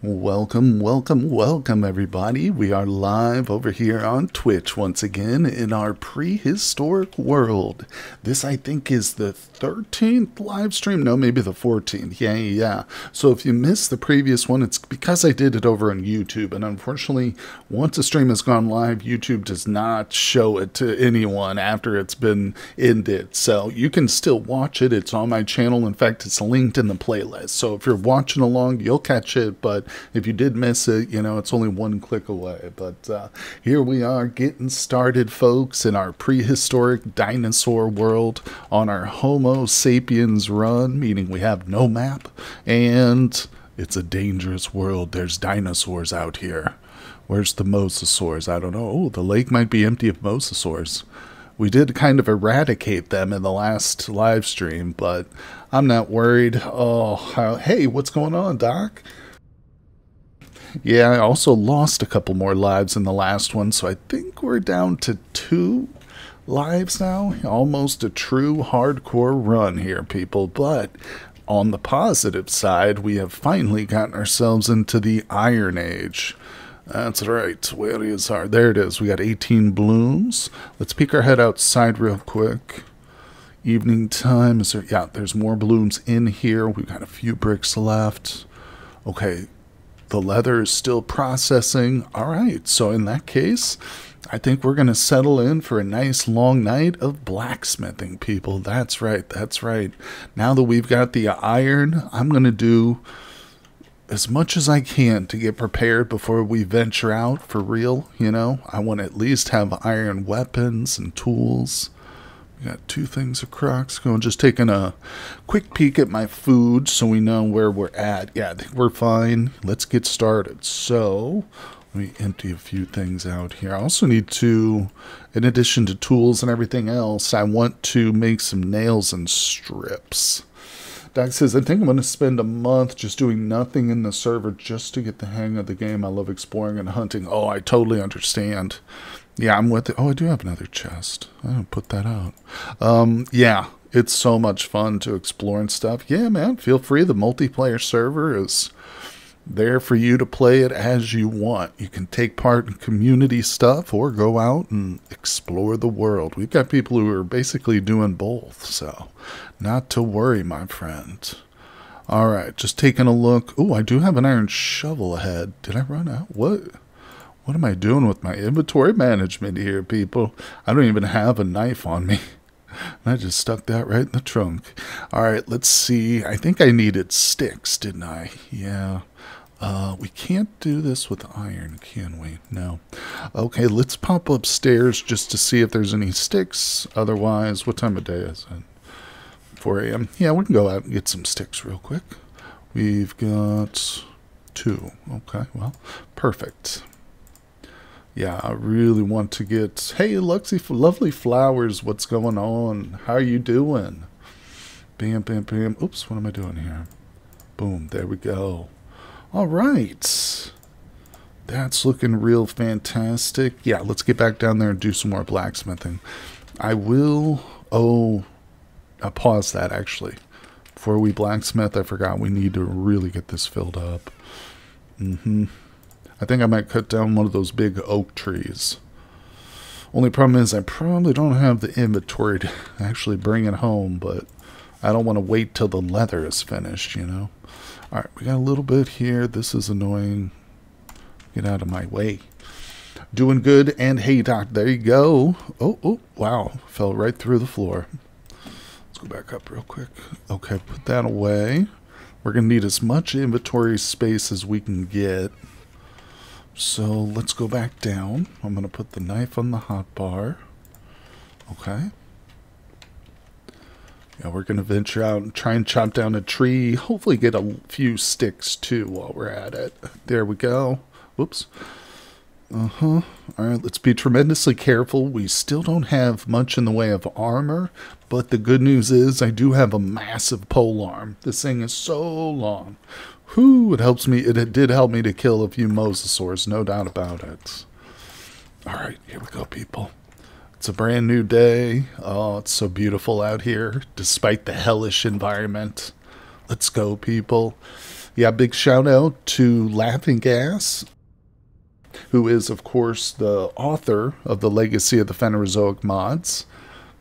Welcome, welcome, welcome, everybody. We are live over here on Twitch once again in our prehistoric world. This, I think, is the 13th live stream. No, maybe the 14th. Yeah. So if you missed the previous one, it's because I did it over on YouTube. And unfortunately, once a stream has gone live, YouTube does not show it to anyone after it's been ended. So you can still watch it. It's on my channel. In fact, it's linked in the playlist. So if you're watching along, you'll catch it. But if you did miss it, you know, it's only one click away. But here we are getting started, folks, in our prehistoric dinosaur world on our Homo sapiens run, meaning we have no map, and it's a dangerous world. There's dinosaurs out here. Where's the mosasaurs? I don't know. Oh, the lake might be empty of mosasaurs. We did kind of eradicate them in the last live stream, but I'm not worried. Oh, hey, what's going on, Doc? Yeah, I also lost a couple more lives in the last one, so I think we're down to 2 lives now. Almost a true hardcore run here, people. But on the positive side, we have finally gotten ourselves into the Iron Age. That's right. Where is our... There it is. We got 18 blooms. Let's peek our head outside real quick. Evening time. Is there... Yeah, there's more blooms in here. We've got a few bricks left. Okay. The leather is still processing. All right, so in that case, I think we're going to settle in for a nice long night of blacksmithing, people. That's right, that's right. Now that we've got the iron, I'm going to do as much as I can to get prepared before we venture out for real, you know. I want to at least have iron weapons and tools. We got 2 things of Crocs going. Just taking a quick peek at my food so we know where we're at. Yeah, I think we're fine. Let's get started. So, let me empty a few things out here. I also need to, in addition to tools and everything else, I want to make some nails and strips. Doc says, I think I'm going to spend a month just doing nothing in the server just to get the hang of the game. I love exploring and hunting. Oh, I totally understand. Yeah, I'm with it. Oh, I do have another chest. I didn't put that out. Yeah, it's so much fun to explore and stuff. Yeah, man, feel free. The multiplayer server is there for you to play it as you want. You can take part in community stuff or go out and explore the world. We've got people who are basically doing both, so not to worry, my friend. All right, just taking a look. Oh, I do have an iron shovel ahead. Did I run out? What am I doing with my inventory management here, people? I don't even have a knife on me. I just stuck that right in the trunk. All right, let's see. I think I needed sticks, didn't I? Yeah. We can't do this with iron, can we? No. Okay, let's pop upstairs just to see if there's any sticks. Otherwise, what time of day is it? 4 a.m. Yeah, we can go out and get some sticks real quick. We've got 2. Okay, well, perfect. Yeah, I really want to get... Hey, Luxy, lovely flowers, what's going on? How are you doing? Bam, bam, bam. Oops, what am I doing here? Boom, there we go. All right. That's looking real fantastic. Yeah, let's get back down there and do some more blacksmithing. I will... Oh, I'll pause that, actually. Before we blacksmith, I forgot we need to really get this filled up. I think I might cut down one of those big oak trees. Only problem is I probably don't have the inventory to actually bring it home, but I don't want to wait till the leather is finished, you know. Alright, we got a little bit here. This is annoying. Get out of my way. Doing good, and hey, Doc, there you go. Oh, wow. Fell right through the floor. Let's go back up real quick. Okay, put that away. We're going to need as much inventory space as we can get. So let's go back down. I'm going to put the knife on the hotbar. Okay. Yeah, we're going to venture out and try and chop down a tree. Hopefully get a few sticks too while we're at it. There we go. Whoops. All right, let's be tremendously careful. We still don't have much in the way of armor, but the good news is I do have a massive pole arm. This thing is so long. Whew, it helps me. It did help me to kill a few mosasaurs, no doubt about it. All right, here we go, people. It's a brand new day. Oh, it's so beautiful out here, despite the hellish environment. Let's go, people. Yeah, big shout out to Laughing Gas, who is, of course, the author of the Legacy of the Phanerozoic Mods.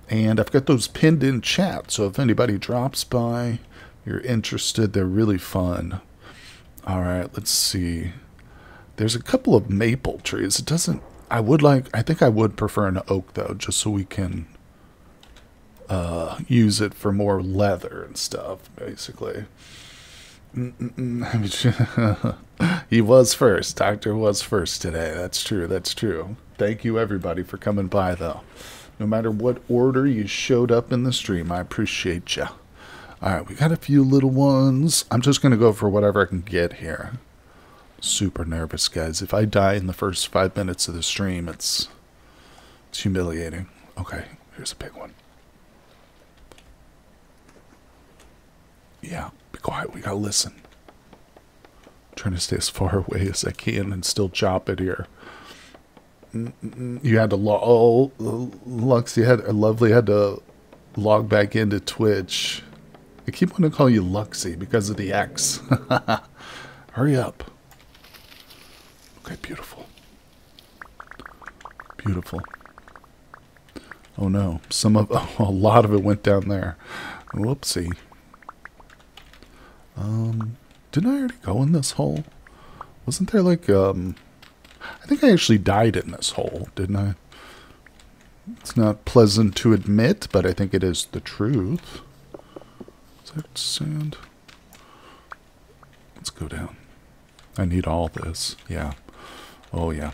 And I've got those pinned in chat, so if anybody drops by, you're interested, they're really fun. All right, let's see. There's a couple of maple trees. It doesn't, I think I would prefer an oak, though, just so we can use it for more leather and stuff, basically. He was first. Doctor was first today. That's true. That's true. Thank you, everybody, for coming by, though. No matter what order you showed up in the stream, I appreciate you. All right, we got a few little ones. I'm just going to go for whatever I can get here. Super nervous, guys. If I die in the first 5 minutes of the stream, it's humiliating. Okay, here's a big one. Yeah, be quiet. We got to listen. I'm trying to stay as far away as I can and still chop it here. You had to Luxy had to log back into Twitch. I keep wanting to call you Luxy because of the X. Hurry up. Okay, beautiful. Beautiful. Oh no, a lot of it went down there. Whoopsie. Didn't I already go in this hole? Wasn't there like I think I actually died in this hole, didn't I? It's not pleasant to admit, but I think it is the truth. Is that sand? Let's go down. I need all this. Yeah. Oh, yeah.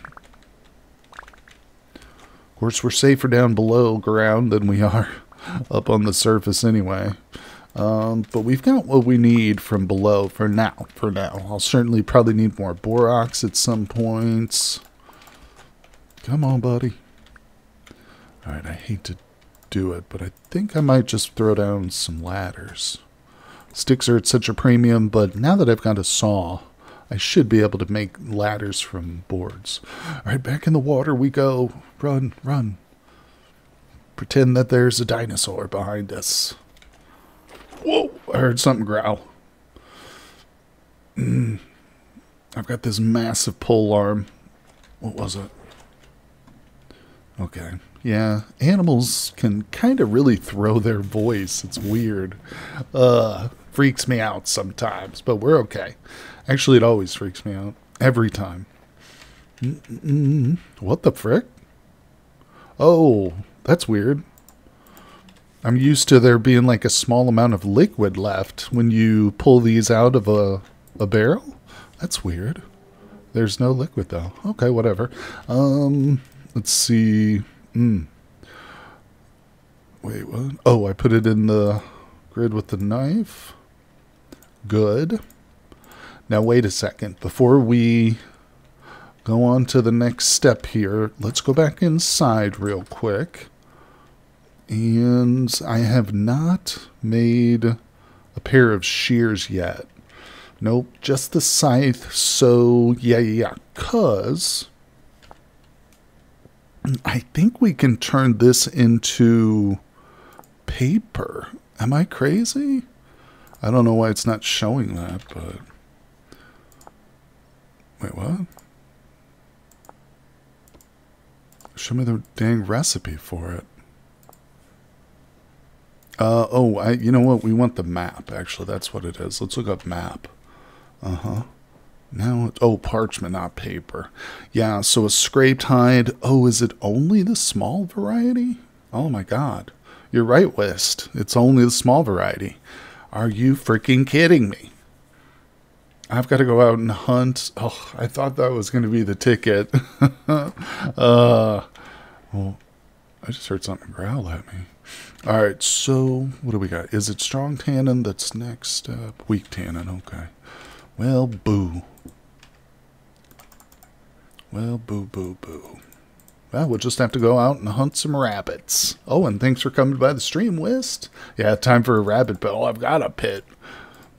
Of course, we're safer down below ground than we are up on the surface anyway. But we've got what we need from below for now. I'll certainly probably need more borax at some points. Come on, buddy. Alright, I hate to do it, but I think I might just throw down some ladders. Sticks are at such a premium, but now that I've got a saw, I should be able to make ladders from boards. Alright, back in the water we go. Run, run. Pretend that there's a dinosaur behind us. Whoa, I heard something growl. I've got this massive pole arm. What was it? Okay. Yeah, animals can kind of really throw their voice. It's weird. Freaks me out sometimes, but we're okay. Actually, it always freaks me out. Every time. What the frick? Oh, that's weird. I'm used to there being like a small amount of liquid left when you pull these out of a barrel. That's weird. There's no liquid though. Okay, whatever. Let's see. Wait, what? Oh, I put it in the grid with the knife. Good. Now wait a second. Before we go on to the next step here, let's go back inside real quick. And I have not made a pair of shears yet. Nope, just the scythe. So, yeah. 'Cause I think we can turn this into paper. Am I crazy? I don't know why it's not showing that, but... Wait, what? Show me the dang recipe for it. You know what? We want the map, actually. That's what it is. Let's look up map. Now, parchment, not paper. Yeah, so a scraped hide. Oh, is it only the small variety? Oh my god. You're right, West. It's only the small variety. Are you freaking kidding me? I've got to go out and hunt. Oh, I thought that was going to be the ticket. Well, I just heard something growl at me. Alright, so what do we got? Is it strong tannin that's next step? Weak tannin, okay. Well, boo. Well, boo. Well, we'll just have to go out and hunt some rabbits. Oh, and thanks for coming by the stream, Wist. Yeah, time for a rabbit pit. Oh, I've got a pit.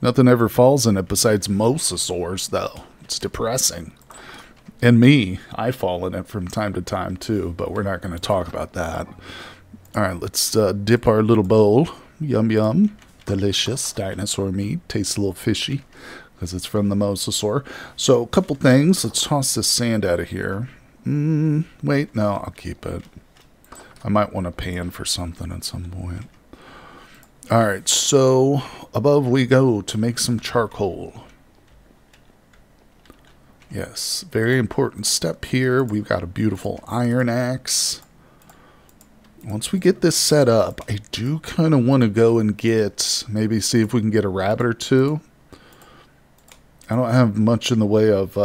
Nothing ever falls in it besides mosasaurs, though. It's depressing. And me, I fall in it from time to time, too, but we're not going to talk about that. All right, let's dip our little bowl. Yum, yum. Delicious dinosaur meat. Tastes a little fishy. because it's from the mosasaur. So a couple things. Let's toss this sand out of here. Wait, no, I'll keep it. I might want to pan for something at some point. Alright, so above we go to make some charcoal. Yes, very important step here. We've got a beautiful iron axe. Once we get this set up, I do kind of want to go and get, maybe see if we can get a rabbit or two. I don't have much in the way of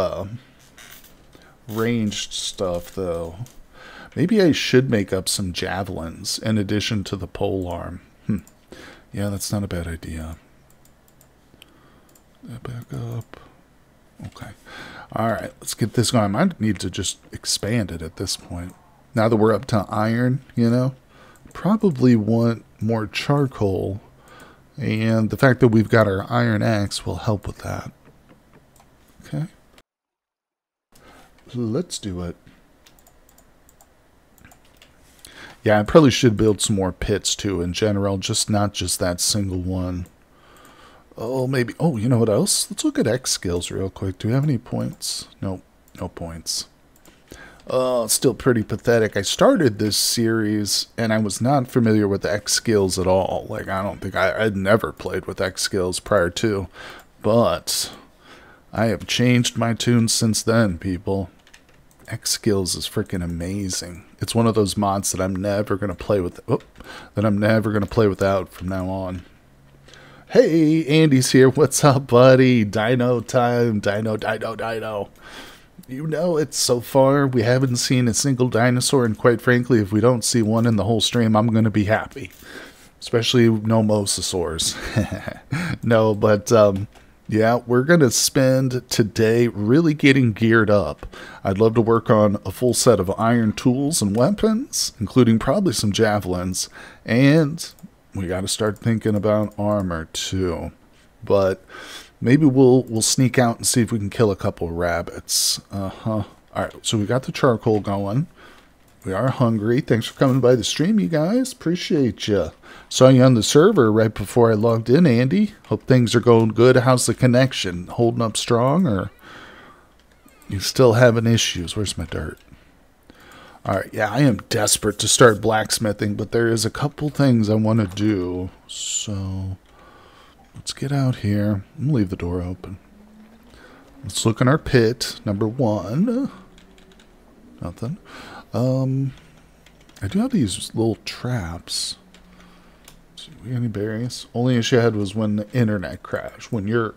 ranged stuff, though. Maybe I should make up some javelins in addition to the polearm. Yeah, that's not a bad idea. Back up. Okay. Alright, let's get this going. I might need to just expand it at this point. Now that we're up to iron, you know, probably want more charcoal. And the fact that we've got our iron axe will help with that. Okay. Let's do it. Yeah, I probably should build some more pits too in general, just not just that single one. Oh, maybe. Oh, you know what else? Let's look at X skills real quick. Do we have any points? Nope, no points. Still pretty pathetic. I started this series and I was not familiar with X skills at all. Like, I don't think I'd never played with X skills prior to, but I have changed my tune since then, people. X skills is freaking amazing. It's one of those mods that I'm never gonna play with. That I'm never gonna play without from now on. Hey, Andy's here. What's up, buddy? Dino time. Dino. You know it. So far, we haven't seen a single dinosaur, and quite frankly, if we don't see one in the whole stream, I'm gonna be happy. Especially no mosasaurs. No, but yeah, we're going to spend today really getting geared up. I'd love to work on a full set of iron tools and weapons, including probably some javelins. And we got to start thinking about armor too. But maybe we'll sneak out and see if we can kill a couple of rabbits. All right, so we got the charcoal going. We are hungry. Thanks for coming by the stream, you guys. Appreciate you. Saw you on the server right before I logged in, Andy. Hope things are going good. How's the connection? Holding up strong, or you still having issues? Where's my dirt? All right, yeah, I am desperate to start blacksmithing, but there is a couple things I want to do. So let's get out here. I'm going to leave the door open. Let's look in our pit. Number one. Nothing. I do have these little traps. So we got any berries? Only issue I had was when the internet crashed. When your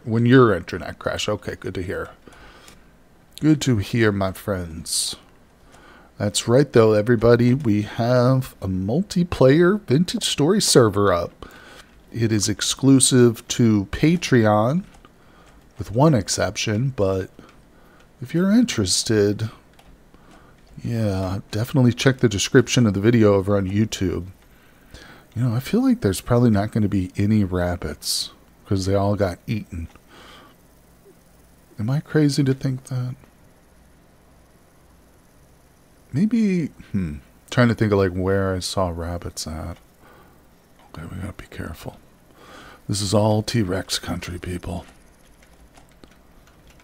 internet crashed. Okay, good to hear. Good to hear, my friends. That's right, though, everybody. We have a multiplayer Vintage Story server up. It is exclusive to Patreon, with one exception, but if you're interested, yeah, definitely check the description of the video over on YouTube. You know, I feel like there's probably not going to be any rabbits because they all got eaten. Am I crazy to think that? Maybe, trying to think of like where I saw rabbits at. Okay, we gotta be careful. This is all T-Rex country, people.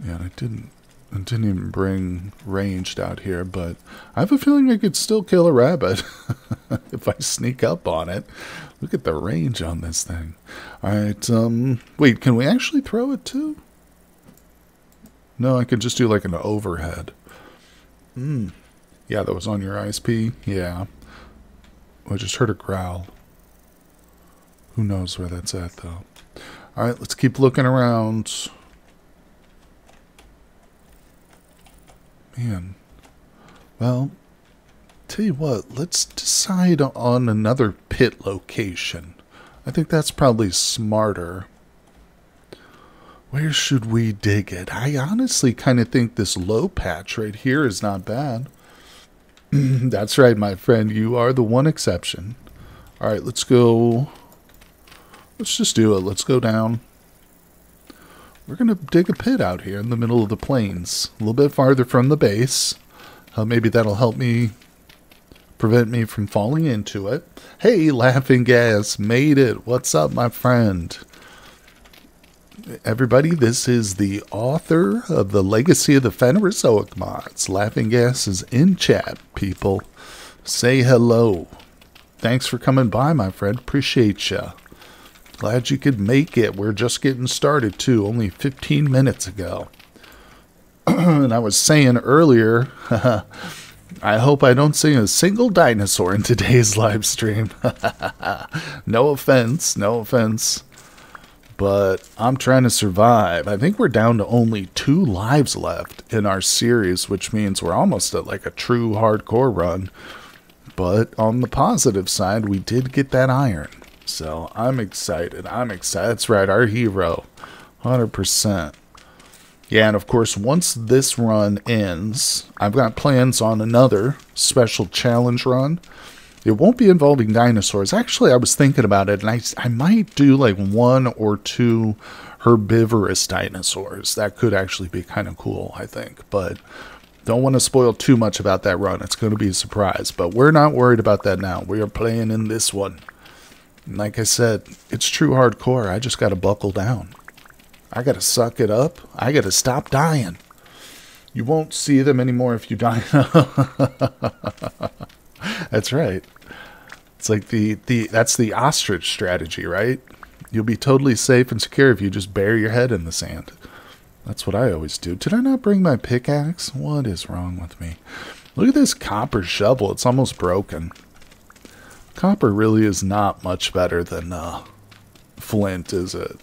Yeah, I didn't even bring ranged out here, but I have a feeling I could still kill a rabbit if I sneak up on it. Look at the range on this thing. Alright, wait, can we actually throw it too? No, I could just do like an overhead. Yeah, that was on your ISP? Yeah. I just heard a growl. Who knows where that's at, though. Alright, let's keep looking around. Man. Well, tell you what, let's decide on another pit location. I think that's probably smarter. Where should we dig it? I honestly kind of think this low patch right here is not bad. That's right, my friend. You are the one exception. Alright, let's go. Let's just do it. Let's go down. We're going to dig a pit out here in the middle of the plains. A little bit farther from the base. Maybe that'll help me prevent me from falling into it. Hey, Laughing Gas. Made it. What's up, my friend? everybody. This is the author of The Legacy of the Phanerozoic Mods. Laughing Gas is in chat, people. Say hello. Thanks for coming by, my friend. Appreciate ya. Glad you could make it. We're just getting started, too. Only 15 minutes ago. And I was saying earlier, I hope I don't see a single dinosaur in today's live stream. No offense, no offense. But I'm trying to survive. I think we're down to only 2 lives left in our series, which means we're almost at like a true hardcore run. But on the positive side, we did get that iron. So I'm excited. I'm excited. That's right, our hero. 100%. Yeah, and of course, once this run ends, I've got plans on another special challenge run. It won't be involving dinosaurs. Actually, I was thinking about it, and I might do like 1 or 2 herbivorous dinosaurs. That could actually be kind of cool, I think. But don't want to spoil too much about that run. It's going to be a surprise. But we're not worried about that now. We are playing in this one. And like I said, it's true hardcore. I just got to buckle down. I got to suck it up. I got to stop dying. You won't see them anymore if you die. That's right. It's like that's the ostrich strategy, right? You'll be totally safe and secure if you just bury your head in the sand. That's what I always do. Did I not bring my pickaxe? What is wrong with me? Look at this copper shovel. It's almost broken. Copper really is not much better than flint, is it?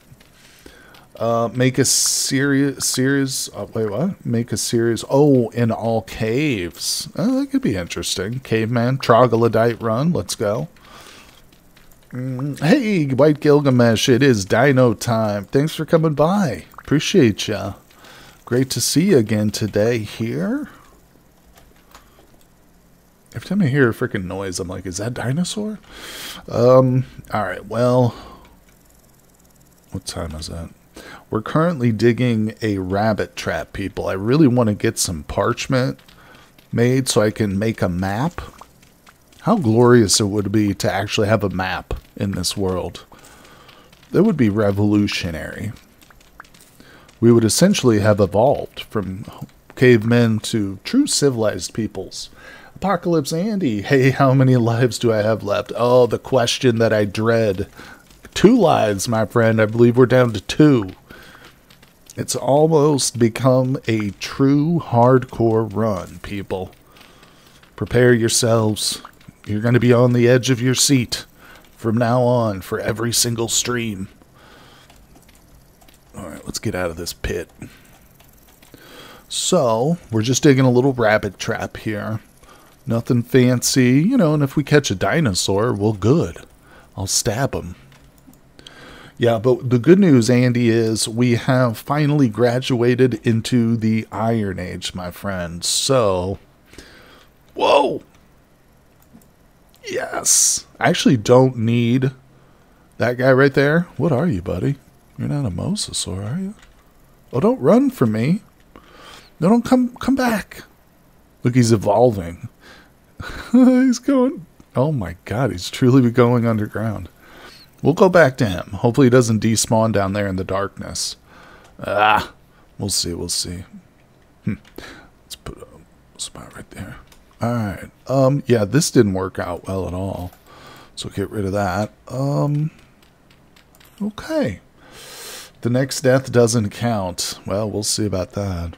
Make a series. Wait, what? Make a series. Oh, in all caves. That could be interesting. Caveman troglodyte run. Let's go. Hey, White Gilgamesh. It is Dino time. Thanks for coming by. Appreciate ya. Great to see you again today here. Every time I hear a freaking noise, I'm like, is that dinosaur? All right. Well, what time is that? We're currently digging a rabbit trap, people. I really want to get some parchment made so I can make a map. How glorious it would be to actually have a map in this world. That would be revolutionary. We would essentially have evolved from cavemen to true civilized peoples. Apocalypse Andy, hey, how many lives do I have left? Oh, the question that I dread. 2 lives, my friend. I believe we're down to 2. It's almost become a true hardcore run, people. Prepare yourselves. You're going to be on the edge of your seat from now on for every single stream. Alright, let's get out of this pit. So, we're just digging a little rabbit trap here. Nothing fancy, you know, and if we catch a dinosaur, well, good. I'll stab him. Yeah, but the good news, Andy, is we have finally graduated into the Iron Age, my friend. So, whoa! Yes! I actually don't need that guy right there. What are you, buddy? You're not a mosasaur, are you? Oh, don't run from me. No, don't come back. Look, he's evolving. He's going... Oh my god, he's truly going underground. We'll go back to him. Hopefully he doesn't despawn down there in the darkness. We'll see, we'll see. Let's put a spot right there. Alright. Yeah, this didn't work out well at all. So get rid of that. Okay. The next death doesn't count. Well, we'll see about that.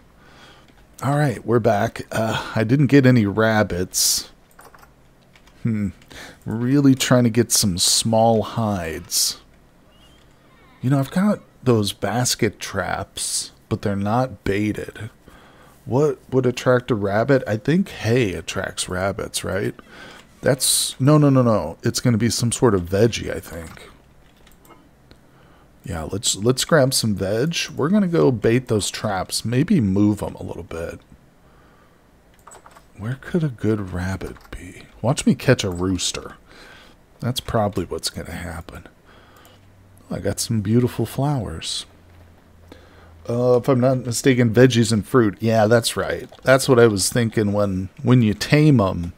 Alright, we're back. I didn't get any rabbits. Really trying to get some small hides. You know, I've got those basket traps, but they're not baited. What would attract a rabbit? I think hay attracts rabbits, right? That's... No. It's going to be some sort of veggie, I think. Yeah, let's grab some veg. We're going to go bait those traps. Maybe move them a little bit. Where could a good rabbit be? Watch me catch a rooster. That's probably what's going to happen. I got some beautiful flowers. If I'm not mistaken, veggies and fruit. Yeah, that's right. That's what I was thinking when you tame them.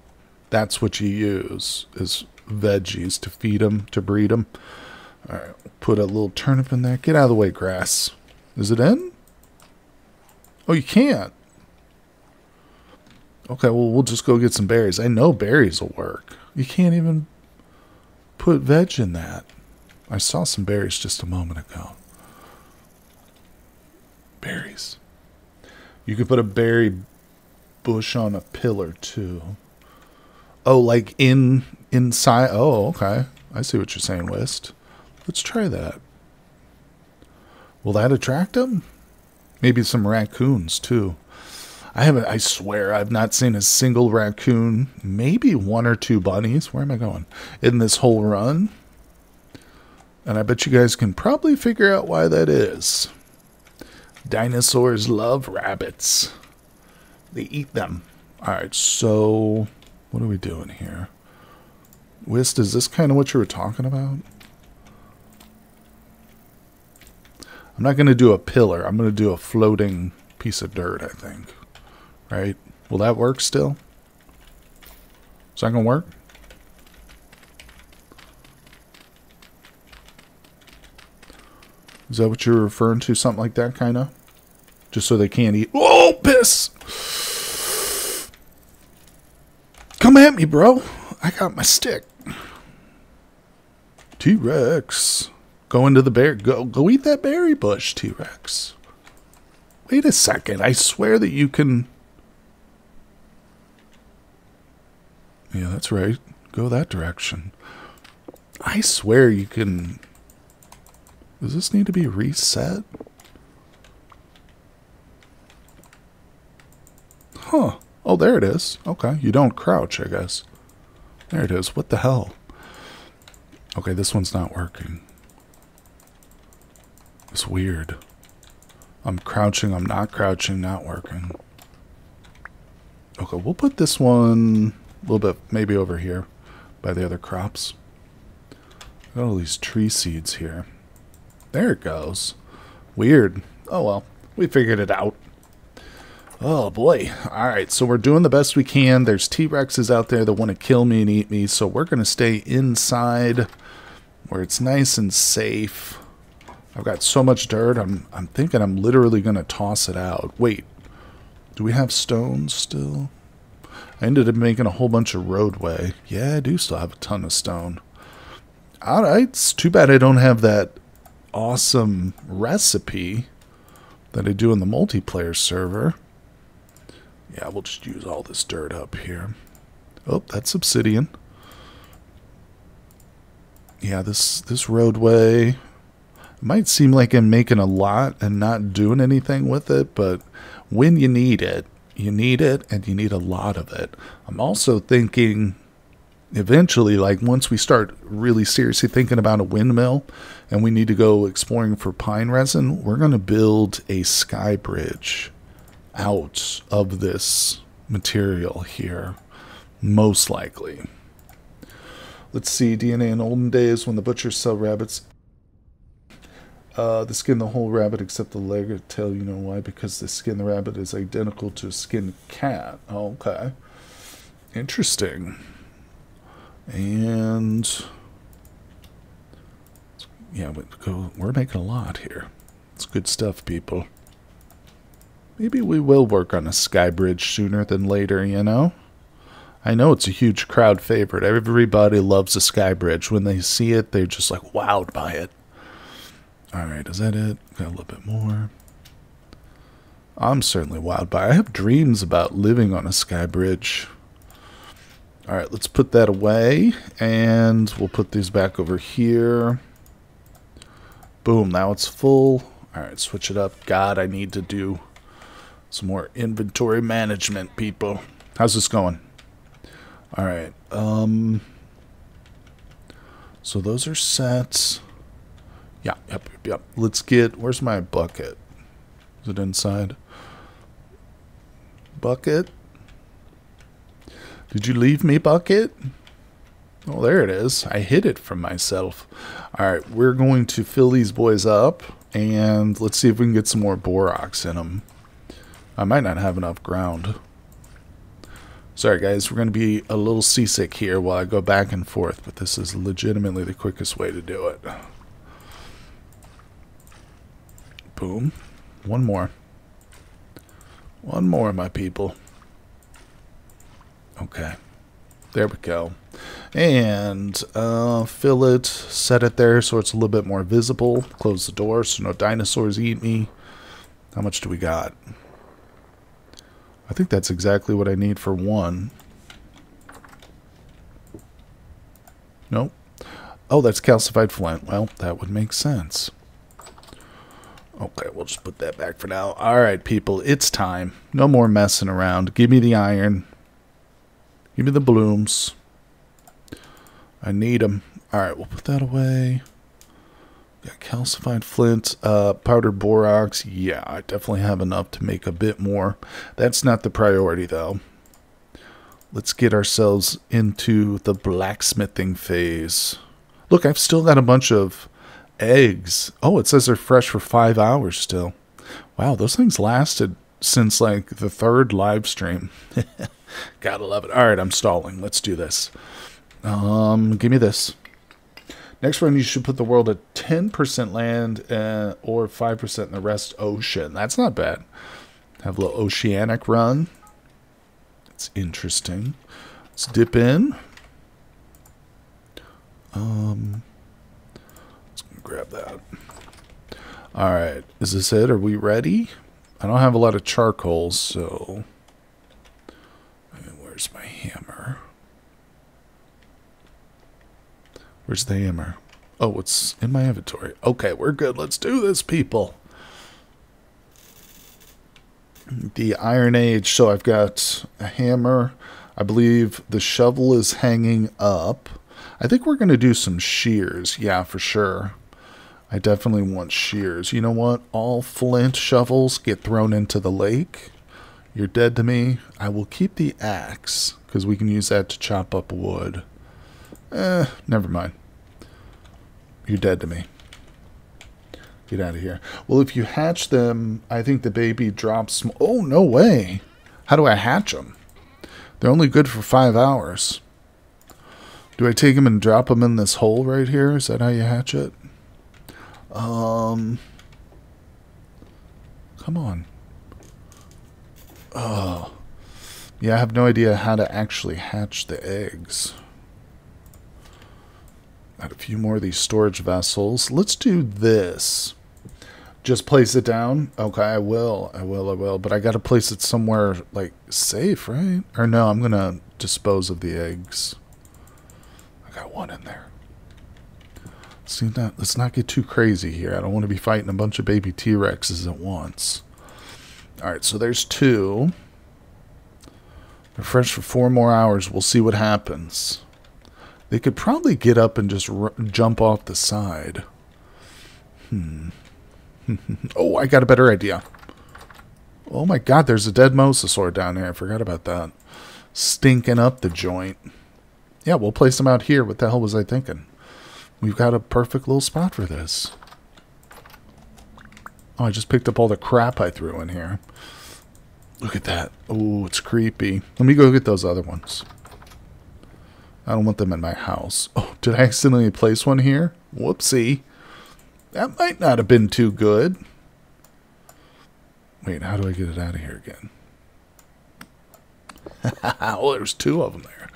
That's what you use, is veggies to feed them, to breed them. Alright, put a little turnip in there. Get out of the way, grass. Is it in? Oh, you can't. Okay, well, we'll just go get some berries. I know berries will work. You can't even put veg in that. I saw some berries just a moment ago. Berries. You could put a berry bush on a pillar, too. Oh, like inside? Oh, okay. I see what you're saying, West. Let's try that. Will that attract them? Maybe some raccoons, too. I swear, I've not seen a single raccoon, maybe one or two bunnies. Where am I going? In this whole run. And I bet you guys can probably figure out why that is. Dinosaurs love rabbits. They eat them. Alright, so what are we doing here? Wist, is this kind of what you were talking about? I'm not going to do a pillar. I'm going to do a floating piece of dirt, I think. Right? Will that work still? Is that going to work? Is that what you're referring to? Something like that, kind of? Just so they can't eat. Oh, piss! Come at me, bro. I got my stick. T-Rex. Go into the berry. Go eat that berry bush, T-Rex. Wait a second. I swear that you can... Yeah, that's right. Go that direction. I swear you can... Does this need to be reset? Huh. Oh, there it is. Okay. You don't crouch, I guess. There it is. What the hell? Okay, this one's not working. It's weird. I'm crouching, I'm not crouching, not working. Okay, we'll put this one a little bit maybe over here by the other crops. Got all these tree seeds here. There it goes. Weird. Oh well, we figured it out. Oh boy. Alright, so we're doing the best we can. There's T-Rexes out there that want to kill me and eat me, so we're going to stay inside where it's nice and safe. I've got so much dirt, I'm thinking I'm literally going to toss it out. Wait, do we have stones still? I ended up making a whole bunch of roadway. Yeah, I do still have a ton of stone. Alright, it's too bad I don't have that awesome recipe that I do in the multiplayer server. Yeah, we'll just use all this dirt up here. Oh, that's obsidian. Yeah, this roadway... It might seem like I'm making a lot and not doing anything with it, but when you need it and you need a lot of it. I'm also thinking eventually, like once we start really seriously thinking about a windmill and we need to go exploring for pine resin, we're going to build a sky bridge out of this material here, most likely. Let's see, DNA in olden days when the butchers sell rabbits. They skin the whole rabbit except the leg or tail. You know why? Because the skin of the rabbit is identical to a skinned cat. Oh, okay. Interesting. And... yeah, we're making a lot here. It's good stuff, people. Maybe we will work on a sky bridge sooner than later, you know? I know it's a huge crowd favorite. Everybody loves a sky bridge. When they see it, they're just like wowed by it. Alright, is that it? Got a little bit more. I'm certainly wowed by it. I have dreams about living on a sky bridge. Alright, let's put that away. And we'll put these back over here. Boom, now it's full. Alright, switch it up. God, I need to do some more inventory management, people. How's this going? Alright, so those are set. Yeah, yep. Let's get... where's my bucket? Is it inside? Bucket? Did you leave me, bucket? Oh, there it is. I hid it from myself. Alright, we're going to fill these boys up. And let's see if we can get some more borax in them. I might not have enough ground. Sorry, guys. We're going to be a little seasick here while I go back and forth. But this is legitimately the quickest way to do it. boom. One more. One more, my people. Okay. There we go. And fill it, set it there so it's a little bit more visible. Close the door so no dinosaurs eat me. How much do we got? I think that's exactly what I need for one. Nope. Oh, that's calcified flint. Well, that would make sense. Okay, we'll just put that back for now. Alright, people, it's time. No more messing around. Give me the iron. Give me the blooms. I need them. Alright, we'll put that away. Got calcified flint, powdered borax. Yeah, I definitely have enough to make a bit more. That's not the priority, though. Let's get ourselves into the blacksmithing phase. Look, I've still got a bunch of eggs. Oh, it says they're fresh for 5 hours still. Wow, those things lasted since like the 3rd live stream. Gotta love it. Alright, I'm stalling. Let's do this. Give me this. Next run, you should put the world at 10% land or 5% in the rest ocean. That's not bad. Have a little oceanic run. It's interesting. Let's dip in. Let's grab that. Alright, is this it? Are we ready? I don't have a lot of charcoal, so... Where's my hammer? Where's the hammer? Oh, it's in my inventory. Okay, we're good. Let's do this, people. The Iron Age. So I've got a hammer. I believe the shovel is hanging up. I think we're going to do some shears. Yeah, for sure. I definitely want shears. You know what? All flint shovels get thrown into the lake. You're dead to me. I will keep the axe because we can use that to chop up wood. Never mind. You're dead to me. Get out of here. Well, if you hatch them, I think the baby drops... Oh, no way. How do I hatch them? They're only good for 5 hours. Do I take them and drop them in this hole right here? Is that how you hatch it? Come on. Oh. Yeah, I have no idea how to actually hatch the eggs. Got a few more of these storage vessels. Let's do this. Just place it down? Okay, I will. But I got to place it somewhere, like, safe, right? Or no, I'm going to dispose of the eggs. I got one in there. Let's not get too crazy here. I don't want to be fighting a bunch of baby T-Rexes at once. Alright, so there's 2. They're fresh for 4 more hours. We'll see what happens. They could probably get up and just jump off the side. Oh, I got a better idea. Oh my god, there's a dead mosasaur down here. I forgot about that. Stinking up the joint. Yeah, we'll place them out here. What the hell was I thinking? We've got a perfect little spot for this. Oh, I just picked up all the crap I threw in here. Look at that. Oh, it's creepy. Let me go get those other ones. I don't want them in my house. Oh, did I accidentally place one here? Whoopsie. That might not have been too good. Wait, how do I get it out of here again? Well, there's 2 of them there.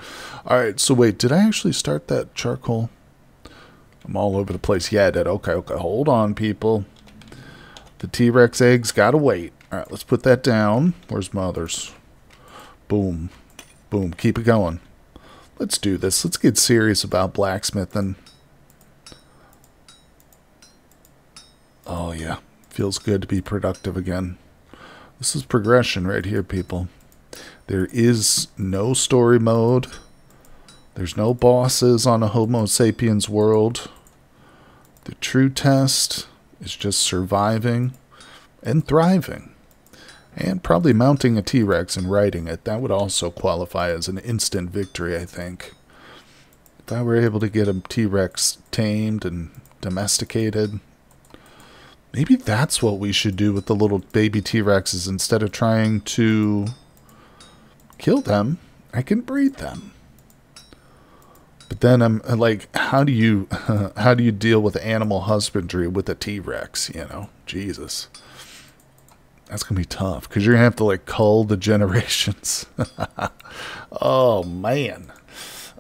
Alright, so wait, did I actually start that charcoal? I'm all over the place. Yeah, I did. Okay, hold on, people. The T-Rex eggs gotta wait. Alright, let's put that down. Where's my others? Boom. Boom. Keep it going. Let's do this. Let's get serious about blacksmithing. Oh, yeah. Feels good to be productive again. This is progression right here, people. There is no story mode. There's no bosses on a Homo sapiens world. The true test is just surviving and thriving. And probably mounting a T-Rex and riding it. That would also qualify as an instant victory, I think. If I were able to get a T-Rex tamed and domesticated, maybe that's what we should do with the little baby T-Rexes. Instead of trying to kill them, I can breed them. But then I'm like, how do you deal with animal husbandry with a T-Rex, you know? Jesus. That's going to be tough because you're going to have to like cull the generations. Oh, man.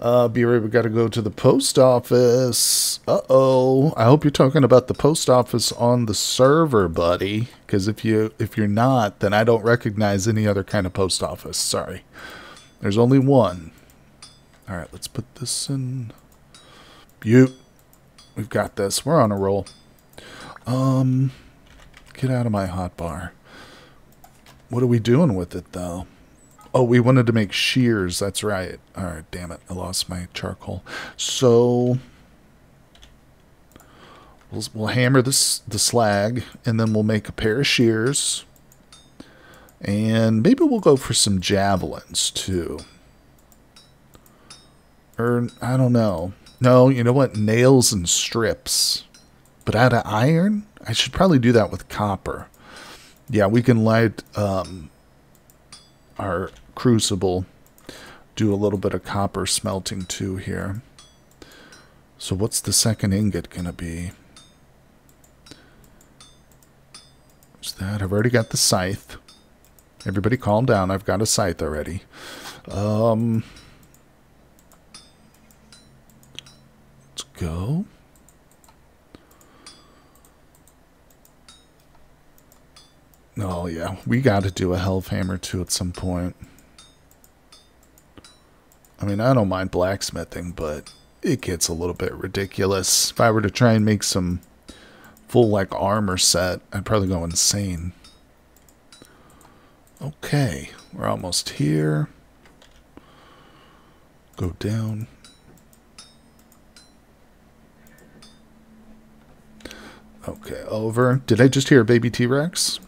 Be right, we got to go to the post office. Uh-oh. I hope you're talking about the post office on the server, buddy. Because if you're not, then I don't recognize any other kind of post office. Sorry. There's only one. All right, let's put this in. We've got this. We're on a roll. Get out of my hot bar. What are we doing with it, though? Oh, we wanted to make shears. That's right. All right, damn it. I lost my charcoal. So we'll hammer the slag, and then we'll make a pair of shears. And maybe we'll go for some javelins, too. Or, I don't know. No, you know what? Nails and strips. But out of iron? I should probably do that with copper. Yeah, we can light our crucible. Do a little bit of copper smelting too here. So what's the second ingot going to be? What's that? I've already got the scythe. Everybody calm down. I've got a scythe already. Let's go. Oh, yeah. We got to do a Hellhammer, too, at some point. I mean, I don't mind blacksmithing, but it gets a little bit ridiculous. If I were to try and make some full, like, armor set, I'd probably go insane. Okay. We're almost here. Go down. Okay, over. Did I just hear a baby T-Rex?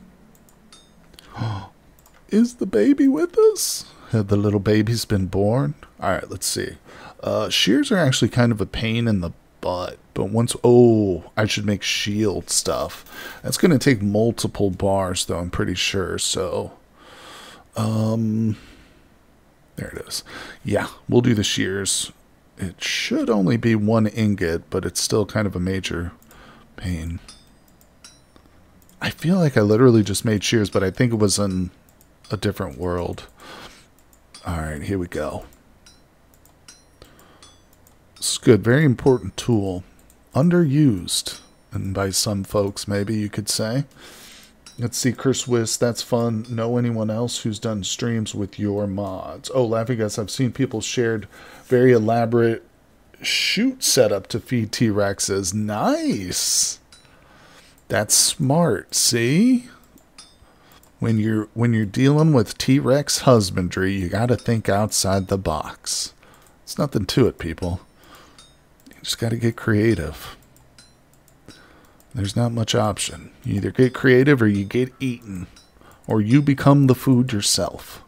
Is the baby with us? Have the little baby's been born? Alright, let's see. Shears are actually kind of a pain in the butt. But once... Oh, I should make shield stuff. That's going to take multiple bars, though, I'm pretty sure. So, there it is. Yeah, we'll do the shears. It should only be one ingot, but it's still kind of a major pain. I feel like I literally just made shears, but I think it was in a different world. Alright, here we go. It's good. Very important tool. Underused. And by some folks, maybe you could say. Let's see, Cursewist. That's fun. Know anyone else who's done streams with your mods? Oh, Laughing Gus, I've seen people shared very elaborate chute setup to feed T-Rexes. Nice! That's smart, see? When you're dealing with T-Rex husbandry, you got to think outside the box. There's nothing to it, people. You just got to get creative. There's not much option. You either get creative or you get eaten. Or you become the food yourself.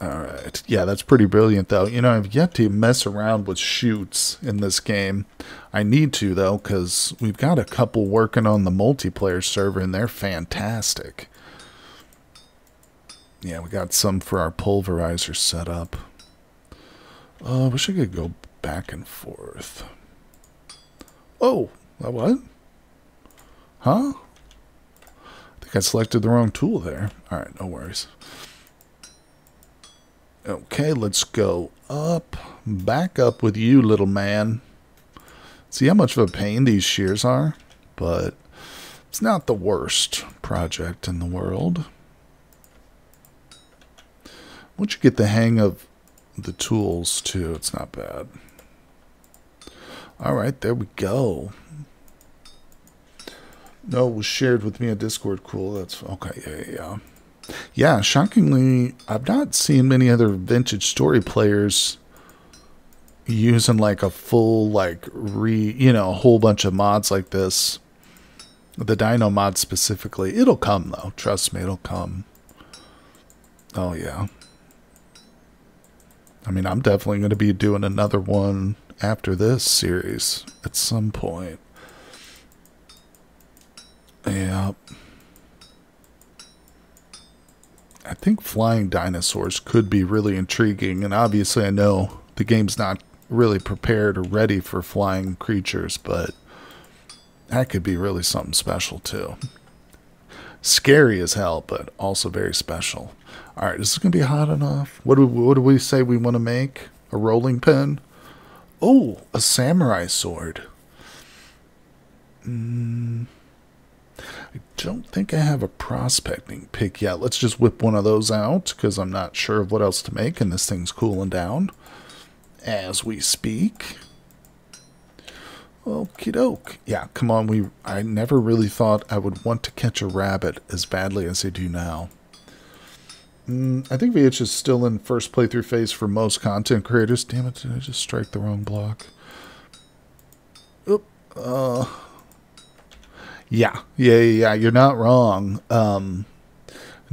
Alright. Yeah, that's pretty brilliant, though. You know, I've yet to mess around with chutes in this game. I need to, though, because we've got a couple working on the multiplayer server, and they're fantastic. Yeah, we got some for our pulverizer set up. I wish I could go back and forth. Oh, what? Huh? I think I selected the wrong tool there. Alright, no worries. Okay, let's go up. Back up with you, little man. See how much of a pain these shears are? But it's not the worst project in the world. Once you get the hang of the tools, too, it's not bad. Alright, there we go. No, it was shared with me on Discord. Cool, that's... Okay, yeah. Yeah, shockingly, I've not seen many other vintage story players using like a full, like, a whole bunch of mods like this. The Dino mod specifically. It'll come, though. Trust me, it'll come. Oh, yeah. I mean, I'm definitely going to be doing another one after this series at some point. Yeah. I think flying dinosaurs could be really intriguing, and obviously I know the game's not really prepared or ready for flying creatures, but that could be really something special too. Scary as hell, but also very special. All right, this is going to be hot enough. What do we say we want to make? A rolling pin? Oh, a samurai sword. I don't think I have a prospecting pick yet. Let's just whip one of those out because I'm not sure of what else to make, and this thing's cooling down as we speak. Okie doke. Yeah, come on. I never really thought I would want to catch a rabbit as badly as I do now. I think VH is still in first playthrough phase for most content creators. Damn it, did I just strike the wrong block? Oop. Yeah, you're not wrong. In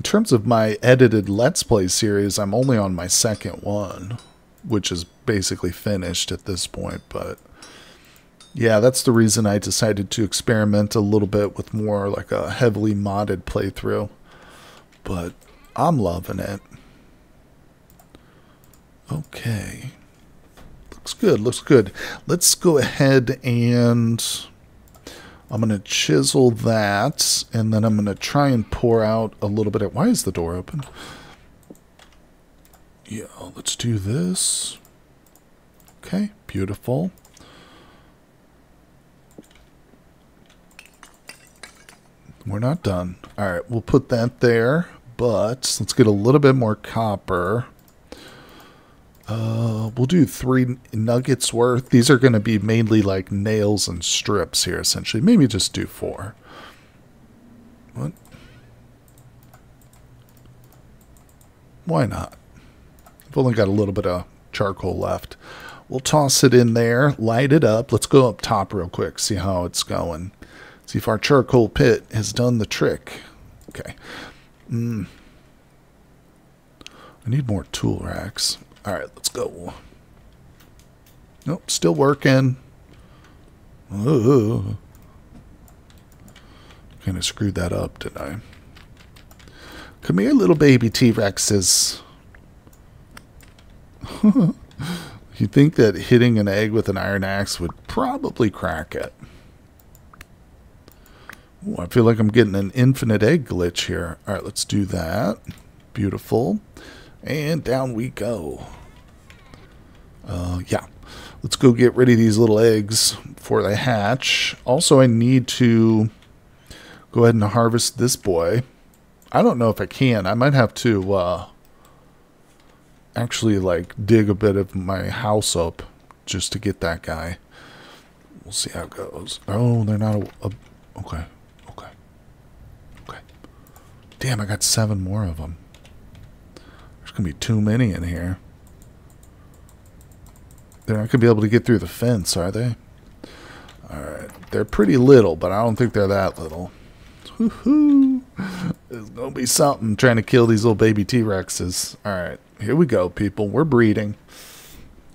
terms of my edited Let's Play series, I'm only on my second one, which is basically finished at this point, but yeah, that's the reason I decided to experiment a little bit with more like a heavily modded playthrough, but I'm loving it. Okay. Looks good, looks good. Let's go ahead and I'm going to chisel that, and then I'm going to try and pour out a little bit of... Why is the door open? Yeah, let's do this. Okay, beautiful. We're not done. All right, we'll put that there, but let's get a little bit more copper. We'll do 3 nuggets worth. These are going to be mainly like nails and strips here, essentially. Maybe just do 4. What? Why not? I've only got a little bit of charcoal left. We'll toss it in there, light it up. Let's go up top real quick, see how it's going. See if our charcoal pit has done the trick. Okay. I need more tool racks. All right, let's go. Nope, still working. Kind of screwed that up, didn't I? Come here, little baby T-Rexes. You'd think that hitting an egg with an iron axe would probably crack it. Ooh, I feel like I'm getting an infinite egg glitch here. All right, let's do that. Beautiful. And down we go. Yeah. Let's go get rid of these little eggs before they hatch. Also, I need to go ahead and harvest this boy. I don't know if I can. I might have to actually like dig a bit of my house up just to get that guy. We'll see how it goes. Oh, they're not okay. Damn, I got 7 more of them. There's going to be too many in here. They're not going to be able to get through the fence, are they? Alright. They're pretty little, but I don't think they're that little. Woohoo! There's going to be something trying to kill these little baby T-Rexes. Alright. Here we go, people. We're breeding.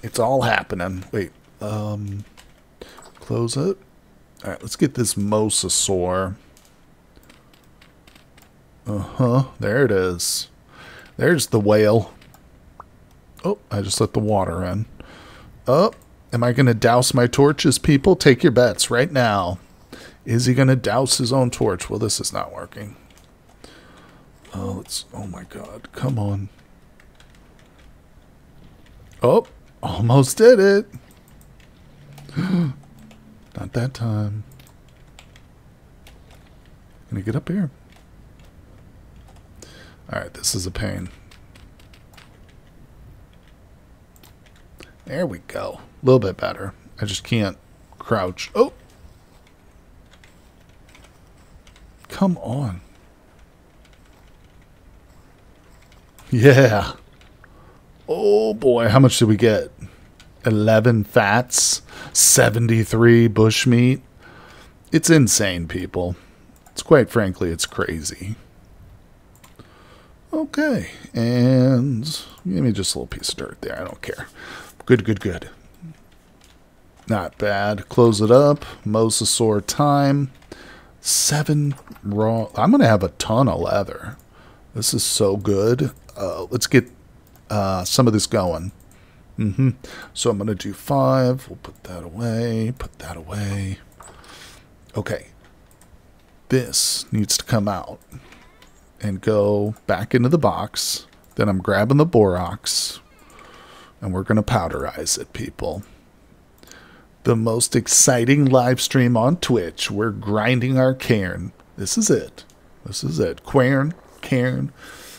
It's all happening. Wait. Close it. Alright, let's get this mosasaur. There it is. There's the whale. Oh, I just let the water in. Oh, am I going to douse my torches, people? Take your bets right now. Is he going to douse his own torch? Well, this is not working. Oh, my God. Come on. Oh, almost did it. Not that time. Can I get up here? Alright, this is a pain. There we go. A little bit better. I just can't crouch. Oh! Come on. Yeah. Oh boy, how much did we get? 11 fats, 73 bushmeat. It's insane, people. It's quite frankly, it's crazy. Okay, and give me just a little piece of dirt there. I don't care. Good. Not bad. Close it up. Mosasaur time. 7 raw. I'm going to have a ton of leather. This is so good. Let's get some of this going. So I'm going to do 5. We'll put that away. Put that away. Okay. This needs to come out and go back into the box. Then I'm grabbing the borax, and we're going to powderize it, people. The most exciting live stream on Twitch. We're grinding our cairn. This is it. This is it. Cairn.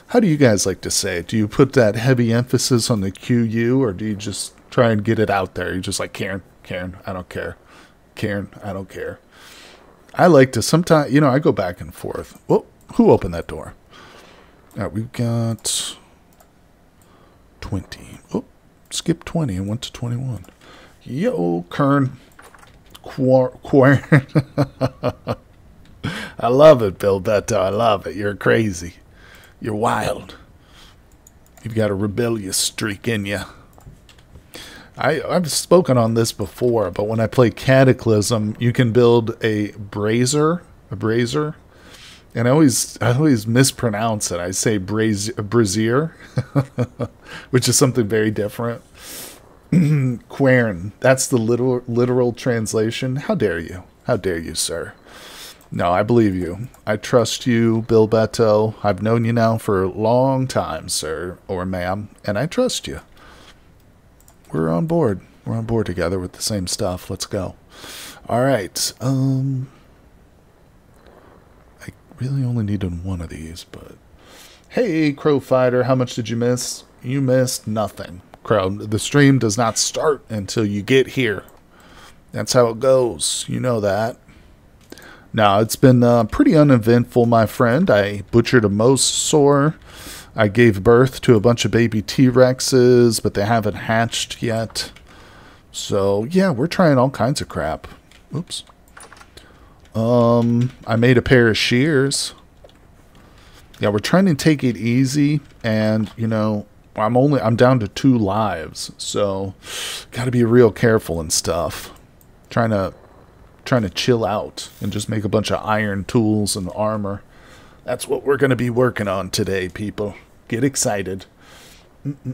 How do you guys like to say it? Do you put that heavy emphasis on the QU, or do you just try and get it out there? You're just like, cairn, I don't care. Cairn, I don't care. I like to sometimes, you know, I go back and forth. Oh, who opened that door? All right, we've got 20. Oh, skip 20 and went to 21. Yo, Kern. Quern. I love it, Bill Beto. I love it. You're crazy. You're wild. You've got a rebellious streak in you. I've spoken on this before, but when I play Cataclysm, you can build a brazier, and I always mispronounce it. I say brazier, which is something very different. Quern. That's the literal translation. How dare you? How dare you, sir? No, I believe you. I trust you, Bill Beto. I've known you now for a long time, sir or ma'am, and I trust you. We're on board. We're on board together with the same stuff. Let's go. All right. I really only needed one of these, but hey, Crow Fighter, how much did you miss? You missed nothing. Crow, the stream does not start until you get here. That's how it goes. You know that. Now, it's been pretty uneventful, my friend. I butchered a mosasaur. I gave birth to a bunch of baby T-Rexes, but they haven't hatched yet. So, yeah, we're trying all kinds of crap. Oops. I made a pair of shears. Yeah, we're trying to take it easy, and, you know, I'm down to 2 lives, so got to be real careful and stuff. Trying to chill out and just make a bunch of iron tools and armor. That's what we're going to be working on today, people. Get excited.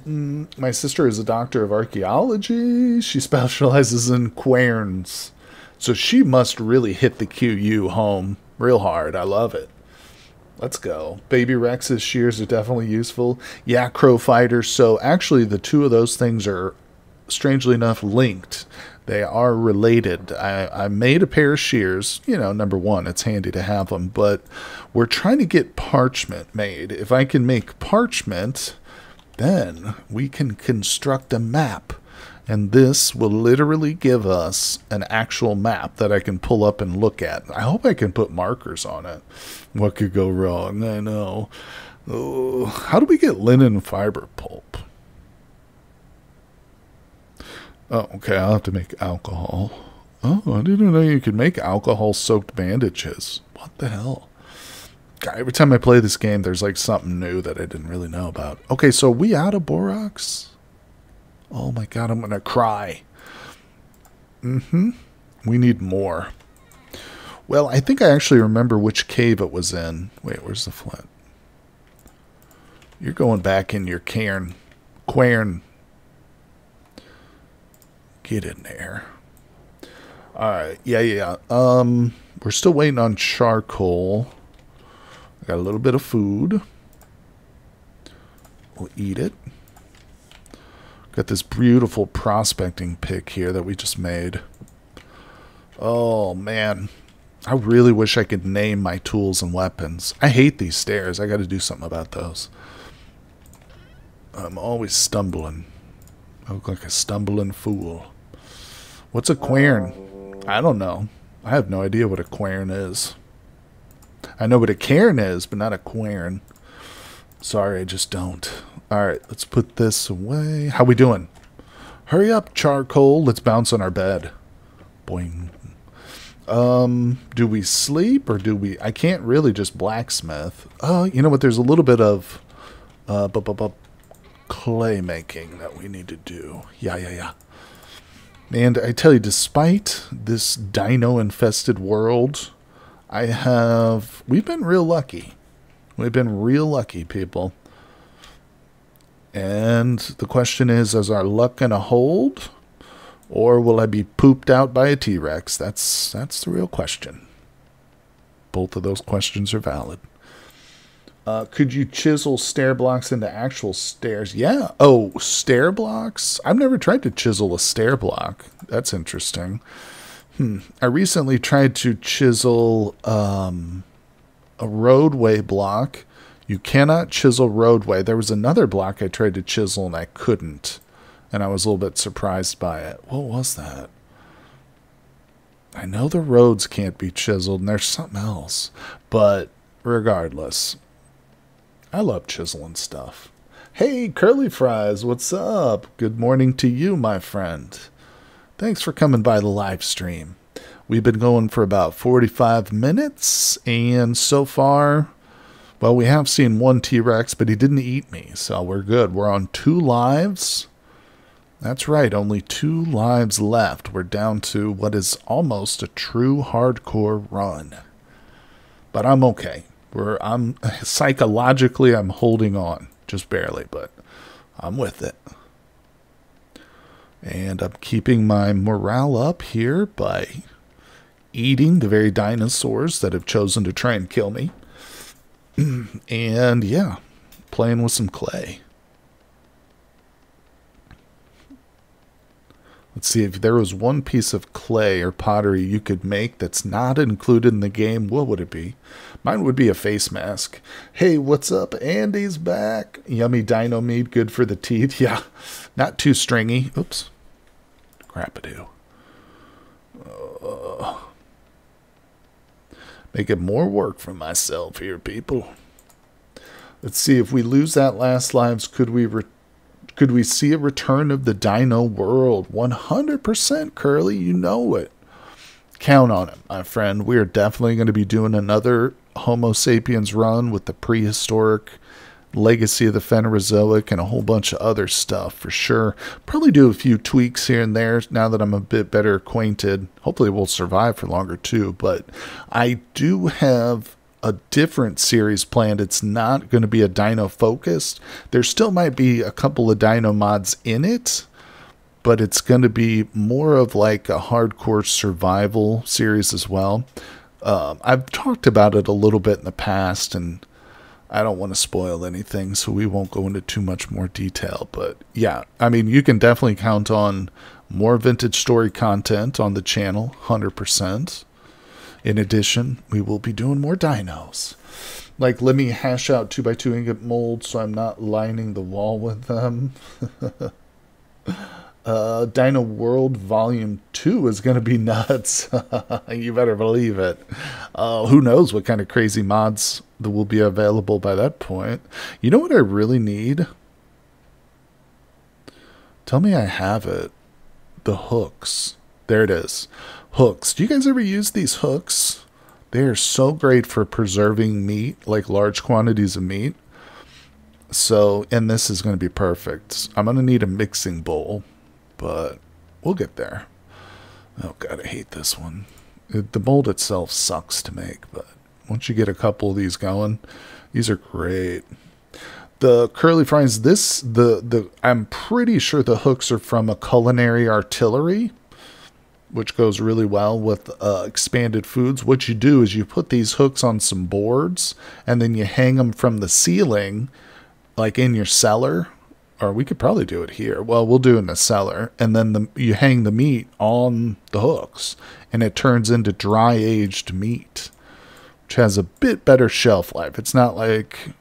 My sister is a doctor of archaeology. She specializes in quairns. So she must really hit the QU home real hard. I love it. Let's go. Baby Rex's shears are definitely useful. Yeah, Crow Fighter. So actually the two of those things are, strangely enough, linked. They are related. I made a pair of shears. You know, number one, it's handy to have them. But we're trying to get parchment made. If I can make parchment, then we can construct a map. And this will literally give us an actual map that I can pull up and look at. I hope I can put markers on it. What could go wrong? I know. Oh, how do we get linen fiber pulp? Oh, okay, I'll have to make alcohol. Oh, I didn't know you could make alcohol-soaked bandages. What the hell? God, every time I play this game, there's like something new that I didn't really know about. Okay, so are we out of borax? Oh my god, I'm gonna cry. We need more. Well, I think I actually remember which cave it was in. Wait, where's the flint? You're going back in your cairn. Quairn. Get in there. Alright, yeah. We're still waiting on charcoal. I got a little bit of food. We'll eat it. Got this beautiful prospecting pick here that we just made. Oh, man. I really wish I could name my tools and weapons. I hate these stairs. I got to do something about those. I'm always stumbling. I look like a stumbling fool. What's a quairn? I don't know. I have no idea what a quairn is. I know what a cairn is, but not a quairn. Sorry, I just don't. Alright, let's put this away. How we doing? Hurry up, charcoal. Let's bounce on our bed. Boing. Do we sleep or do we... I can't really just blacksmith. You know what? There's a little bit of clay making that we need to do. Yeah. And I tell you, despite this dino-infested world, we've been real lucky. We've been real lucky, people. And the question is our luck going to hold? Or will I be pooped out by a T-Rex? That's the real question. Both of those questions are valid. Could you chisel stair blocks into actual stairs? Yeah. Oh, stair blocks? I've never tried to chisel a stair block. That's interesting. I recently tried to chisel a roadway block. You cannot chisel roadway. There was another block I tried to chisel and I couldn't. And I was a little bit surprised by it. What was that? I know the roads can't be chiseled and there's something else. But regardless, I love chiseling stuff. Hey, Curly Fries, what's up? Good morning to you, my friend. Thanks for coming by the live stream. We've been going for about 45 minutes, and so far, well, we have seen one T-Rex, but he didn't eat me, so we're good. We're on 2 lives. That's right, only 2 lives left. We're down to what is almost a true hardcore run. But I'm okay. I'm psychologically, I'm holding on, just barely, but I'm with it. And I'm keeping my morale up here by eating the very dinosaurs that have chosen to try and kill me. And yeah, playing with some clay. Let's see, if there was one piece of clay or pottery you could make that's not included in the game, what would it be? Mine would be a face mask. Hey, what's up? Andy's back. Yummy dino meat, good for the teeth. Yeah, not too stringy. Oops. Crap-a-doo. Making more work for myself here, people. Let's see, if we lose that last lives, could we see a return of the dino world? 100%, Curly, you know it. Count on it, my friend. We are definitely going to be doing another Homo sapiens run with the prehistoric legacy of the Phanerozoic and a whole bunch of other stuff for sure. Probably do a few tweaks here and there now that I'm a bit better acquainted. Hopefully we'll survive for longer too, but I do have a different series planned. It's not going to be a dino focused. There still might be a couple of dino mods in it, but it's going to be more of like a hardcore survival series as well. I've talked about it a little bit in the past, and I don't want to spoil anything, so we won't go into too much more detail. But yeah, I mean, you can definitely count on more vintage story content on the channel, 100%. In addition, we will be doing more dinos. Like, let me hash out 2x2 ingot molds so I'm not lining the wall with them. Dino World Volume 2 is going to be nuts. You better believe it. Who knows what kind of crazy mods that will be available by that point. You know what I really need? Tell me I have it. The hooks. There it is. Hooks. Do you guys ever use these hooks? They are so great for preserving meat, like large quantities of meat. So, and this is going to be perfect. I'm going to need a mixing bowl, but we'll get there. Oh god, I hate this one. The mold itself sucks to make, but once you get a couple of these going, these are great. The curly fries, I'm pretty sure the hooks are from a culinary artillery, which goes really well with expanded foods. What you do is you put these hooks on some boards, and then you hang them from the ceiling, like in your cellar. Or we could probably do it here. Well, we'll do it in the cellar. And then you hang the meat on the hooks, and it turns into dry-aged meat, which has a bit better shelf life. It's not like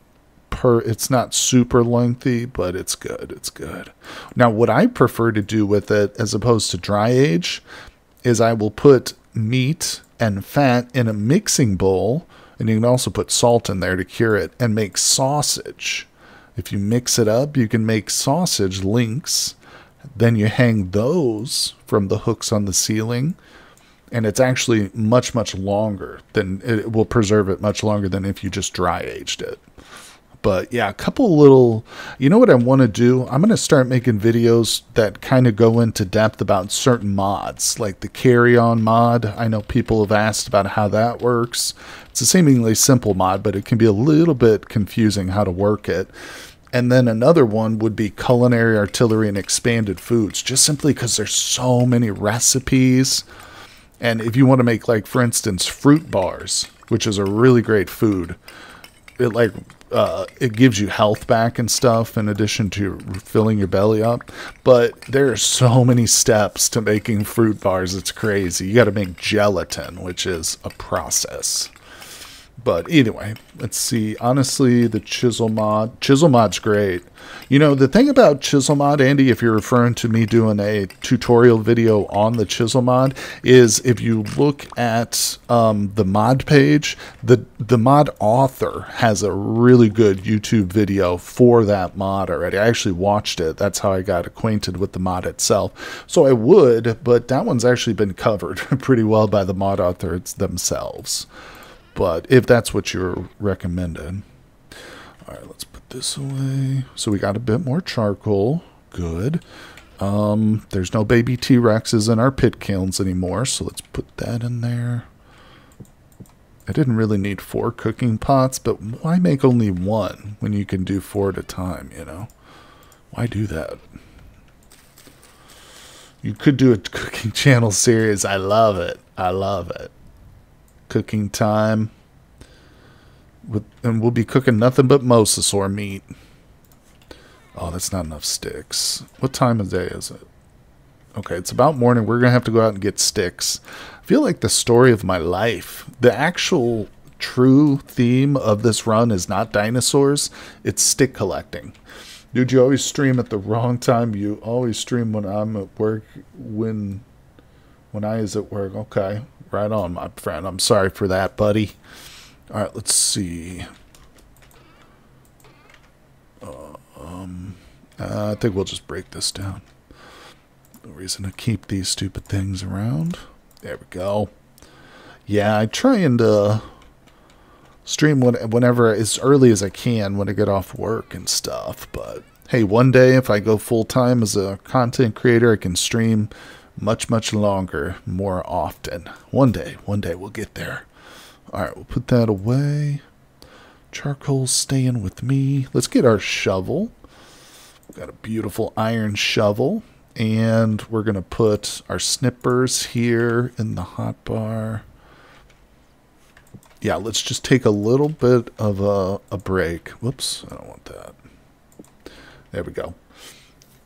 it's not super lengthy, but it's good. It's good. Now, what I prefer to do with it, as opposed to dry age, is I will put meat and fat in a mixing bowl, and you can also put salt in there to cure it, and make sausage. If you mix it up, you can make sausage links. Then you hang those from the hooks on the ceiling, and it's actually much, much longer than it will preserve it much longer than if you just dry aged it. But yeah, a couple little, you know what I want to do? I'm going to start making videos that kind of go into depth about certain mods, like the carry-on mod. I know people have asked about how that works. It's a seemingly simple mod, but it can be a little bit confusing how to work it. And then another one would be culinary artillery and expanded foods, just simply because there's so many recipes. And if you want to make, like, for instance, fruit bars, which is a really great food. It it gives you health back and stuff in addition to filling your belly up. But there are so many steps to making fruit bars. It's crazy. You got to make gelatin, which is a process. But either way, let's see. Honestly, the chisel mod's great. You know, the thing about chisel mod, Andy, if you're referring to me doing a tutorial video on the chisel mod, is if you look at the mod page, the mod author has a really good YouTube video for that mod already. I actually watched it. That's how I got acquainted with the mod itself. So I would, but that one's actually been covered pretty well by the mod authors themselves. But if that's what you're recommending. All right, let's put this away. So we got a bit more charcoal. Good. There's no baby T-Rexes in our pit kilns anymore, so let's put that in there. I didn't really need 4 cooking pots, but why make only 1 when you can do 4 at a time, you know? Why do that? You could do a cooking channel series. I love it. I love it. Cooking time. And we'll be cooking nothing but mosasaur meat. Oh, that's not enough sticks. What time of day is it? Okay, it's about morning. We're going to have to go out and get sticks. I feel like the story of my life. The actual true theme of this run is not dinosaurs. It's stick collecting. Dude, you always stream at the wrong time. You always stream when I'm at work. When I is at work. Okay. Right on, my friend. I'm sorry for that, buddy. All right, let's see. I think we'll just break this down. No reason to keep these stupid things around. There we go. Yeah, I try and stream whenever, as early as I can when I get off work and stuff. But hey, one day if I go full-time as a content creator, I can stream much, much longer, more often. One day we'll get there. All right, we'll put that away. Charcoal's staying with me. Let's get our shovel. We've got a beautiful iron shovel. And we're going to put our snippers here in the hotbar. Yeah, let's just take a little bit of a break. Whoops, I don't want that. There we go.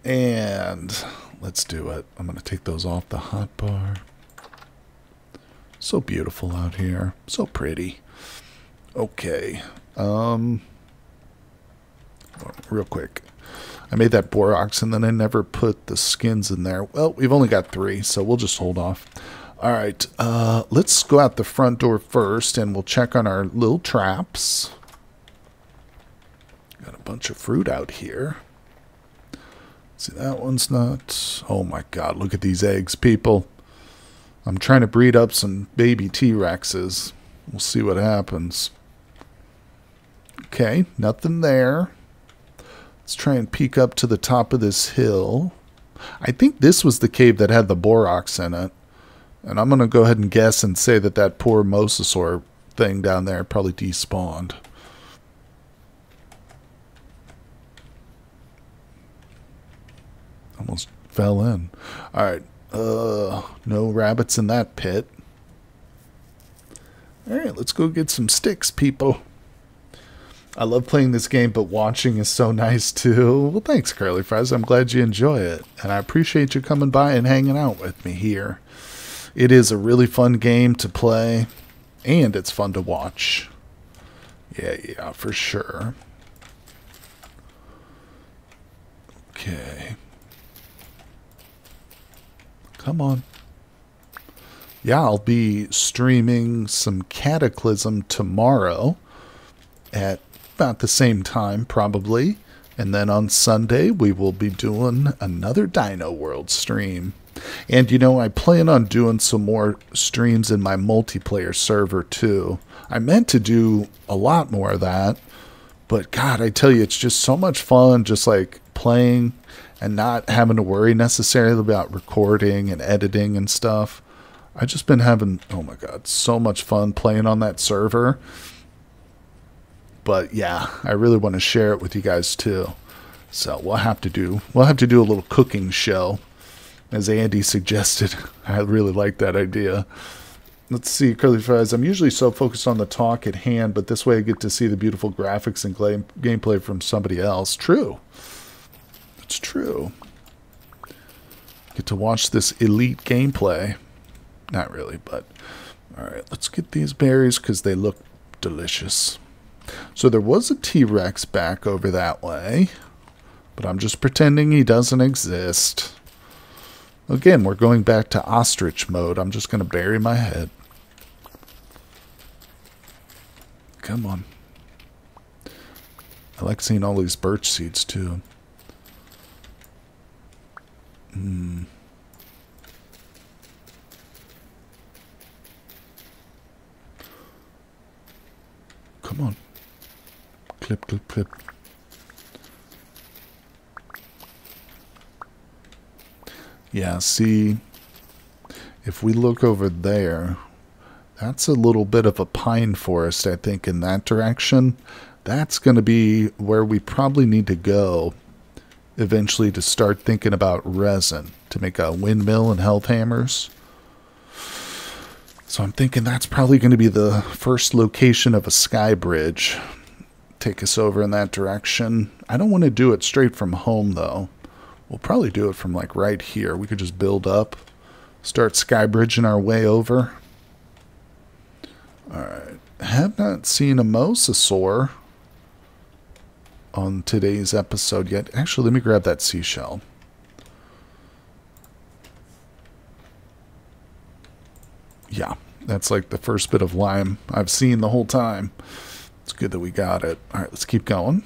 And let's do it. I'm going to take those off the hotbar. So beautiful out here. So pretty. Okay. Real quick. I made that borax and then I never put the skins in there. Well, we've only got 3, so we'll just hold off. All right. Let's go out the front door first and we'll check on our little traps. Got a bunch of fruit out here. See, that one's not... Oh my god, look at these eggs, people. I'm trying to breed up some baby T-Rexes. We'll see what happens. Okay, nothing there. Let's try and peek up to the top of this hill. I think this was the cave that had the borax in it. And I'm going to go ahead and guess and say that that poor mosasaur thing down there probably despawned. Almost fell in. All right. No rabbits in that pit. All right, let's go get some sticks, people. I love playing this game, but watching is so nice too. Well, thanks, Curly Fries. I'm glad you enjoy it. And I appreciate you coming by and hanging out with me here. It is a really fun game to play, and it's fun to watch. Yeah, for sure. Okay. Come on. Yeah, I'll be streaming some Cataclysm tomorrow at about the same time, probably. And then on Sunday, we will be doing another Dino World stream. And, you know, I plan on doing some more streams in my multiplayer server, too. I meant to do a lot more of that. But, God, I tell you, it's just so much fun just, like, playing and not having to worry necessarily about recording and editing and stuff. I've just been having, oh my god, so much fun playing on that server. But yeah, I really want to share it with you guys too. So we'll have to do a little cooking show, as Andy suggested. I really like that idea. Let's see, Curly Fries. I'm usually so focused on the talk at hand, but this way I get to see the beautiful graphics and gameplay from somebody else. True. It's true. Get to watch this elite gameplay. Not really, but... Alright, let's get these berries because they look delicious. So there was a T-Rex back over that way, but I'm just pretending he doesn't exist. Again, we're going back to ostrich mode. I'm just going to bury my head. Come on. I like seeing all these birch seeds, too. Come on. Clip, clip, clip. Yeah, see, if we look over there, that's a little bit of a pine forest, I think, in that direction. That's going to be where we probably need to go eventually to start thinking about resin to make a windmill and health hammers. So I'm thinking that's probably going to be the first location of a sky bridge. Take us over in that direction. I don't want to do it straight from home, though. We'll probably do it from, like, right here. We could just build up, start sky bridging our way over. Alright. Have not seen a mosasaur on today's episode yet. Actually, let me grab that seashell. Yeah, that's like the first bit of lime I've seen the whole time. It's good that we got it. Alright, let's keep going.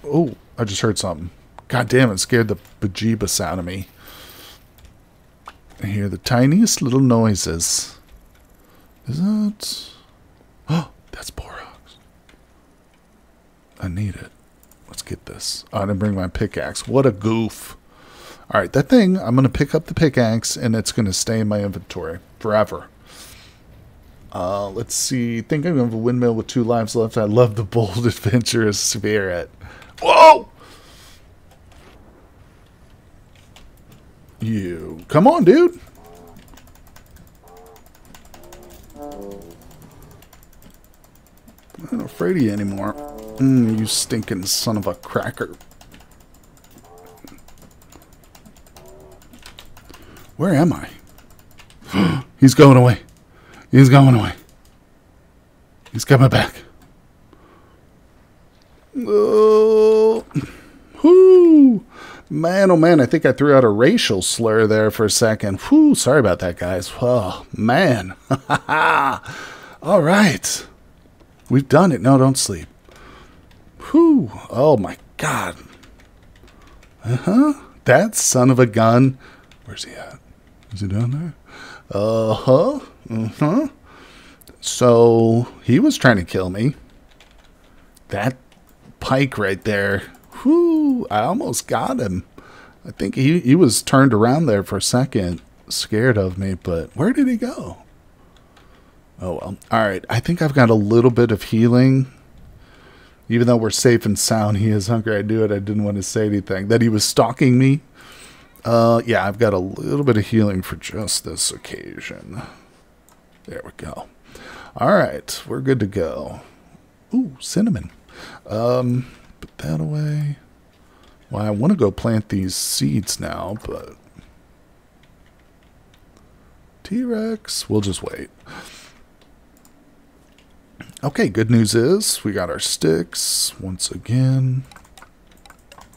Oh, I just heard something. God damn, it scared the bejeebus out of me. I hear the tiniest little noises. Is that... Oh, that's borax. I need it. Let's get this. Oh, I didn't bring my pickaxe. What a goof. Alright, that thing, I'm going to pick up the pickaxe and it's going to stay in my inventory forever. Let's see. Thinking of a windmill with 2 lives left. I love the bold, adventurous spirit. Whoa! You. Come on, dude. I'm not afraid of you anymore. You stinking son of a cracker. Where am I? He's going away. He's going away. He's coming back. Oh. Whoo. Man, oh man, I think I threw out a racial slur there for a second. Whew, sorry about that, guys. Oh, man. All right. We've done it. No, don't sleep. Whew. Oh, my God. Uh-huh. That son of a gun. Where's he at? Is he down there? Uh-huh. Uh-huh. So, he was trying to kill me. That pike right there. Whew, I almost got him. I think he was turned around there for a second, scared of me, but where did he go? Oh, well. Alright, I think I've got a little bit of healing. Even though we're safe and sound, he is hungry. I knew it. I didn't want to say anything. That he was stalking me. Yeah, I've got a little bit of healing for just this occasion. There we go. Alright, we're good to go. Ooh, cinnamon. Put that away. Well, I want to go plant these seeds now, but... T-Rex, we'll just wait. Okay, good news is we got our sticks once again.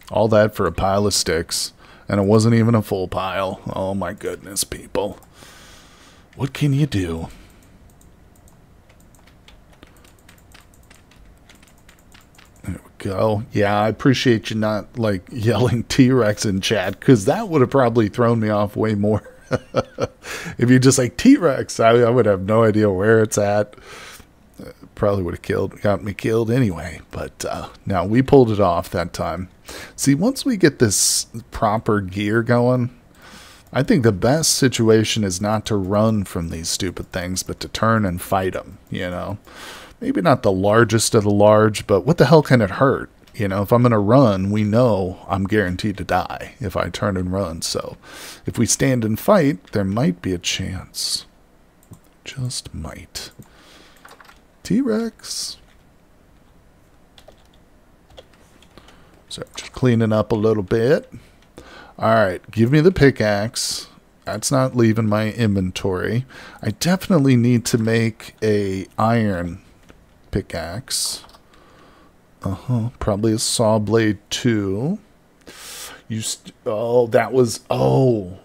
All that for a pile of sticks. And it wasn't even a full pile. Oh my goodness, people. What can you do? There we go. Yeah, I appreciate you not, like, yelling T-Rex in chat, because that would have probably thrown me off way more. If you just like T-Rex, I would have no idea where it's at. Probably would have got me killed anyway. But no, we pulled it off that time. See, once we get this proper gear going, I think the best situation is not to run from these stupid things, but to turn and fight them, you know. Maybe not the largest of the large, but what the hell can it hurt? You know, if I'm going to run, we know I'm guaranteed to die if I turn and run. So if we stand and fight, there might be a chance. Just might. T-Rex. So just cleaning up a little bit. Alright, give me the pickaxe. That's not leaving my inventory. I definitely need to make a iron pickaxe. Probably a saw blade too. Oh, that was... Oh.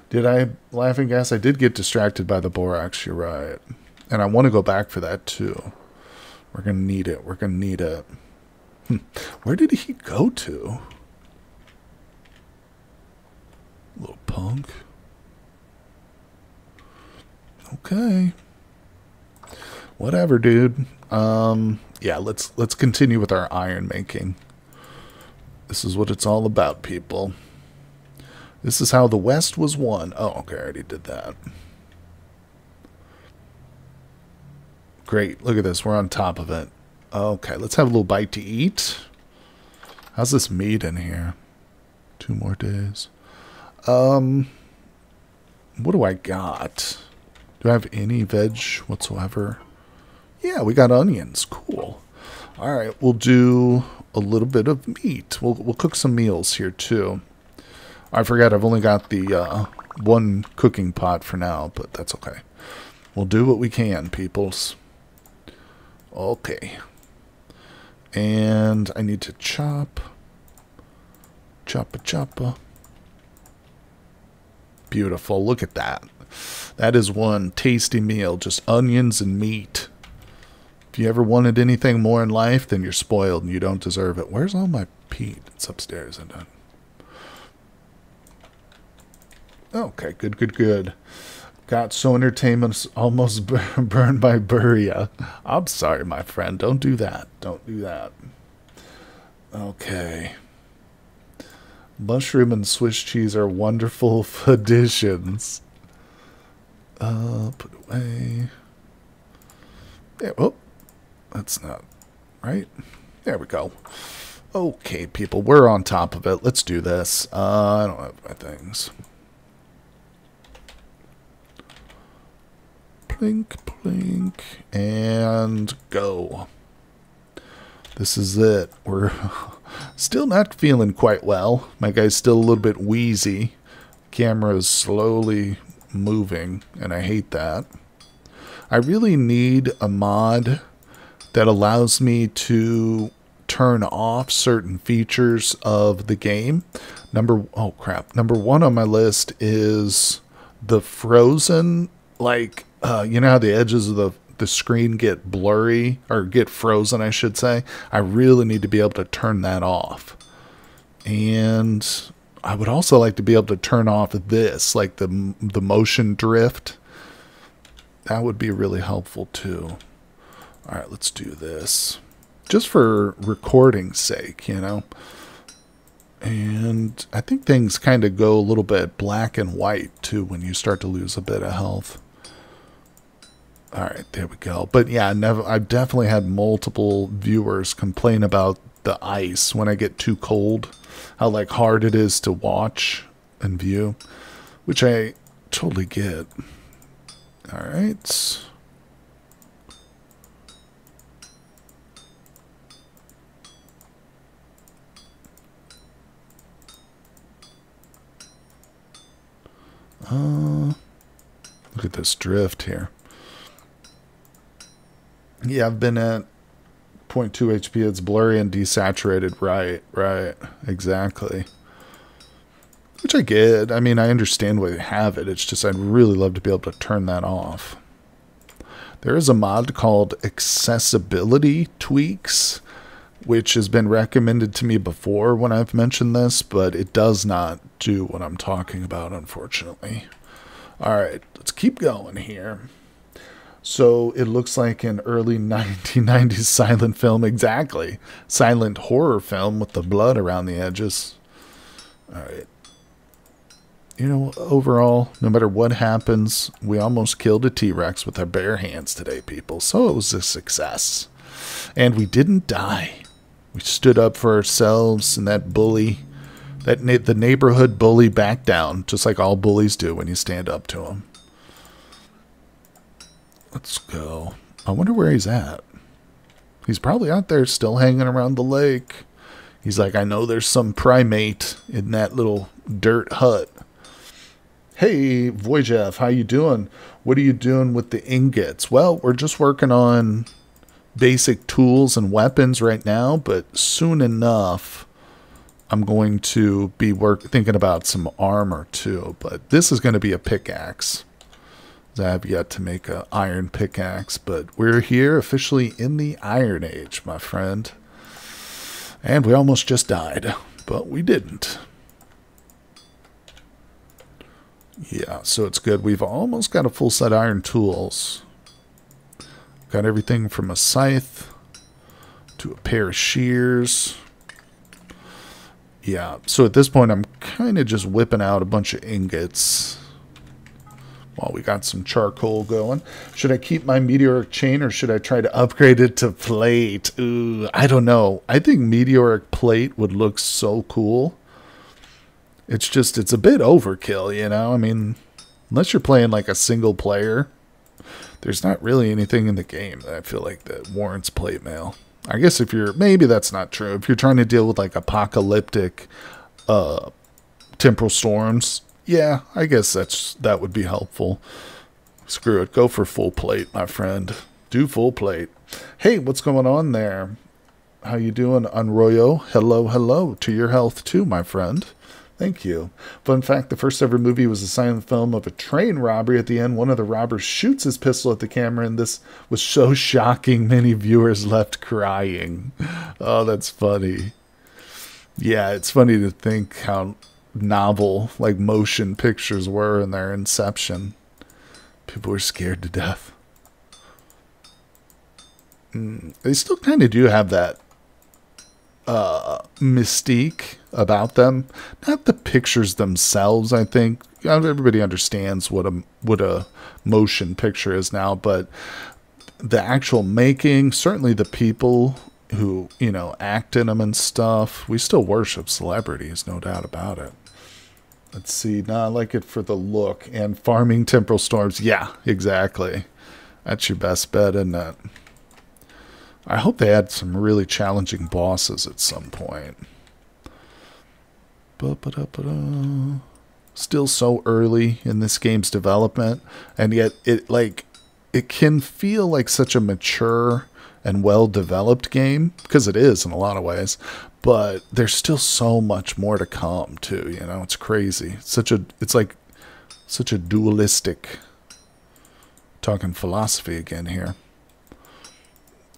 Did I... Laughing gas? I did get distracted by the borax, you're right. And I want to go back for that too. We're going to need it. We're going to need it. Where did he go to? Little punk. Okay. Whatever, dude. Yeah, let's continue with our iron making. This is what it's all about, people. This is how the West was won. Oh, okay, I already did that. Great. Look at this. We're on top of it. Okay, let's have a little bite to eat. How's this meat in here? 2 more days. What do I got? Do I have any veg whatsoever? Yeah, we got onions. Cool. All right, we'll do a little bit of meat. We'll cook some meals here too. I forgot I've only got the 1 cooking pot for now, but that's okay. We'll do what we can, peoples. Okay. And I need to chop. Choppa. Beautiful. Look at that. That is one tasty meal. Just onions and meat. If you ever wanted anything more in life, then you're spoiled and you don't deserve it. Where's all my peat? It's upstairs, isn't it? Okay, good. Got so entertainment almost burned by Buria. I'm sorry, my friend. Don't do that. Don't do that. Okay. Mushroom and Swiss cheese are wonderful additions. Put away. Yeah, oh, that's not right. There we go. Okay, people, we're on top of it. Let's do this. I don't have my things. Plink, and go. This is it. We're still not feeling quite well. My guy's still a little bit wheezy. Camera is slowly moving, and I hate that. I really need a mod that allows me to turn off certain features of the game. Number 1 on my list is the frozen, like, you know how the edges of the screen get blurry, or get frozen, I should say. I really need to be able to turn that off. And I would also like to be able to turn off this, like the motion drift. That would be really helpful too. All right, let's do this. Just for recording's sake, you know. And I think things kind of go a little bit black and white too when you start to lose a bit of health. All right, there we go. But yeah, I've definitely had multiple viewers complain about the ice when I get too cold. How like hard it is to watch and view, which I totally get. All right. Look at this drift here. Yeah, I've been at 0.2 HP. It's blurry and desaturated. Right. Exactly. Which I get. I mean, I understand why they have it. It's just I'd really love to be able to turn that off. There is a mod called Accessibility Tweaks, which has been recommended to me before when I've mentioned this, but it does not do what I'm talking about, unfortunately. All right, let's keep going here. So it looks like an early 1990s silent film. Exactly. Silent horror film with the blood around the edges. All right. You know, overall, no matter what happens, we almost killed a T-Rex with our bare hands today, people. So it was a success. And we didn't die. We stood up for ourselves, and that bully, the neighborhood bully backed down, just like all bullies do when you stand up to them. Let's go. I wonder where he's at. He's probably out there still hanging around the lake. He's like, I know there's some primate in that little dirt hut. Hey, Voyjev, how you doing? What are you doing with the ingots? Well, we're just working on basic tools and weapons right now, but soon enough, I'm going to be thinking about some armor too. But this is going to be a pickaxe. I have yet to make an iron pickaxe, but we're here officially in the Iron Age, my friend. And we almost just died, but we didn't. Yeah, so it's good. We've almost got a full set of iron tools. Got everything from a scythe to a pair of shears. Yeah, so at this point I'm kind of just whipping out a bunch of ingots while we got some charcoal going. Should I keep my meteoric chain or should I try to upgrade it to plate? Ooh, I don't know. I think meteoric plate would look so cool. It's just, it's a bit overkill, you know? I mean, unless you're playing like a single player, there's not really anything in the game that I feel like that warrants plate mail. I guess if you're, maybe that's not true. If you're trying to deal with like apocalyptic temporal storms, yeah, I guess that would be helpful. Screw it. Go for full plate, my friend. Do full plate. Hey, what's going on there? How you doing, Unroyo? Hello, hello. To your health too, my friend. Thank you. Fun fact, the first ever movie was a silent film of a train robbery. At the end, one of the robbers shoots his pistol at the camera, and this was so shocking many viewers left crying. Oh, that's funny. Yeah, it's funny to think how novel like motion pictures were in their inception. People were scared to death. They still kind of do have that mystique about them. Not the pictures themselves, I think. Everybody understands what a motion picture is now, but the actual making, certainly the people who, you know, act in them and stuff, we still worship celebrities, no doubt about it. Let's see. No, I like it for the look. And farming temporal storms. Yeah, exactly. That's your best bet, isn't it? I hope they had some really challenging bosses at some point. Still so early in this game's development, and yet it can feel like such a mature and well-developed game, because it is in a lot of ways, but there's still so much more to come too, you know. It's crazy. It's like such a dualistic, talking philosophy again here.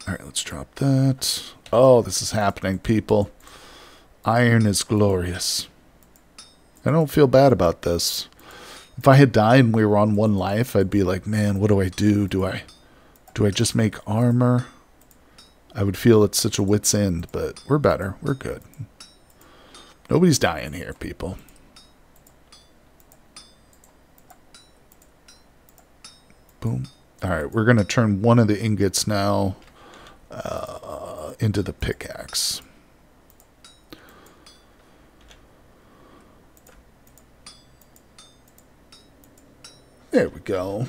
All right, let's drop that. Oh, this is happening, people. Iron is glorious. I don't feel bad about this. If I had died and we were on one life, I'd be like, man, what do I do? Do I just make armor? I would feel it's such a wit's end, but we're better. We're good. Nobody's dying here, people. Boom. All right, we're going to turn one of the ingots now into the pickaxe. There we go.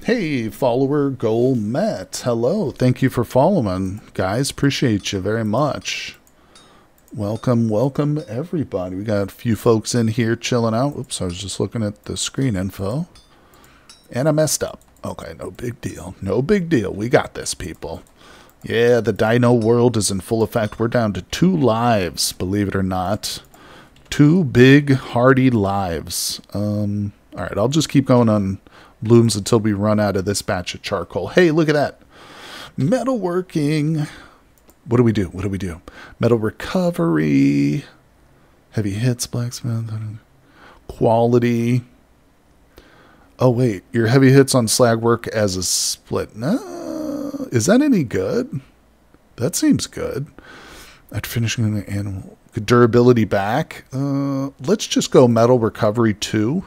Hey, follower goal met. Hello. Thank you for following, guys. Appreciate you very much. Welcome, welcome, everybody. We got a few folks in here chilling out. Oops, I was just looking at the screen info. And I messed up. Okay, no big deal. No big deal. We got this, people. Yeah, the dino world is in full effect. We're down to 2 lives, believe it or not. 2 big, hardy lives. All right, I'll just keep going on blooms until we run out of this batch of charcoal. Hey, look at that. Metalworking. What do we do? What do we do? Metal recovery. Heavy hits, blacksmith. Quality. Oh, wait. Your heavy hits on slag work as a split. No. Is that any good? That seems good. After finishing the animal. Durability back. Let's just go metal recovery 2.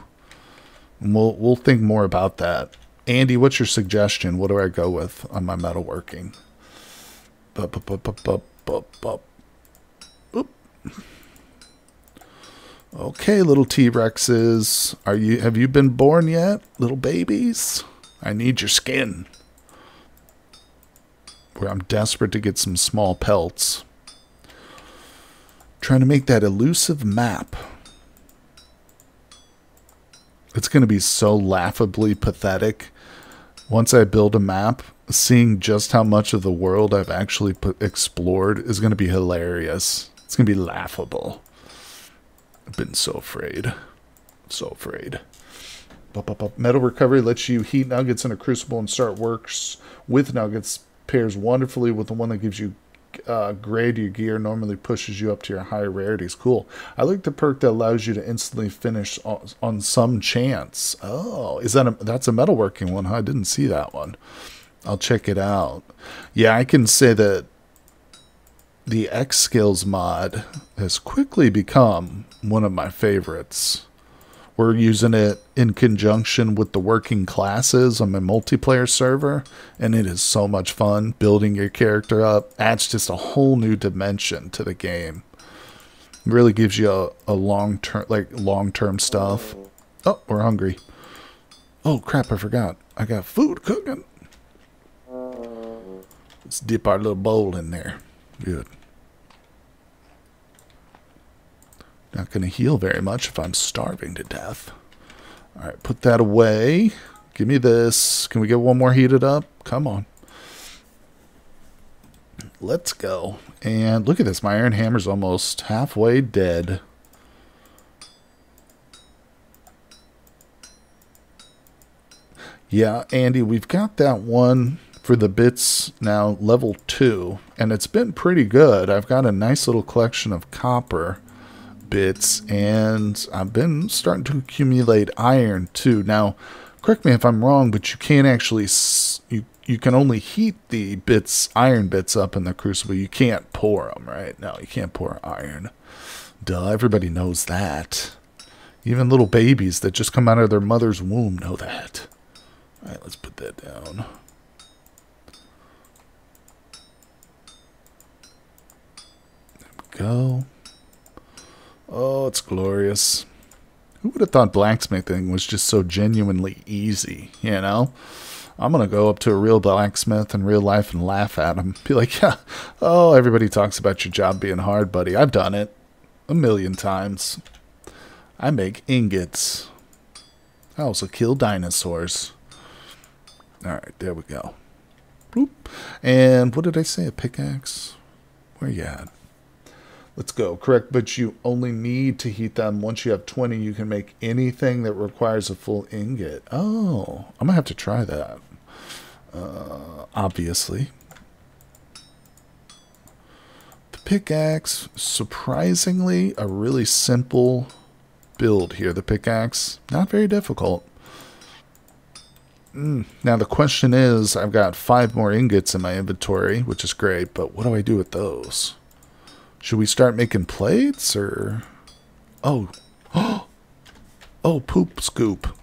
And we'll think more about that. Andy, what's your suggestion? What do I go with on my metalworking? Oop. Okay, little T-Rexes. Have you been born yet? Little babies? I need your skin. where I'm desperate to get some small pelts. Trying to make that elusive map. It's going to be so laughably pathetic. Once I build a map, seeing just how much of the world I've actually explored is going to be hilarious. It's going to be laughable. I've been so afraid. So afraid. Metal recovery lets you heat nuggets in a crucible and start works with nuggets. Pairs wonderfully with the one that gives you grade your gear. Normally pushes you up to your higher rarities. Cool. I like the perk that allows you to instantly finish on some chance. Oh, is that that's a metalworking one, huh? I didn't see that one. I'll check it out. Yeah, I can say that the X skills mod has quickly become one of my favorites. We're using it in conjunction with the working classes on my multiplayer server, and it is so much fun building your character up. Adds just a whole new dimension to the game. It really gives you a long-term stuff. Oh, we're hungry. Oh crap, I forgot. I got food cooking. Let's dip our little bowl in there. Good. Not going to heal very much if I'm starving to death. Alright, put that away. Give me this. Can we get one more heated up? Come on. Let's go. And look at this. My iron hammer's almost halfway dead. Yeah, Andy, we've got that one for the bits now, level 2. And it's been pretty good. I've got a nice little collection of copper bits, and I've been starting to accumulate iron too. Now, correct me if I'm wrong, but you can't actually you can only heat the iron bits up in the crucible. You can't pour them, right? No, you can't pour iron. Duh, everybody knows that. Even little babies that just come out of their mother's womb know that. All right, let's put that down. There we go. Oh, it's glorious. Who would have thought blacksmithing was just so genuinely easy, you know? I'm going to go up to a real blacksmith in real life and laugh at him. Be like, yeah, oh, everybody talks about your job being hard, buddy. I've done it a million times. I make ingots. I also kill dinosaurs. All right, there we go. Boop. And what did I say? A pickaxe? Where you at? Let's go. Correct, but you only need to heat them. Once you have 20, you can make anything that requires a full ingot. Oh, I'm going to have to try that. Obviously. The pickaxe, surprisingly, a really simple build here. The pickaxe, not very difficult. Now the question is, I've got 5 more ingots in my inventory, which is great, but what do I do with those? Should we start making plates, or... Oh. Oh, poop scoop.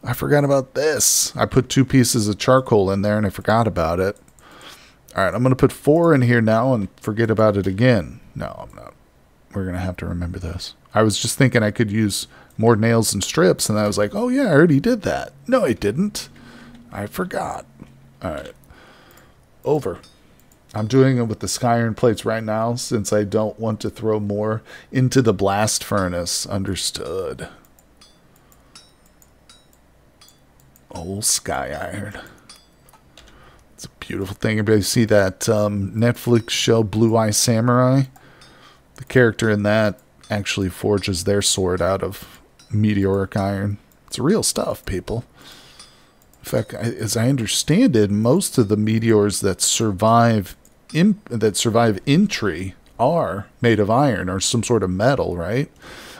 I forgot about this. I put 2 pieces of charcoal in there, and I forgot about it. Alright, I'm going to put 4 in here now and forget about it again. No, I'm not. We're going to have to remember this. I was just thinking I could use more nails and strips, and I was like, oh yeah, I already did that. No, I didn't. I forgot. Alright. Over. I'm doing it with the sky iron plates right now since I don't want to throw more into the blast furnace. Understood. Old sky iron. It's a beautiful thing. Everybody see that Netflix show Blue Eye Samurai? The character in that actually forges their sword out of meteoric iron. It's real stuff, people. In fact, as I understand it, most of the meteors that survive entry are made of iron or some sort of metal, right?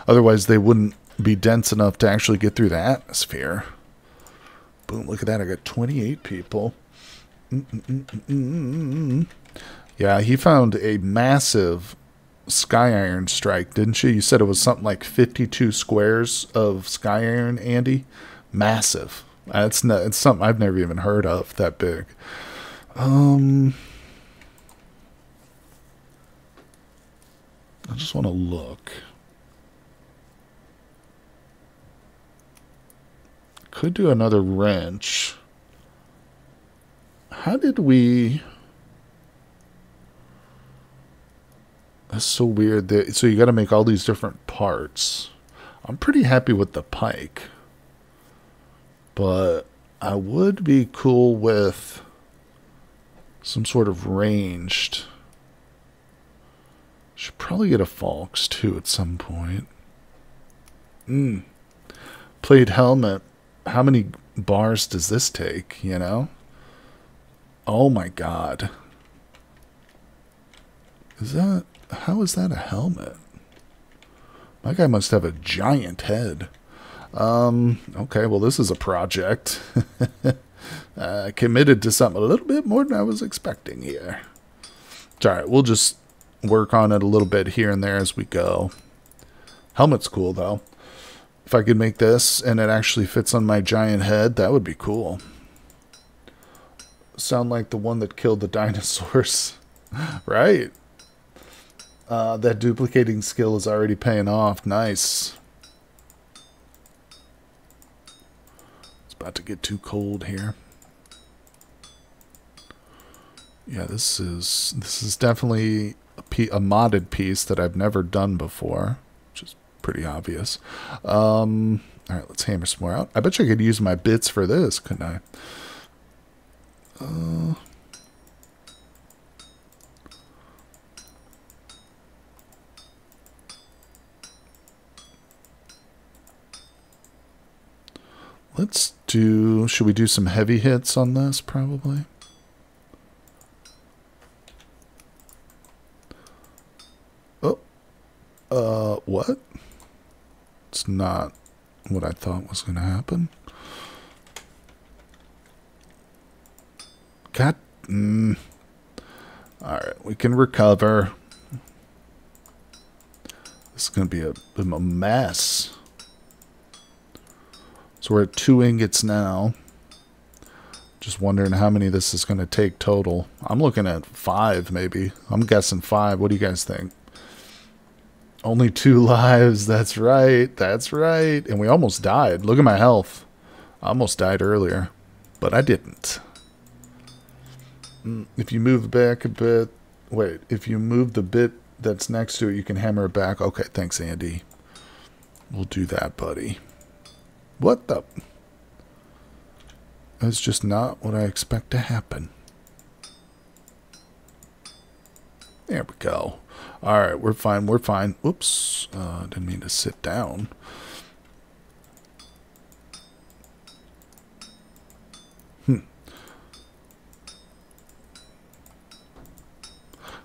Otherwise, they wouldn't be dense enough to actually get through the atmosphere. Boom, look at that. I got 28 people. Yeah, he found a massive sky iron strike, didn't you? You said it was something like 52 squares of sky iron, Andy? Massive. It's something I've never even heard of that big. I just want to look. Could do another wrench. How did we... That's so weird. So you got to make all these different parts. I'm pretty happy with the pike. But I would be cool with some sort of ranged. Should probably get a Falx too at some point. Plate helmet. How many bars does this take, you know? Oh my god. How is that a helmet? My guy must have a giant head. Okay, well this is a project. Committed to something a little bit more than I was expecting here. It's alright, we'll just work on it a little bit here and there as we go. Helmet's cool though. If I could make this and it actually fits on my giant head, that would be cool. Sound like the one that killed the dinosaurs. Right. That duplicating skill is already paying off. Nice. It's about to get too cold here. Yeah, this is definitely a modded piece that I've never done before, which is pretty obvious. All right, let's hammer some more out. I bet you I could use my bits for this, couldn't I? Let's do... Should we do some heavy hits on this, probably? What? It's not what I thought was going to happen. God. Alright, we can recover. This is going to be a mess. So we're at 2 ingots now. Just wondering how many this is going to take total. I'm looking at 5 maybe. I'm guessing 5. What do you guys think? Only 2 lives. That's right. That's right. And we almost died. Look at my health. I almost died earlier. But I didn't. If you move back a bit... Wait. If you move the bit that's next to it, you can hammer it back. Okay. Thanks, Andy. We'll do that, buddy. What the... That's just not what I expect to happen. There we go. Alright, we're fine, we're fine. Oops, didn't mean to sit down.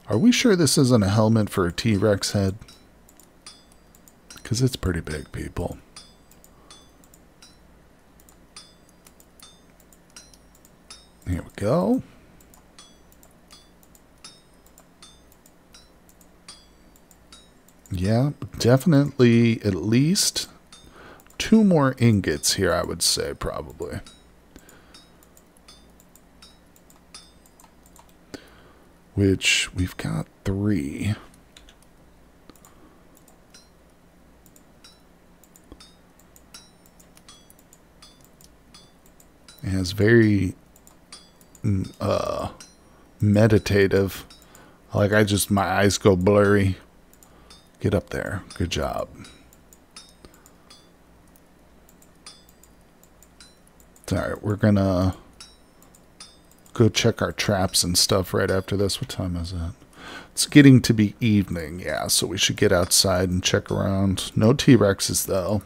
Are we sure this isn't a helmet for a T-Rex head? Because it's pretty big, people. Here we go. Yeah, definitely at least 2 more ingots here, I would say, probably. Which, we've got 3. It has very... meditative. Like my eyes go blurry. Get up there. Good job. Alright, we're gonna go check our traps and stuff right after this. What time is it? It's getting to be evening, yeah, so we should get outside and check around. No T-Rexes though.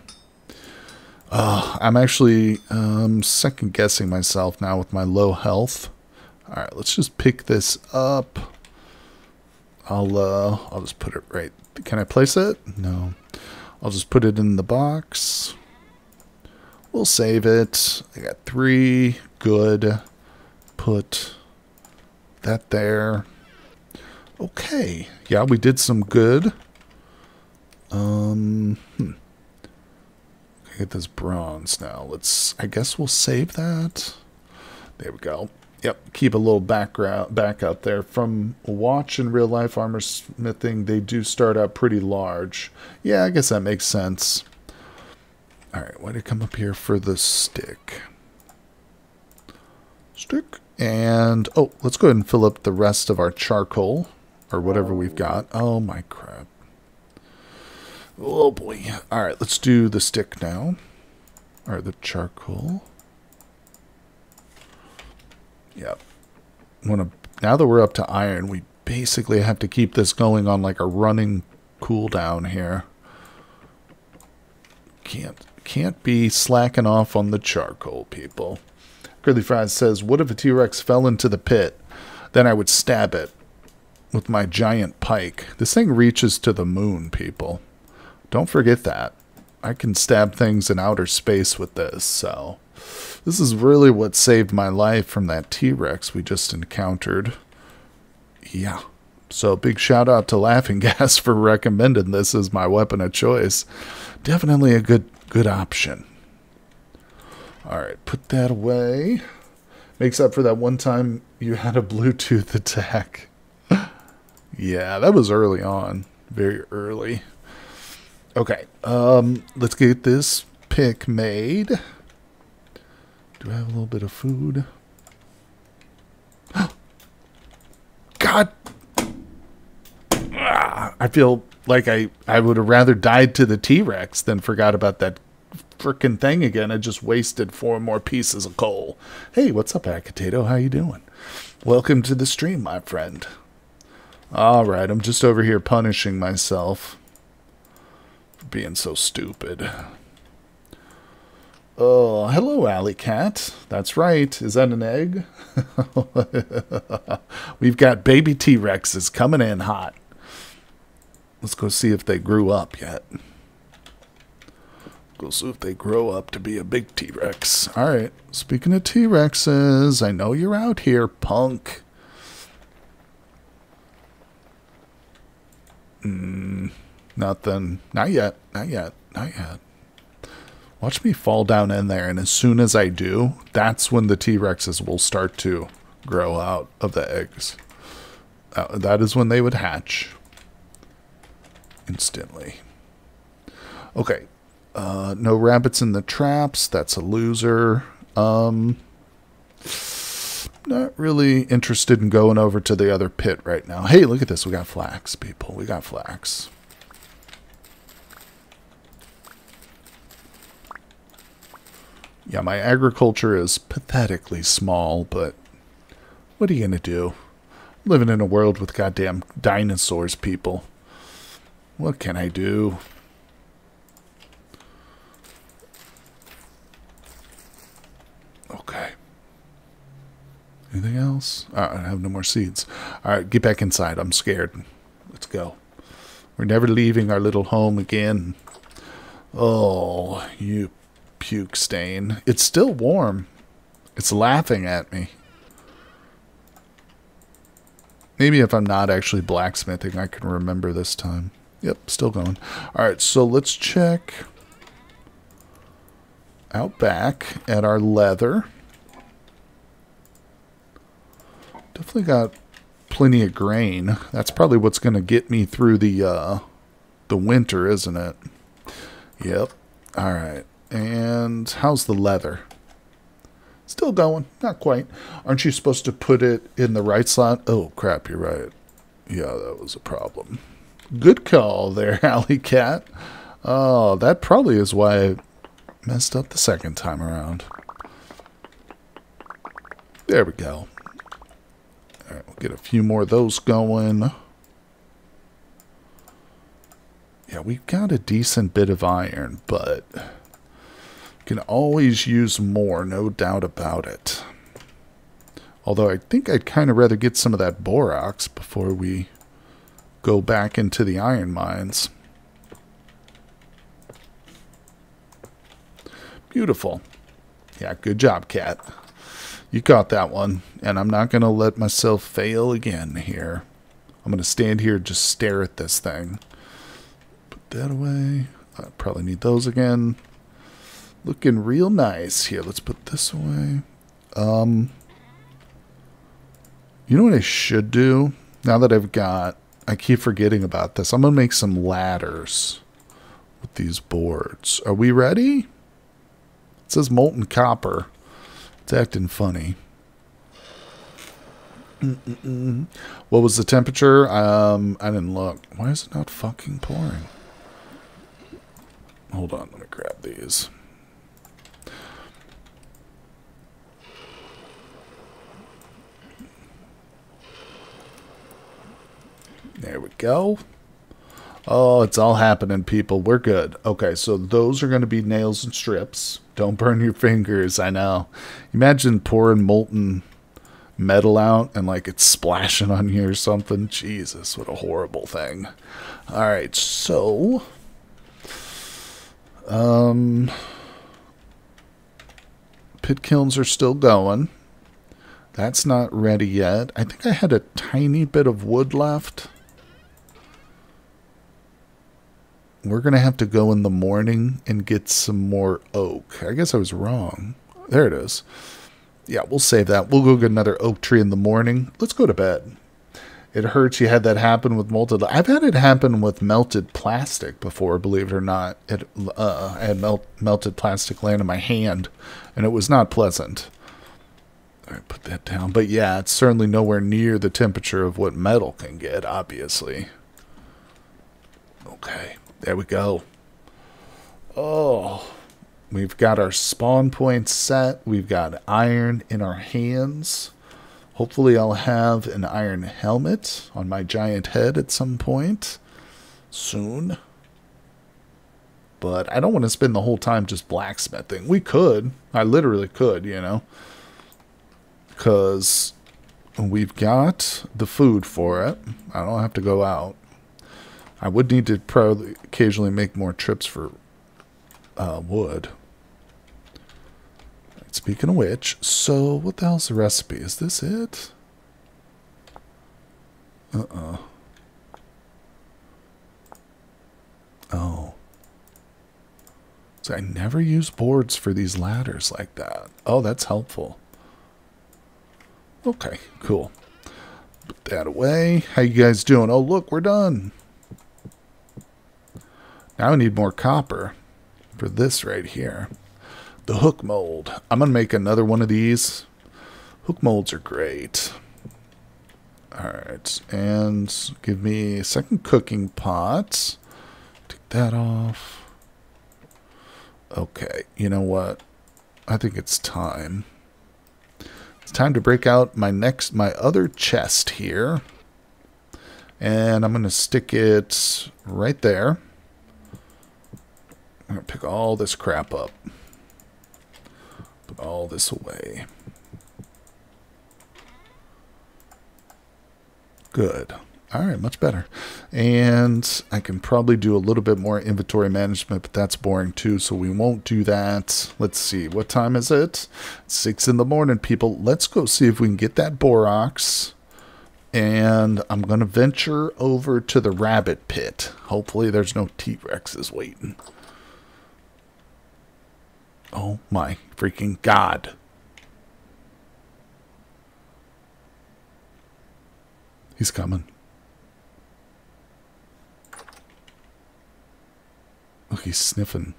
I'm actually second guessing myself now with my low health. Alright, let's just pick this up. I'll just put it right. Can I place it? No. I'll just put it in the box. We'll save it. I got 3. Good. Put that there. Okay. Yeah, we did some good. Get this bronze now. I guess we'll save that. There we go. Yep, keep a little backup there. From watch and real life armor smithing, they do start out pretty large. Yeah, I guess that makes sense. Alright, why did it come up here for the stick? Stick. And, oh, let's go ahead and fill up the rest of our charcoal. Or whatever we've got. Oh my crap. Oh boy. Alright, let's do the stick now. Or the charcoal. Yep. Now that we're up to iron, we basically have to keep this going on like a running cooldown here. Can't be slacking off on the charcoal, people. Curly Fries says, what if a T-Rex fell into the pit? Then I would stab it with my giant pike. This thing reaches to the moon, people. Don't forget that. I can stab things in outer space with this, so... This is really what saved my life from that T-Rex we just encountered. Yeah. So big shout out to Laughing Gas for recommending this as my weapon of choice. Definitely a good option. Alright, put that away. Makes up for that one time you had a Bluetooth attack. Yeah, that was early on. Very early. Okay, let's get this pick made. Do I have a little bit of food? God! I feel like I would have rather died to the T-Rex than forgot about that frickin' thing again. I just wasted 4 more pieces of coal. Hey, what's up, Acatato? How you doing? Welcome to the stream, my friend. Alright, I'm just over here punishing myself for being so stupid. Oh, hello, Alley Cat. That's right. Is that an egg? We've got baby T-Rexes coming in hot. Let's go see if they grew up yet. Go see if they grow up to be a big T-Rex. Alright, speaking of T-Rexes, I know you're out here, punk. Nothing. Not yet. Not yet. Not yet. Watch me fall down in there, and as soon as I do, that's when the T-Rexes will start to grow out of the eggs. That is when they would hatch. Instantly. Okay. No rabbits in the traps. That's a loser. Not really interested in going over to the other pit right now. Hey, look at this. We got flax, people. We got flax. Yeah, my agriculture is pathetically small, but what are you going to do? I'm living in a world with goddamn dinosaurs, people. What can I do? Okay. Anything else? I have no more seeds. Alright, get back inside. I'm scared. Let's go. We're never leaving our little home again. Oh, you puke stain. It's still warm. It's laughing at me. Maybe if I'm not actually blacksmithing, I can remember this time. Yep, still going. Alright, so let's check out back at our leather. Definitely got plenty of grain. That's probably what's going to get me through the winter, isn't it? Yep. Alright. And how's the leather? Still going. Not quite. Aren't you supposed to put it in the right slot? Oh, crap, you're right. Yeah, that was a problem. Good call there, Alley Cat. Oh, that probably is why I messed up the second time around. There we go. Alright, we'll get a few more of those going. Yeah, we've got a decent bit of iron, but can always use more, no doubt about it. Although I think I'd kind of rather get some of that borax before we go back into the iron mines. Beautiful. Yeah, good job, Cat. You caught that one, and I'm not going to let myself fail again here. I'm going to stand here and just stare at this thing. Put that away. I probably need those again. Looking real nice here. Let's put this away. You know what I should do? Now that I keep forgetting about this. I'm going to make some ladders with these boards. Are we ready? It says molten copper. It's acting funny. What was the temperature? I didn't look. Why is it not fucking pouring? Hold on, let me grab these. There we go. Oh, it's all happening, people. We're good. Okay, so those are going to be nails and strips. Don't burn your fingers, I know. Imagine pouring molten metal out and like it's splashing on you or something. Jesus, what a horrible thing. All right, so pit kilns are still going. That's not ready yet. I think I had a tiny bit of wood left. We're going to have to go in the morning and get some more oak. I guess I was wrong. There it is. Yeah, we'll save that. We'll go get another oak tree in the morning. Let's go to bed. It hurts you had that happen with melted... I've had it happen with melted plastic before, believe it or not. I had melted plastic land in my hand, and it was not pleasant. All right, put that down. But yeah, it's certainly nowhere near the temperature of what metal can get, obviously. Okay. There we go. Oh, we've got our spawn points set. We've got iron in our hands. Hopefully I'll have an iron helmet on my giant head at some point soon. But I don't want to spend the whole time just blacksmithing. We could. I literally could, you know. Because we've got the food for it. I don't have to go out. I would need to probably occasionally make more trips for wood. Speaking of which, so what the hell's the recipe? Is this it? Oh. So I never use boards for these ladders like that. Oh, that's helpful. Okay, cool. Put that away. How you guys doing? Oh, look, we're done. Now I need more copper for this right here. The hook mold. I'm going to make another one of these. Hook molds are great. Alright, and give me a second cooking pot. Take that off. Okay, you know what? I think it's time. It's time to break out my other chest here. And I'm going to stick it right there. I'm going to pick all this crap up. Put all this away. Good. All right, much better. And I can probably do a little bit more inventory management, but that's boring too, so we won't do that. Let's see. What time is it? 6 in the morning, people. Let's go see if we can get that borax. And I'm going to venture over to the rabbit pit. Hopefully there's no T-Rexes waiting. Oh my freaking God. He's coming. Look, he's sniffing.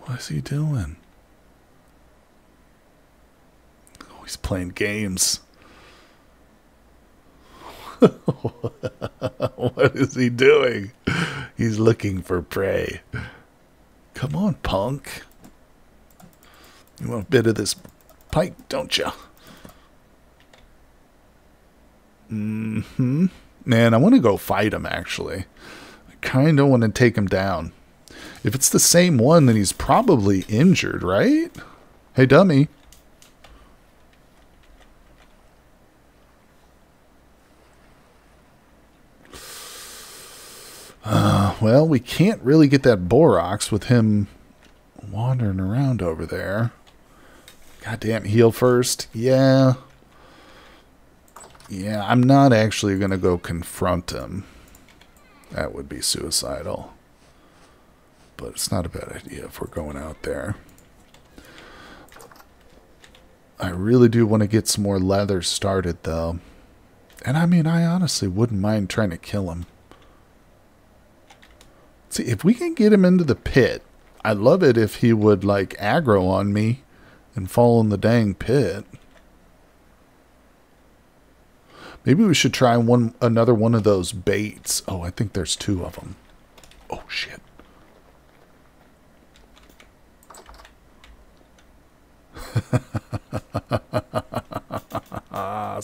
What is he doing? Oh, he's playing games. What is he doing? He's looking for prey. Come on, punk. You want a bit of this pike, don't you? Mm-hmm. Man, I want to go fight him, actually. I kind of want to take him down. If it's the same one, then he's probably injured, right? Hey, dummy. Well, we can't really get that borax with him wandering around over there. Goddamn, heal first. Yeah. Yeah, I'm not actually going to go confront him. That would be suicidal. But it's not a bad idea if we're going out there. I really do want to get some more leather started, though. And I mean, I honestly wouldn't mind trying to kill him. See, if we can get him into the pit, I'd love it if he would, like, aggro on me and fall in the dang pit. Maybe we should try another one of those baits. Oh, I think there's 2 of them. Oh, shit.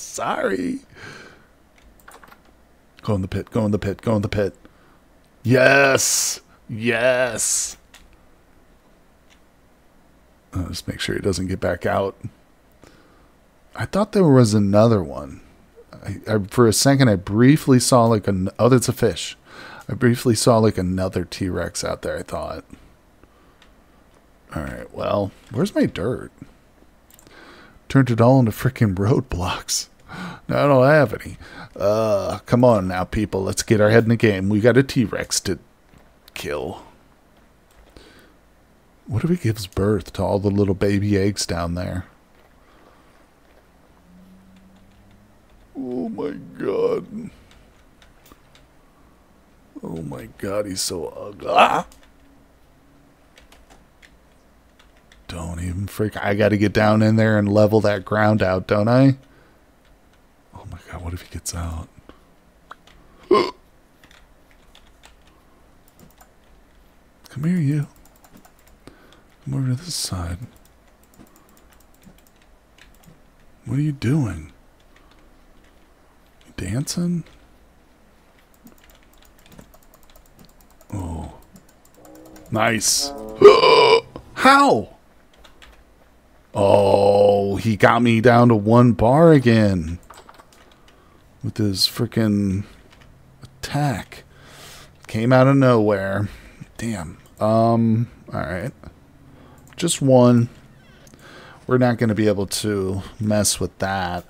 Sorry. Go in the pit, go in the pit, go in the pit. Yes! Yes! Just make sure he doesn't get back out. I thought there was another one. For a second, I briefly saw like oh, that's a fish. I briefly saw like another T-Rex out there, I thought. Alright, well, where's my dirt? Turned it all into freaking roadblocks. No, I don't have any. Come on now, people. Let's get our head in the game. We got a T-Rex to kill. What if he gives birth to all the little baby eggs down there? Oh my god. Oh my god, he's so ugly. Ah! Don't even freak. I gotta get down in there and level that ground out, don't I? Oh my god, what if he gets out? Come here, you. Come over to this side. What are you doing? You dancing? Oh. Nice. How? Oh, he got me down to 1 bar again. With his freaking attack. Came out of nowhere. Damn. Alright. Just 1. We're not going to be able to mess with that.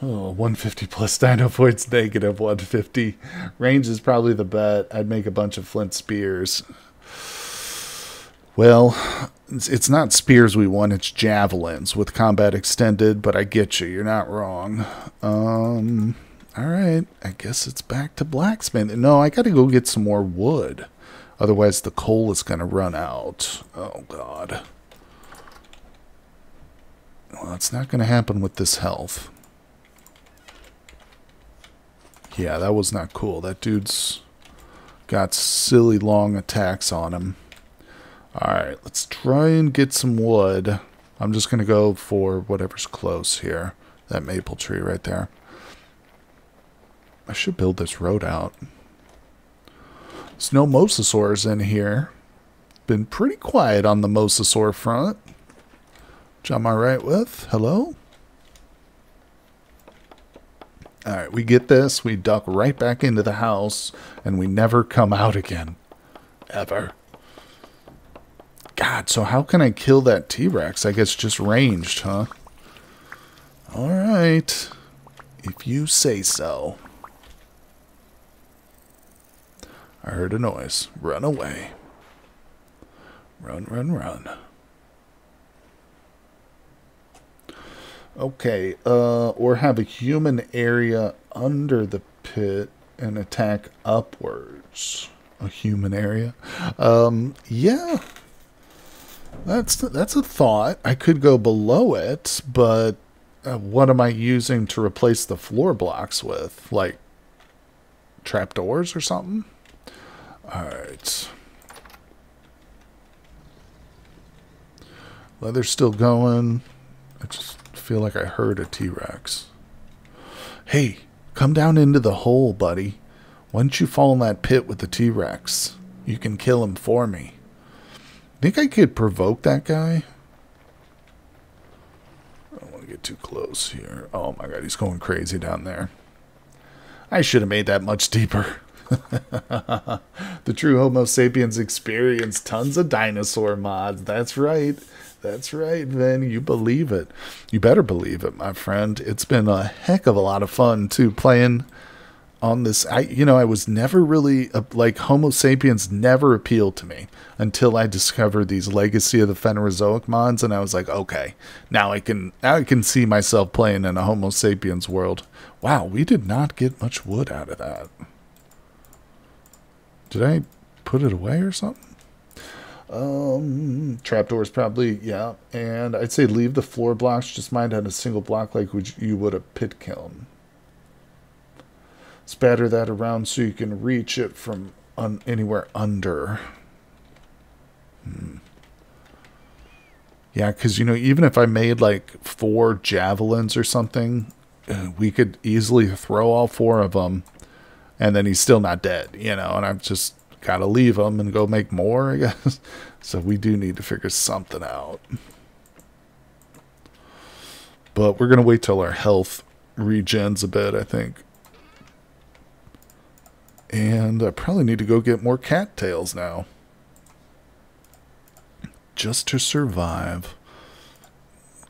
Oh, 150 plus dino points, negative 150. Range is probably the bet. I'd make a bunch of flint spears. Well, it's not spears we want, it's javelins with combat extended, but I get you. You're not wrong. Alright, I guess it's back to blacksmith. No, I gotta go get some more wood. Otherwise the coal is gonna run out. Oh, God. Well, it's not gonna happen with this health. Yeah, that was not cool. That dude's got silly long attacks on him. Alright, let's try and get some wood. I'm just going to go for whatever's close here. That maple tree right there. I should build this road out. There's no mosasaurs in here. Been pretty quiet on the mosasaur front. Which I'm alright with. Hello? Alright, we get this. We duck right back into the house. And we never come out again. Ever. God, so how can I kill that T-Rex? I guess just ranged, huh? Alright. If you say so. I heard a noise. Run away. Run, run, run. Okay, or have a human area under the pit and attack upwards. A human area? Yeah. That's a thought. I could go below it, but what am I using to replace the floor blocks with? Like trapdoors or something? Alright. Leather's still going. I just feel like I heard a T-Rex. Hey, come down into the hole, buddy. Why don't you fall in that pit with the T-Rex? You can kill him for me. Think I could provoke that guy? I don't want to get too close here. Oh my god, he's going crazy down there. I should have made that much deeper. The true Homo sapiens experience tons of dinosaur mods. That's right. That's right, Vin. You believe it. You better believe it, my friend. It's been a heck of a lot of fun, too, playing on this. I was never really, like, Homo sapiens never appealed to me until I discovered these Legacy of the Phanerozoic mods, and I was like, okay, now I can see myself playing in a Homo sapiens world. Wow, we did not get much wood out of that. Did I put it away or something? Trapdoors probably, yeah. And I'd say leave the floor blocks. Just mind on a single block like you would a pit kiln. Spatter that around so you can reach it from anywhere under. Yeah, because, you know, even if I made like 4 javelins or something, we could easily throw all 4 of them, and then he's still not dead, you know, and I've just got to leave him and go make more, I guess. So we do need to figure something out. But we're going to wait till our health regens a bit, I think. And I probably need to go get more cattails now. Just to survive.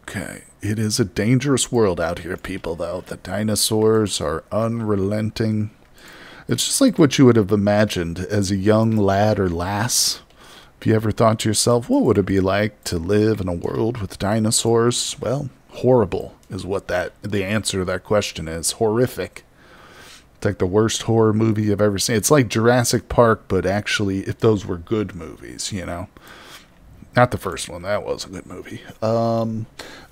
Okay. It is a dangerous world out here, people, though. The dinosaurs are unrelenting. It's just like what you would have imagined as a young lad or lass. If you ever thought to yourself, what would it be like to live in a world with dinosaurs? Well, horrible is what the answer to that question is. Horrific. It's like the worst horror movie you've ever seen. It's like Jurassic Park, but actually, if those were good movies, you know. Not the first one. That was a good movie.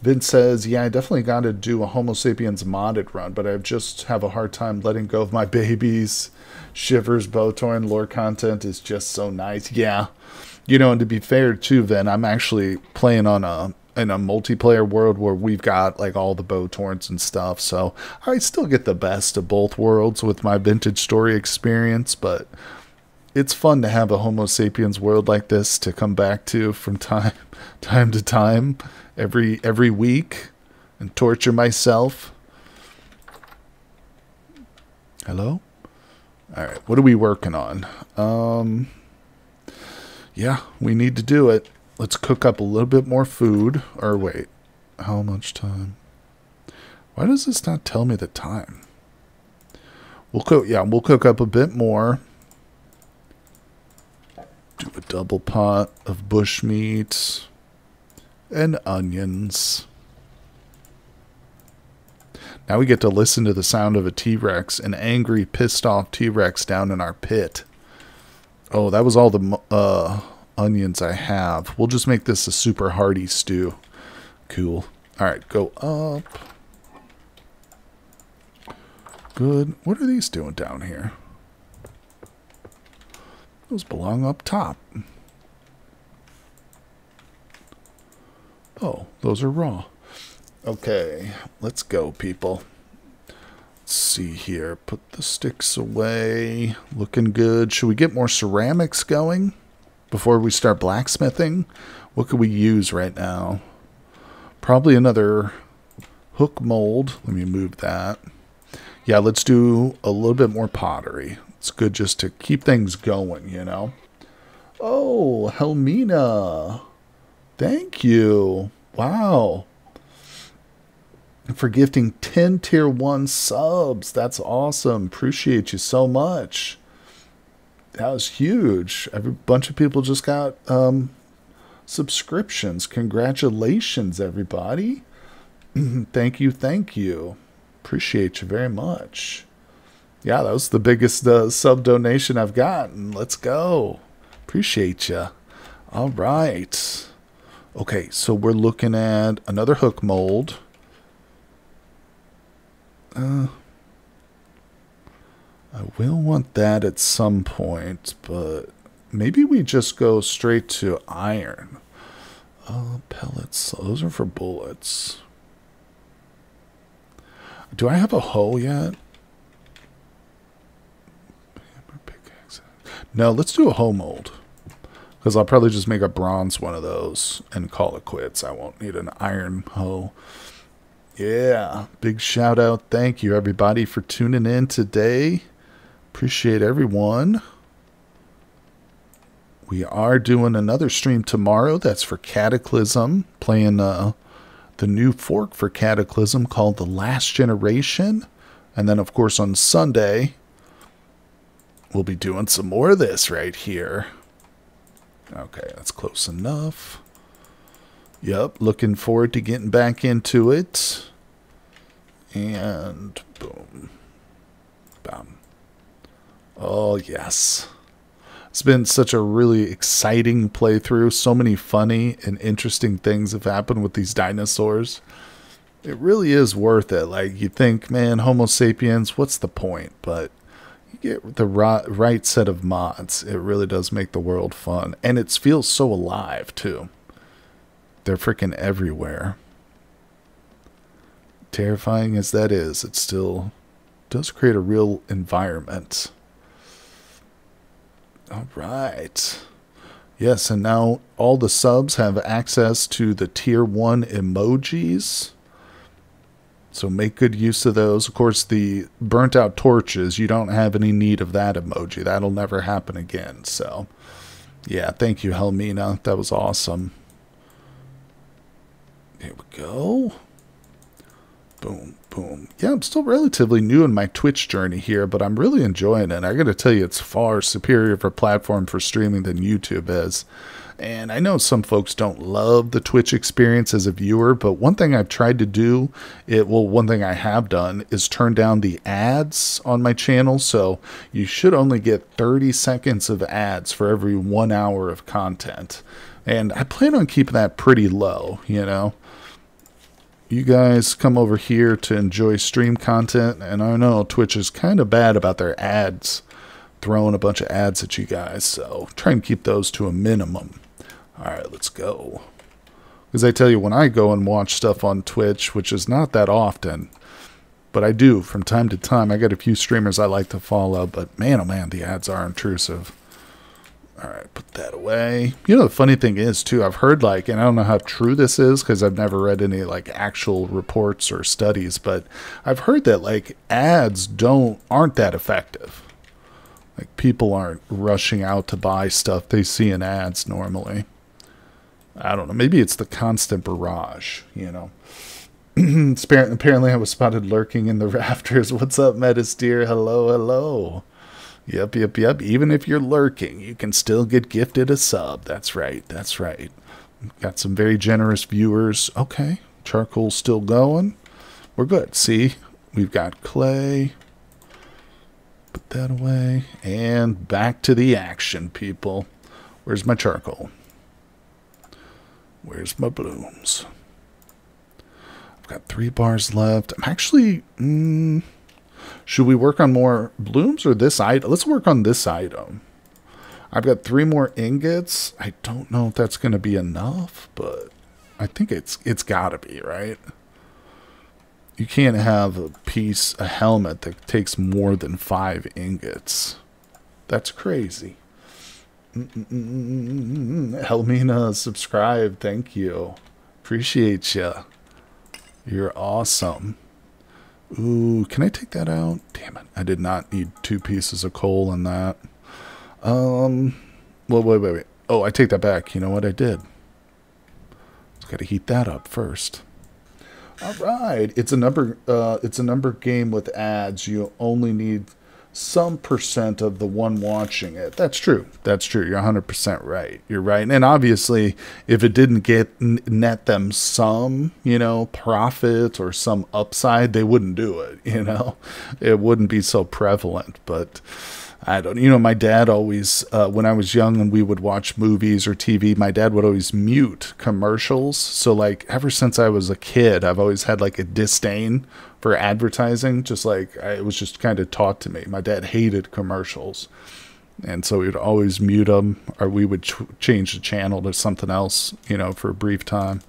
Vince says, yeah, I definitely got to do a Homo Sapiens modded run, but I just have a hard time letting go of my babies. Shivers, Botorn, lore content is just so nice. Yeah. You know, and to be fair, too, Vin, I'm actually playing on in a multiplayer world where we've got, like, all the Botorns and stuff, so I still get the best of both worlds with my Vintage Story experience, but it's fun to have a Homo Sapiens world like this to come back to from time to time, every week, and torture myself. Hello? All right, what are we working on? Yeah, we need to do it. Let's cook up a little bit more food. Or wait, how much time? Why does this not tell me the time? We'll cook up a bit more. Do a double pot of bushmeat and onions. Now we get to listen to the sound of a T-Rex, an angry, pissed off T-Rex down in our pit. Oh, that was all the onions I have. We'll just make this a super hearty stew. Cool. All right, go up. Good. What are these doing down here? Those belong up top. Oh, those are raw. Okay, let's go, people. Let's see here. Put the sticks away. Looking good. Should we get more ceramics going before we start blacksmithing? What could we use right now? Probably another hook mold. Let me move that. Yeah, let's do a little bit more pottery. It's good just to keep things going, you know. Oh, Helmina. Thank you. Wow. For gifting 10 tier 1 subs. That's awesome. Appreciate you so much. That was huge. A bunch of people just got subscriptions. Congratulations, everybody. Thank you. Thank you. Appreciate you very much. Yeah, that was the biggest sub donation I've gotten. Let's go. Appreciate you. All right. Okay, so we're looking at another hook mold. I will want that at some point, but maybe we just go straight to iron. Pellets. Those are for bullets. Do I have a hoe yet? No, let's do a hoe mold. Because I'll probably just make a bronze one of those and call it quits. I won't need an iron hoe. Yeah. Big shout out. Thank you, everybody, for tuning in today. Appreciate everyone. We are doing another stream tomorrow. That's for Cataclysm. Playing the new fork for Cataclysm called The Last Generation. And then, of course, on Sunday, we'll be doing some more of this right here. Okay, that's close enough. Yep, looking forward to getting back into it. And boom. Bam. Oh, yes. It's been such a really exciting playthrough. So many funny and interesting things have happened with these dinosaurs. It really is worth it. Like, you think, man, Homo sapiens, what's the point? But you get the right set of mods. It really does make the world fun. And it feels so alive, too. They're freaking everywhere. Terrifying as that is, it still does create a real environment. All right. Yes, and now all the subs have access to the tier 1 emojis. So make good use of those. Of course, the burnt out torches, you don't have any need of that emoji. That'll never happen again. So, yeah, thank you, Helmina. That was awesome. Here we go. Boom, boom. Yeah, I'm still relatively new in my Twitch journey here, but I'm really enjoying it. I got to tell you, it's far superior of a platform for streaming than YouTube is. And I know some folks don't love the Twitch experience as a viewer, but one thing I've tried to do, one thing I have done is turn down the ads on my channel. So you should only get 30 seconds of ads for every 1 hour of content. And I plan on keeping that pretty low, you know. You guys come over here to enjoy stream content, and I know Twitch is kind of bad about their ads, throwing a bunch of ads at you guys, so try and keep those to a minimum. Alright, let's go. Because I tell you, when I go and watch stuff on Twitch, which is not that often, but I do from time to time, I got a few streamers I like to follow, but man, oh man, the ads are intrusive. Alright, put that away. You know, the funny thing is, too, I've heard, like, and I don't know how true this is, because I've never read any, like, actual reports or studies, but I've heard that, like, ads aren't that effective. Like, people aren't rushing out to buy stuff they see in ads normally. I don't know. Maybe it's the constant barrage, you know. Apparently I was spotted lurking in the rafters. What's up, Metasteer? Hello, hello. Yep. Even if you're lurking, you can still get gifted a sub. That's right. That's right. Got some very generous viewers. Okay. Charcoal's still going. We're good. See? We've got clay. Put that away. And back to the action, people. Where's my charcoal? Where's my blooms? I've got 3 bars left. I'm actually... should we work on more blooms or this item? Let's work on this item. I've got 3 more ingots. I don't know if that's going to be enough, but I think it's got to be, right? You can't have a helmet that takes more than 5 ingots. That's crazy. Helmina, subscribe. Thank you. Appreciate you. You're awesome. Ooh, can I take that out? Damn it. I did not need 2 pieces of coal in that. Well, wait. Oh, I take that back. You know what I did? Just got to heat that up first. All right. It's a number game with ads. You only need some percent of the one watching it. That's true. That's true. You're 100% right. You're right. And obviously, if it didn't net them some, you know, profit or some upside, they wouldn't do it, you know. It wouldn't be so prevalent. But I don't, you know, my dad always, when I was young and we would watch movies or TV, my dad would always mute commercials. So, like, ever since I was a kid, I've always had, like, a disdain for advertising. Just like, it was just kind of taught to me. My dad hated commercials. And so we would always mute them, or we would change the channel to something else, you know, for a brief time.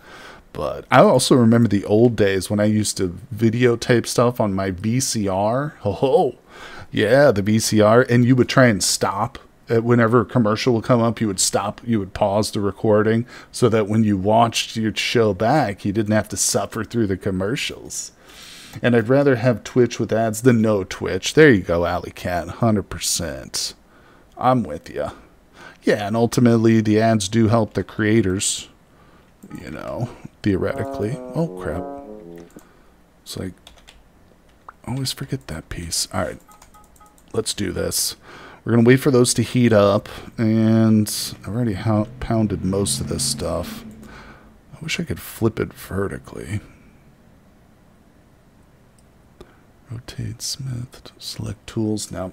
But I also remember the old days when I used to videotape stuff on my VCR. Oh, yeah, the VCR. And you would try and stop. Whenever a commercial would come up, you would stop. You would pause the recording so that when you watched your show back, you didn't have to suffer through the commercials. And I'd rather have Twitch with ads than no Twitch. There you go, Alley Cat. 100%. I'm with you. Yeah, and ultimately, the ads do help the creators. You know, theoretically. Oh, crap. It's like, I always forget that piece. All right. Let's do this. We're going to wait for those to heat up. And I've already pounded most of this stuff. I wish I could flip it vertically. Rotate, smith, select tools. Now,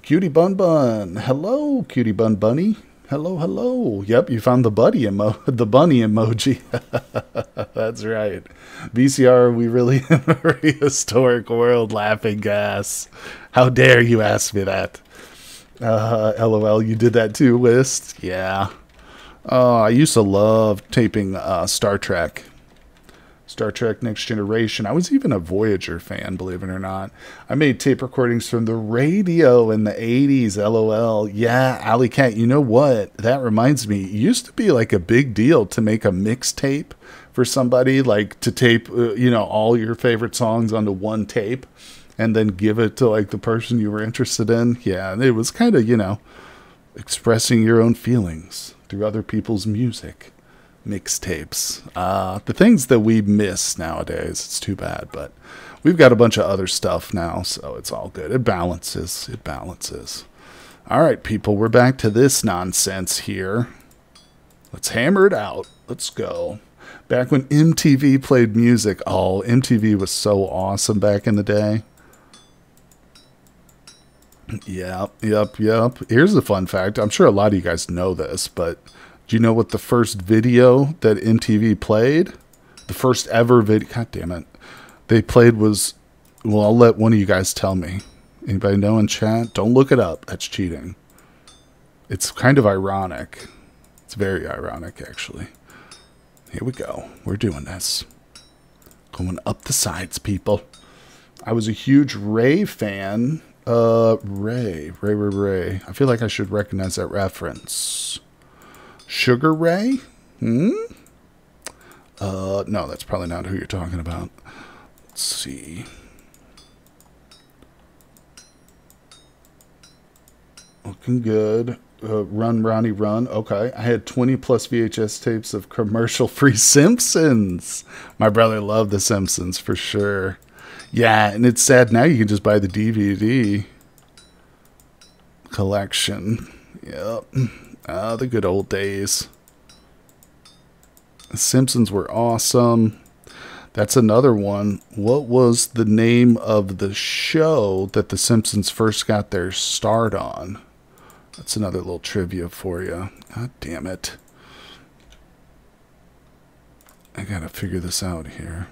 Cutie Bun Bun. Hello, Cutie Bun Bunny. Hello, hello. Yep, you found the bunny emoji. That's right. VCR, we really in a prehistoric world, laughing gas. How dare you ask me that? LOL, you did that too, Wist. Yeah. Oh, I used to love taping Star Trek. Star Trek Next Generation. I was even a Voyager fan, believe it or not. I made tape recordings from the radio in the 80s, LOL. Yeah, Alley Cat, you know what? That reminds me, it used to be like a big deal to make a mixtape for somebody, like to tape, all your favorite songs onto one tape and then give it to like the person you were interested in. Yeah, and it was kind of, expressing your own feelings through other people's music. Mixtapes. The things that we miss nowadays, it's too bad, but we've got a bunch of other stuff now, so it's all good. It balances. It balances. All right, people, we're back to this nonsense here. Let's hammer it out. Let's go. Back when MTV played music. Oh, MTV was so awesome back in the day. Yep. Here's a fun fact. I'm sure a lot of you guys know this, but do you know what the first video that MTV played? The first ever video, god damn it, they played was, well, I'll let one of you guys tell me. Anybody know in chat? Don't look it up. That's cheating. It's kind of ironic. It's very ironic, actually. Here we go. We're doing this. Going up the sides, people. I was a huge Ray fan. Ray. I feel like I should recognize that reference. Sugar Ray? No, that's probably not who you're talking about. Let's see. Looking good. Run, Ronnie, run. Okay. I had 20 plus VHS tapes of commercial-free Simpsons. My brother loved The Simpsons for sure. Yeah, and it's sad now you can just buy the DVD collection. Yep. The good old days. The Simpsons were awesome. That's another one. What was the name of the show that the Simpsons first got their start on? That's another little trivia for you. God damn it. I gotta figure this out here.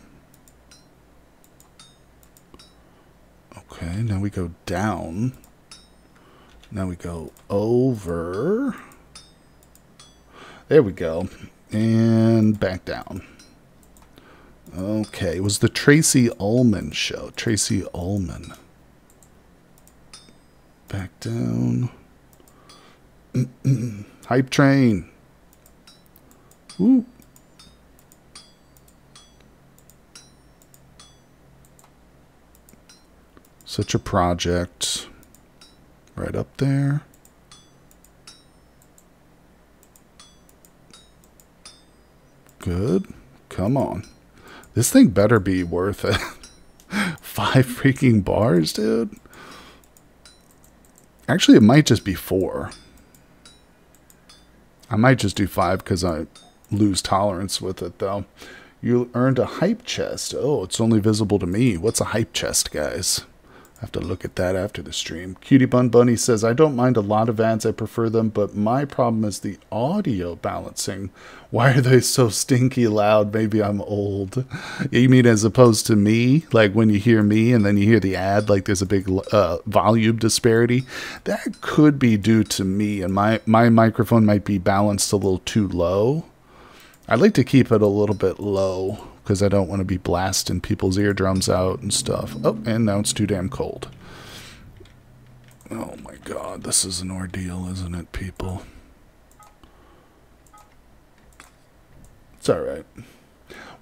Okay, now we go down. Now we go over. There we go. And back down. Okay, it was the Tracy Ullman show. Tracy Ullman. Back down. Hype train. Woo. Such a project. Right up there. Good. Come on. This thing better be worth it. 5 freaking bars, dude. Actually, it might just be 4. I might just do 5 because I lose tolerance with it, though. You earned a hype chest. Oh, it's only visible to me. What's a hype chest, guys? I have to look at that after the stream. Cutie Bun Bunny says, I don't mind a lot of ads. I prefer them, but my problem is the audio balancing. Why are they so stinky loud? Maybe I'm old. You mean as opposed to me? Like when you hear me and then you hear the ad, like there's a big volume disparity? That could be due to me, and my microphone might be balanced a little too low. I like to keep it a little bit low, because I don't want to be blasting people's eardrums out and stuff. Oh, and now it's too damn cold. Oh my god, this is an ordeal, isn't it, people? It's alright.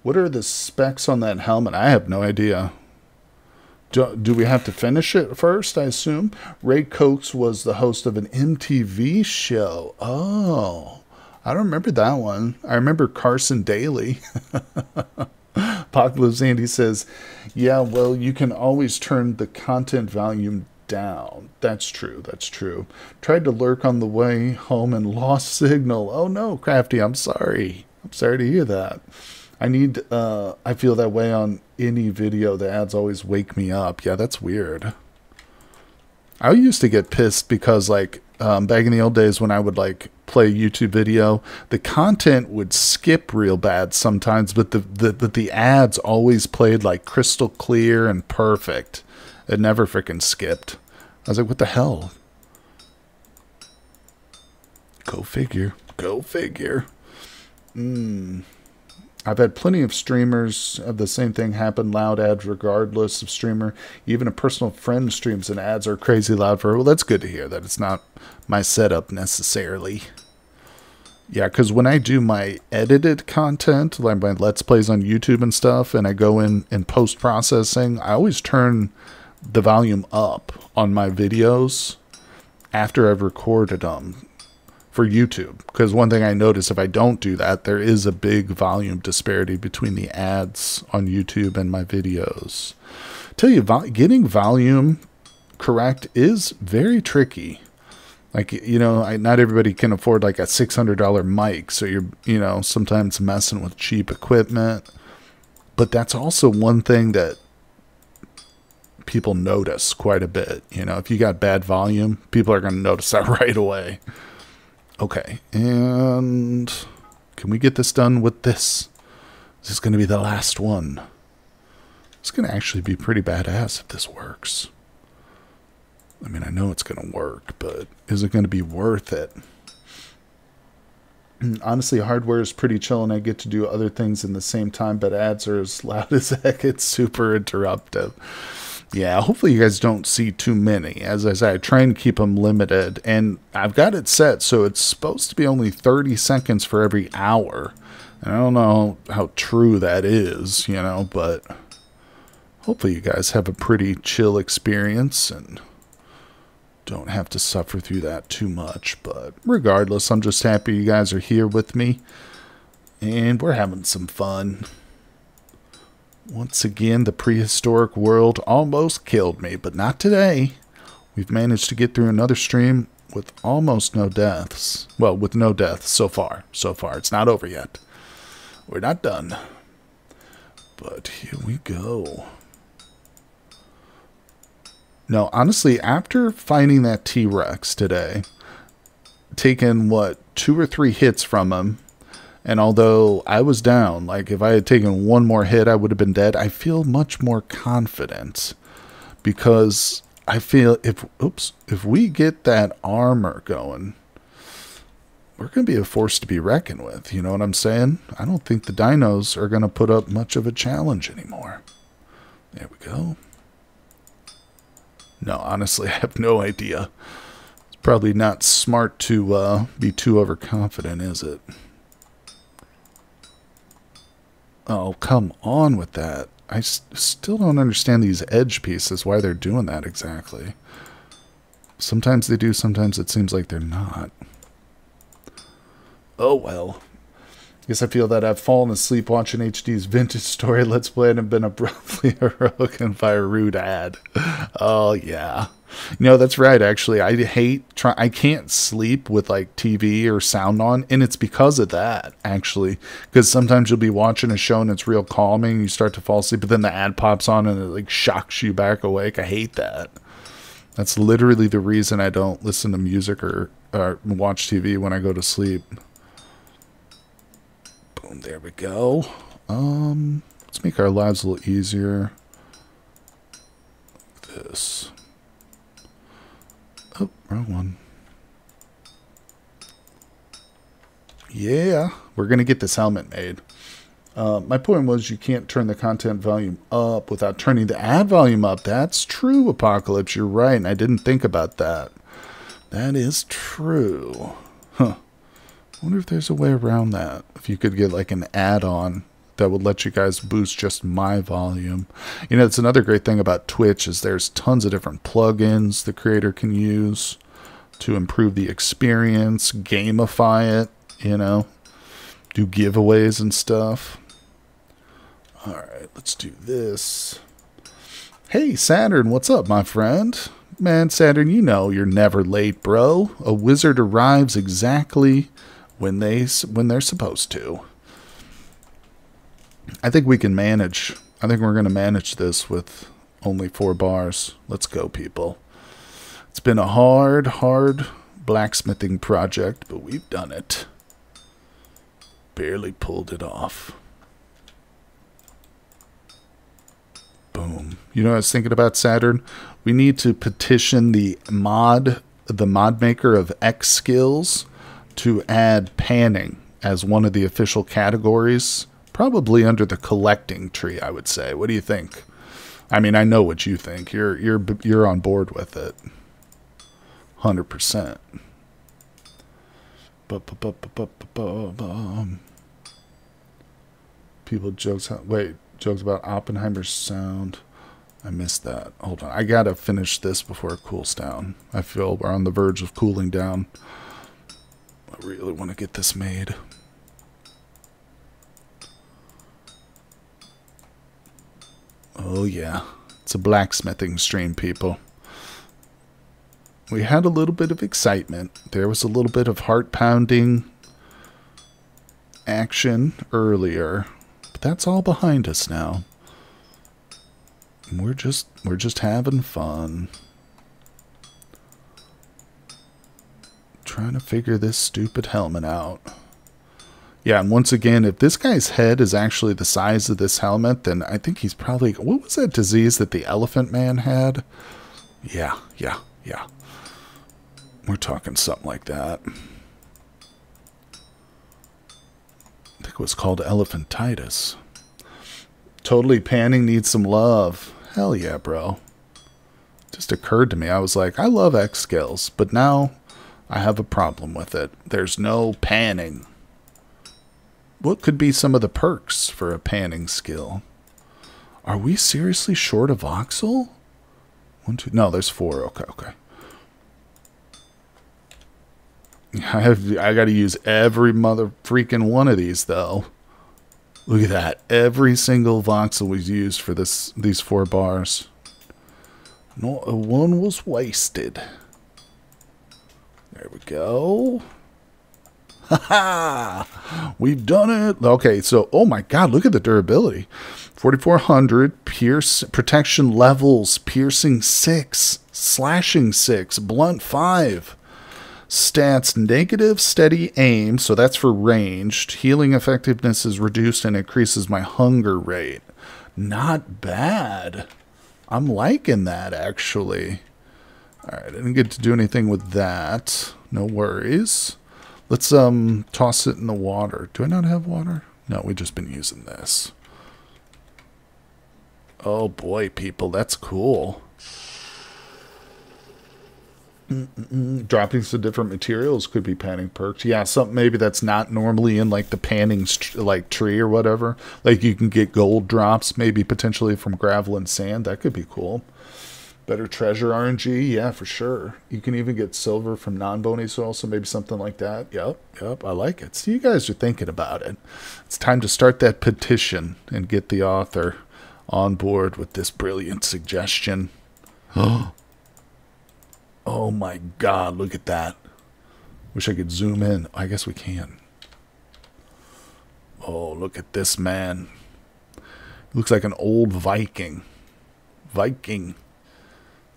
What are the specs on that helmet? I have no idea. Do we have to finish it first, I assume? Ray Cokes was the host of an MTV show. Oh, I don't remember that one. I remember Carson Daly. Apocalypse Andy says, yeah, well, you can always turn the content volume down. That's true. That's true. Tried to lurk on the way home and lost signal. Oh, no, Crafty, I'm sorry. I'm sorry to hear that. I feel that way on any video. The ads always wake me up. Yeah, that's weird. I used to get pissed because, like, back in the old days when I would, like, play a YouTube video, the content would skip real bad sometimes, but the ads always played, like, crystal clear and perfect. It never freaking skipped. I was like, what the hell? Go figure. Go figure. I've had plenty of streamers have the same thing happen. Loud ads regardless of streamer. Even a personal friend streams and ads are crazy loud for her. Well, that's good to hear that it's not my setup necessarily. Yeah, because when I do my edited content, like my Let's Plays on YouTube and stuff, and I go in post-processing, I always turn the volume up on my videos after I've recorded them. For YouTube, because one thing I notice if I don't do that, there is a big volume disparity between the ads on YouTube and my videos. Tell you, getting volume correct is very tricky. Like, you know, not everybody can afford like a $600 mic, so you're, you know, sometimes messing with cheap equipment. But that's also one thing that people notice quite a bit. You know, if you got bad volume, people are going to notice that right away. Okay, and can we get this done with this? This is going to be the last one. It's going to actually be pretty badass if this works. I mean, I know it's going to work, but is it going to be worth it? Honestly, hardware is pretty chill, and I get to do other things in the same time, but ads are as loud as heck. It's super interruptive. Yeah, hopefully you guys don't see too many. As I say, I try and keep them limited. And I've got it set so it's supposed to be only 30 seconds for every hour. And I don't know how true that is, you know, but hopefully you guys have a pretty chill experience and don't have to suffer through that too much. But regardless, I'm just happy you guys are here with me. And we're having some fun. Once again, the prehistoric world almost killed me, but not today. We've managed to get through another stream with almost no deaths. Well, with no deaths so far. So far. It's not over yet. We're not done. But here we go. No, honestly, after finding that T-Rex today, taking, what, 2 or 3 hits from him, and although I was down, like if I had taken one more hit, I would have been dead. I feel much more confident because I feel if we get that armor going, we're going to be a force to be reckoned with. You know what I'm saying? I don't think the dinos are going to put up much of a challenge anymore. There we go. No, honestly, I have no idea. It's probably not smart to be too overconfident, is it? Oh, come on with that. I still don't understand these edge pieces, why they're doing that exactly. Sometimes they do, sometimes it seems like they're not. Oh, well. I guess I feel that I've fallen asleep watching HD's Vintage Story Let's Play and have been abruptly heroic by a rude ad. Oh, yeah. You know, that's right, actually. I can't sleep with, like, TV or sound on, and it's because of that, actually. Because sometimes you'll be watching a show and it's real calming, and you start to fall asleep, but then the ad pops on and it, like, shocks you back awake. I hate that. That's literally the reason I don't listen to music or watch TV when I go to sleep. Boom, there we go. Let's make our lives a little easier. This. Oh, wrong one. Yeah, we're going to get this helmet made. My point was you can't turn the content volume up without turning the ad volume up. That's true, Apocalypse. You're right, and I didn't think about that. That is true. Huh. I wonder if there's a way around that. If you could get like an add-on that would let you guys boost just my volume. You know, it's another great thing about Twitch is there's tons of different plugins the creator can use to improve the experience, gamify it, you know, do giveaways and stuff. All right, let's do this. Hey, Saturn, what's up, my friend? Man, Saturn, you know you're never late, bro. A wizard arrives exactly when they're supposed to. I think we can manage. I think we're going to manage this with only 4 bars. Let's go, people. It's been a hard blacksmithing project, but we've done it. Barely pulled it off. Boom. You know what I was thinking about, Saturn? We need to petition the mod maker of X skills to add panning as one of the official categories, probably under the collecting tree, I would say. What do you think? I mean, I know what you think. You're on board with it. 100%. People jokes about Oppenheimer's sound. I missed that. Hold on. I gotta finish this before it cools down. I feel we're on the verge of cooling down. I really want to get this made. Oh yeah. It's a blacksmithing stream, people. We had a little bit of excitement. There was a little bit of heart-pounding action earlier. But that's all behind us now. We're just having fun. Trying to figure this stupid helmet out. Yeah, and once again, if this guy's head is actually the size of this helmet, then I think he's probably... What was that disease that the elephant man had? Yeah. We're talking something like that. I think it was called Elephantidae. Totally panning needs some love. Hell yeah, bro. Just occurred to me. I was like, I love X skills, but now I have a problem with it. There's no panning. What could be some of the perks for a panning skill? Are we seriously short of voxel? 1, 2... No, there's 4. Okay. I got to use every mother freaking one of these, though. Look at that. Every single voxel was used for these 4 bars. Not a one was wasted. There we go. Ha! We've done it. Okay, so, oh my god, look at the durability. 4,400, protection levels, piercing 6, slashing 6, blunt 5. Stats negative, steady aim, so that's for ranged. Healing effectiveness is reduced and increases my hunger rate. Not bad. I'm liking that, actually. Alright, I didn't get to do anything with that. No worries. Let's toss it in the water. Do I not have water? No, we've just been using this. Oh boy, people, that's cool. Dropping some different materials could be panning perks. Yeah, something maybe that's not normally in like the panning tree or whatever. Like you can get gold drops maybe potentially from gravel and sand. That could be cool. Better treasure RNG, yeah, for sure. You can even get silver from non-bony soil, so maybe something like that. Yep, I like it. So you guys are thinking about it. It's time to start that petition and get the author on board with this brilliant suggestion. Oh my god, look at that. Wish I could zoom in. I guess we can. Oh, look at this man. Looks like an old Viking.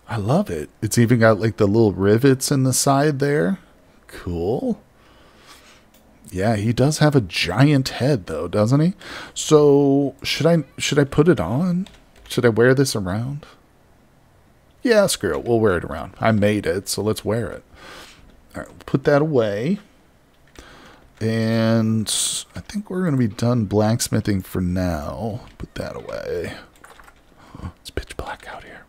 I love it. It's even got like the little rivets in the side there. Cool. Yeah, he does have a giant head though, doesn't he? So, should I put it on? Should I wear this around? Yeah, screw it. We'll wear it around. I made it, so let's wear it. All right, we'll put that away. And I think we're going to be done blacksmithing for now. Put that away. It's pitch black out here.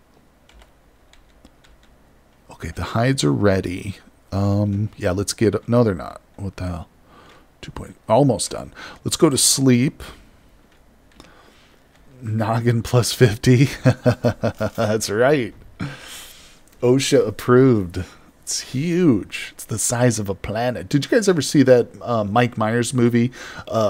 Okay, the hides are ready. Yeah, let's get... No, they're not. What the hell? 2 point... Almost done. Let's go to sleep. Noggin plus 50. That's right. OSHA approved. It's huge. It's the size of a planet. Did you guys ever see that Mike Myers movie,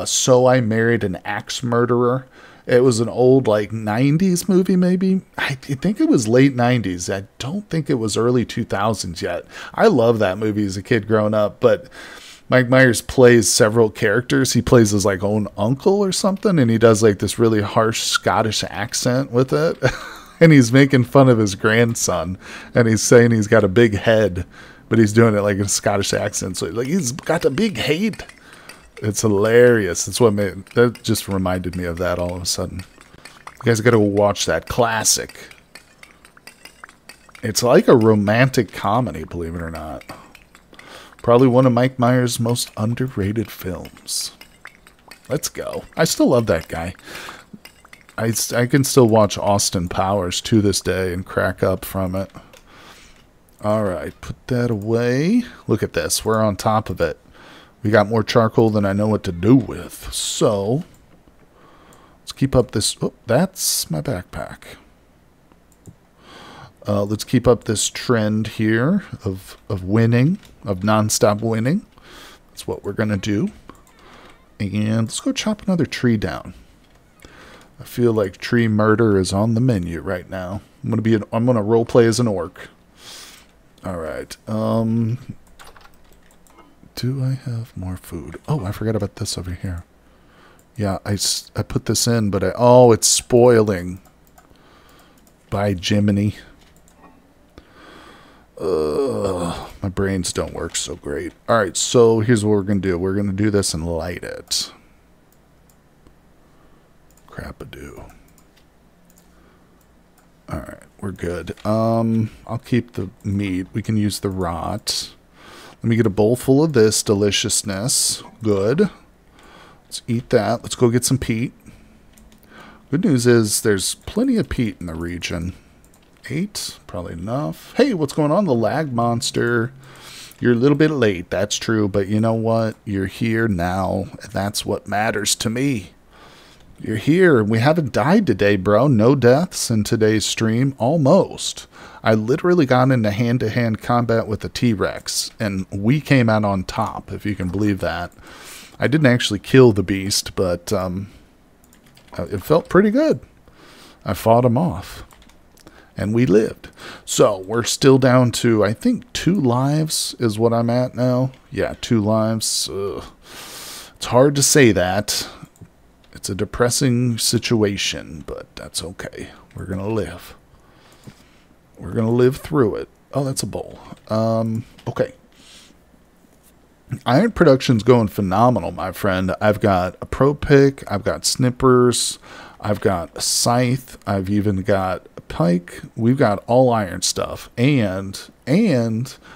So I Married an Axe Murderer? It was an old, like, 90s movie, maybe? I think it was late 90s. I don't think it was early 2000s yet. I love that movie as a kid growing up, but Mike Myers plays several characters. He plays his, like, own uncle or something, and he does, like, this really harsh Scottish accent with it. And he's making fun of his grandson, and he's saying he's got a big head, but he's doing it like in a Scottish accent. So like, he's got a big head. It's hilarious. That's what that just reminded me of that all of a sudden. You guys got to watch that classic. It's like a romantic comedy, believe it or not. Probably one of Mike Myers' most underrated films. Let's go. I still love that guy. I can still watch Austin Powers to this day and crack up from it. Alright, put that away. Look at this. We're on top of it. We got more charcoal than I know what to do with. So, let's keep up this... Oh, that's my backpack. Let's keep up this trend here of winning, of non-stop winning. That's what we're going to do. And let's go chop another tree down. I feel like tree murder is on the menu right now. I'm gonna role play as an orc. All right. Do I have more food? Oh, I forgot about this over here. Yeah, I put this in, but oh, it's spoiling. By Jiminy. My brains don't work so great. All right, so here's what we're gonna do. We're gonna do this and light it. Crap-a-doo. Alright, we're good. I'll keep the meat. We can use the rot. Let me get a bowl full of this deliciousness. Good. Let's eat that. Let's go get some peat. Good news is there's plenty of peat in the region. 8, probably enough. Hey, what's going on, the lag monster? You're a little bit late, that's true, but you know what? You're here now, and that's what matters to me. You're here. We haven't died today, bro. No deaths in today's stream. Almost. I literally got into hand-to-hand combat with a T-Rex, and we came out on top, if you can believe that. I didn't actually kill the beast, but it felt pretty good. I fought him off, and we lived. So we're still down to, I think, 2 lives is what I'm at now. Yeah, 2 lives. Ugh. It's hard to say that. It's a depressing situation, but that's okay. We're going to live. We're going to live through it. Oh, that's a bowl. Okay. Iron production's going phenomenal, my friend. I've got a pro pick. I've got snippers. I've got a scythe. I've even got a pike. We've got all iron stuff. And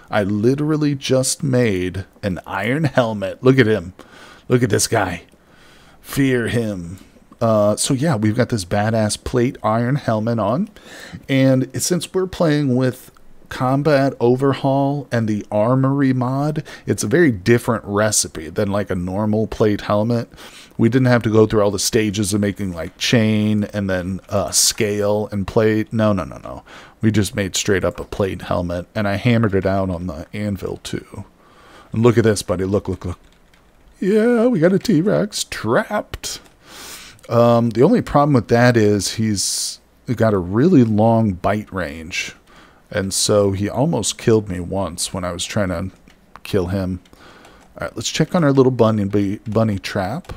I literally just made an iron helmet. Look at him. Look at this guy. Fear him. So yeah, we've got this badass plate iron helmet on. And since we're playing with Combat Overhaul and the Armory mod, it's a very different recipe than like a normal plate helmet. We didn't have to go through all the stages of making like chain and then scale and plate. No. We just made straight up a plate helmet, and I hammered it out on the anvil too. And look at this, buddy. Look. Yeah, we got a T-Rex trapped. The only problem with that is he's got a really long bite range. And so he almost killed me once when I was trying to kill him. All right, let's check on our little bunny trap.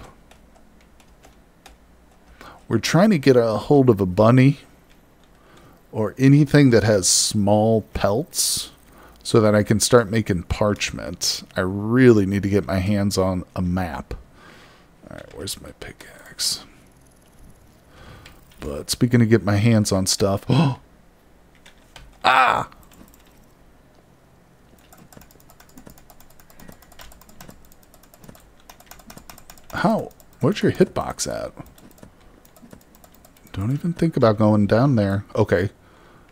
We're trying to get a hold of a bunny or anything that has small pelts, so that I can start making parchment. I really need to get my hands on a map. Alright, where's my pickaxe? But speaking of get my hands on stuff... Oh! Ah! How? Where's your hitbox at? Don't even think about going down there. Okay.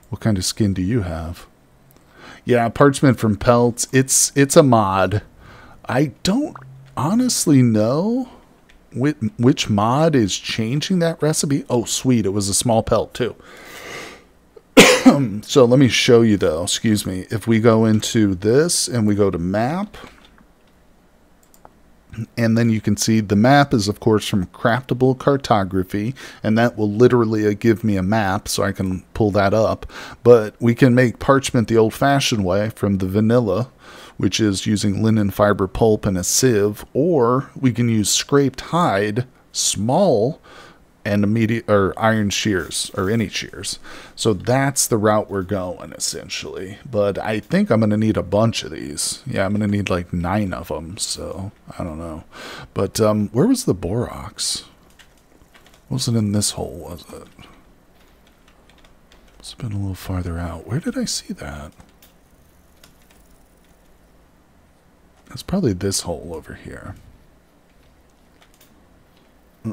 What kind of skin do you have? Yeah, parchment from pelts. It's a mod. I don't honestly know which mod is changing that recipe. Oh, sweet. It was a small pelt, too. So let me show you, though. Excuse me. If we go into this and we go to map, and then you can see the map is, of course, from Craftable Cartography, and that will literally give me a map, so I can pull that up. But we can make parchment the old-fashioned way from the vanilla, which is using linen fiber pulp and a sieve, or we can use scraped hide, small, and immediate or iron shears or any shears. So that's the route we're going essentially. But I think I'm going to need a bunch of these. Yeah, I'm going to need like 9 of them. So I don't know. But where was the borax? Wasn't in this hole, was it? It's been a little farther out. Where did I see that? It's probably this hole over here.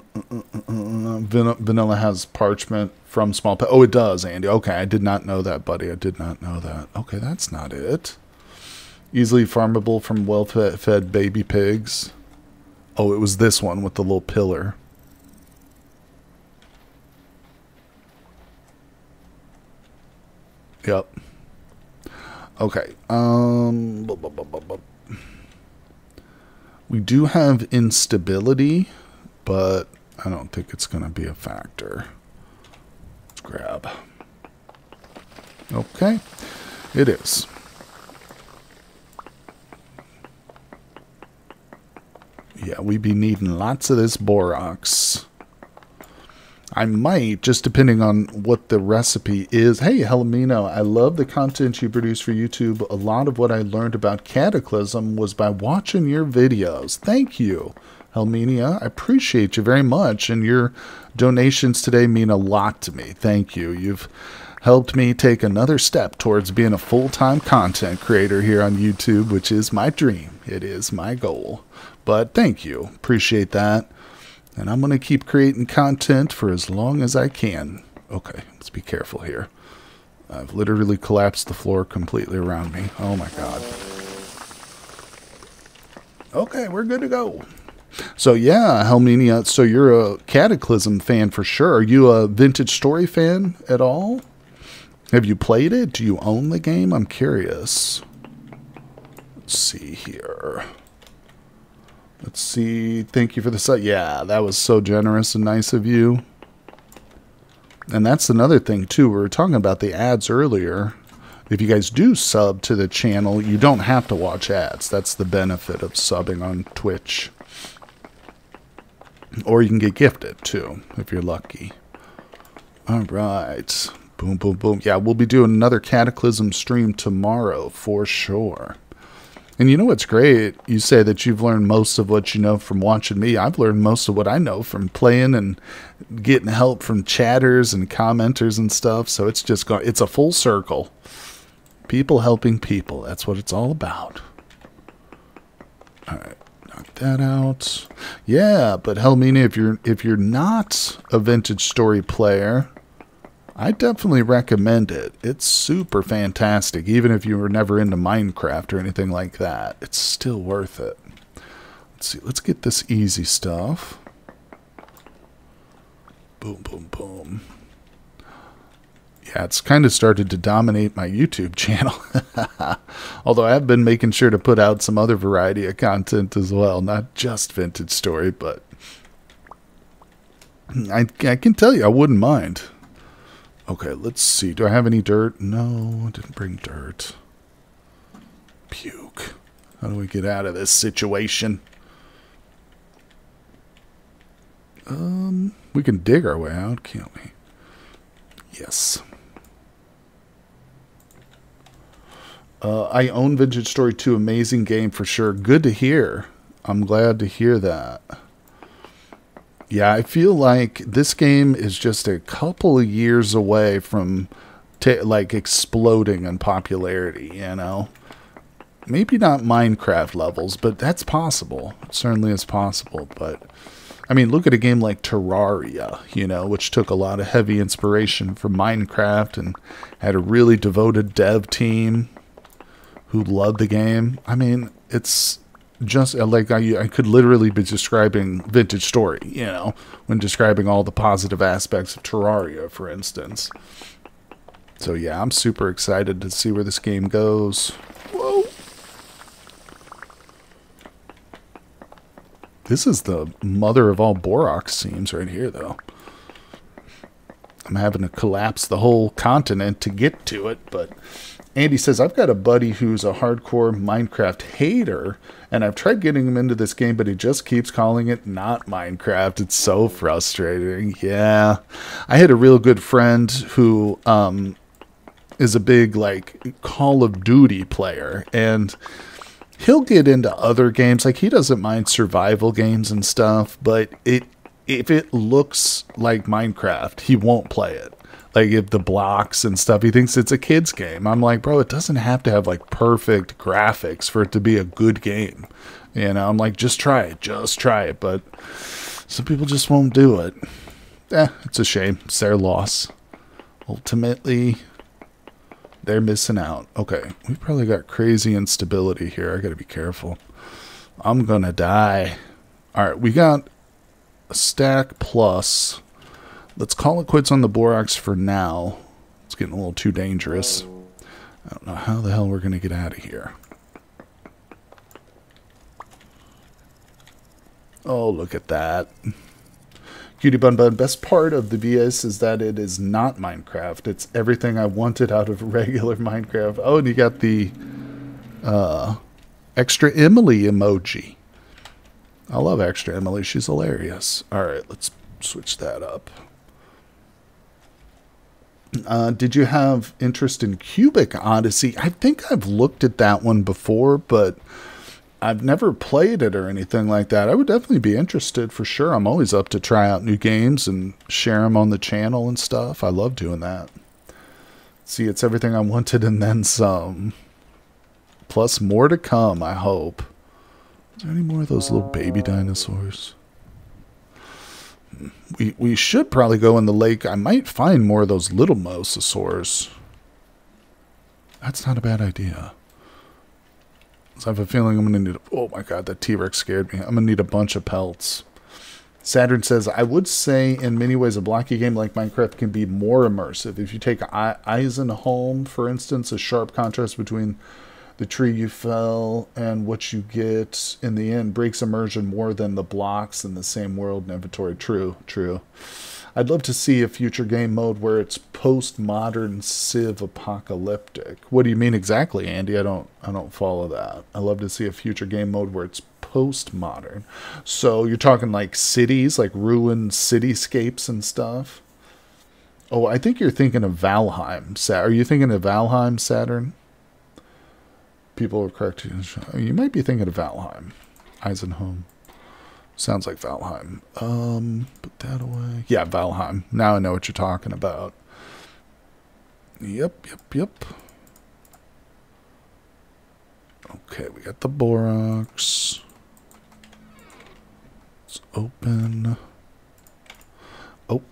Vanilla has parchment from small pet. Oh, it does, Andy. Okay, I did not know that, buddy. I did not know that. Okay, that's not it. Easily farmable from well-fed baby pigs. Oh, it was this one with the little pillar. Yep. Okay. We do have instability, but I don't think it's going to be a factor. Let's grab. Okay. It is. Yeah, we be needing lots of this borax. I might, just depending on what the recipe is. Hey, Helmino, I love the content you produce for YouTube. A lot of what I learned about Cataclysm was by watching your videos. Thank you, Helminia. I appreciate you very much, and your donations today mean a lot to me. Thank you. You've helped me take another step towards being a full-time content creator here on YouTube, which is my dream. It is my goal. But thank you. Appreciate that. And I'm going to keep creating content for as long as I can. Okay, let's be careful here. I've literally collapsed the floor completely around me. Oh my god. Okay, we're good to go. So yeah, Helminia, so you're a Cataclysm fan for sure. Are you a Vintage Story fan at all? Have you played it? Do you own the game? I'm curious. Let's see here. Let's see. Thank you for the sub. Yeah, that was so generous and nice of you. And that's another thing, too. We were talking about the ads earlier. If you guys do sub to the channel, you don't have to watch ads. That's the benefit of subbing on Twitch. Or you can get gifted, too, if you're lucky. All right. Boom, boom, boom. Yeah, we'll be doing another Cataclysm stream tomorrow, for sure. And you know what's great? You say that you've learned most of what you know from watching me. I've learned most of what I know from playing and getting help from chatters and commenters and stuff. So it's just it's a full circle. People helping people. That's what it's all about. All right, knock that out. Yeah, but Helmina, if you're not a Vintage Story player, I definitely recommend it. It's super fantastic. Even if you were never into Minecraft or anything like that, it's still worth it. Let's see. Let's get this easy stuff. Boom, boom, boom. Yeah, it's kind of started to dominate my YouTube channel. Although I have been making sure to put out some other variety of content as well. Not just Vintage Story, but I can tell you I wouldn't mind. Okay, let's see. Do I have any dirt? No, I didn't bring dirt. Puke. How do we get out of this situation? We can dig our way out, can't we? Yes. I own Vintage Story 2. Amazing game for sure. Good to hear. I'm glad to hear that. Yeah, I feel like this game is just a couple of years away from like exploding in popularity, you know? Maybe not Minecraft levels, but that's possible. It certainly is possible. But, I mean, look at a game like Terraria, you know, which took a lot of heavy inspiration from Minecraft and had a really devoted dev team who loved the game. I mean, it's just like I could literally be describing Vintage Story, you know, when describing all the positive aspects of Terraria, for instance. So yeah, I'm super excited to see where this game goes. Whoa. This is the mother of all borax seams right here, though. I'm having to collapse the whole continent to get to it, but Andy says, I've got a buddy who's a hardcore Minecraft hater, and I've tried getting him into this game, but he just keeps calling it not Minecraft. It's so frustrating. Yeah. I had a real good friend who is a big, like, Call of Duty player, and he'll get into other games. Like, he doesn't mind survival games and stuff, but if it looks like Minecraft, he won't play it. Like, if the blocks and stuff, he thinks it's a kid's game. I'm like, bro, it doesn't have to have, like, perfect graphics for it to be a good game. You know, I'm like, just try it. Just try it. But some people just won't do it. It's a shame. It's their loss. Ultimately, they're missing out. Okay, we've probably got crazy instability here. I got to be careful. I'm going to die. All right, we got a stack plus. Let's call it quits on the borax for now. It's getting a little too dangerous. I don't know how the hell we're going to get out of here. Oh, look at that. Cutie Bun Bun, best part of the VS is that it is not Minecraft. It's everything I wanted out of regular Minecraft. Oh, and you got the extra Emily emoji. I love extra Emily. She's hilarious. All right, let's switch that up. Did you have interest in Cubic Odyssey? I think I've looked at that one before, but I've never played it or anything like that. I would definitely be interested for sure. I'm always up to try out new games and share them on the channel and stuff. I love doing that. See, it's everything I wanted and then some. Plus more to come, I hope. Is there any more of those little baby dinosaurs? We should probably go in the lake. I might find more of those little mosasaurs. That's not a bad idea. So I have a feeling I'm going to need... Oh my god, that T-Rex scared me. I'm going to need a bunch of pelts. Saturn says, I would say in many ways a blocky game like Minecraft can be more immersive. If you take Eisenholm, for instance, a sharp contrast between the tree you fell and what you get in the end breaks immersion more than the blocks in the same world and inventory. True, true. I'd love to see a future game mode where it's post-modern Civ apocalyptic. What do you mean exactly, Andy? I don't follow that. I'd love to see a future game mode where it's post-modern. So you're talking like cities, like ruined cityscapes and stuff? Oh, I think you're thinking of Valheim. Are you thinking of Valheim, Saturn? People are correct. You might be thinking of Valheim. Eisenholm. Sounds like Valheim. Put that away. Yeah, Valheim. Now I know what you're talking about. Yep. Okay, we got the borax. Let's open. Oh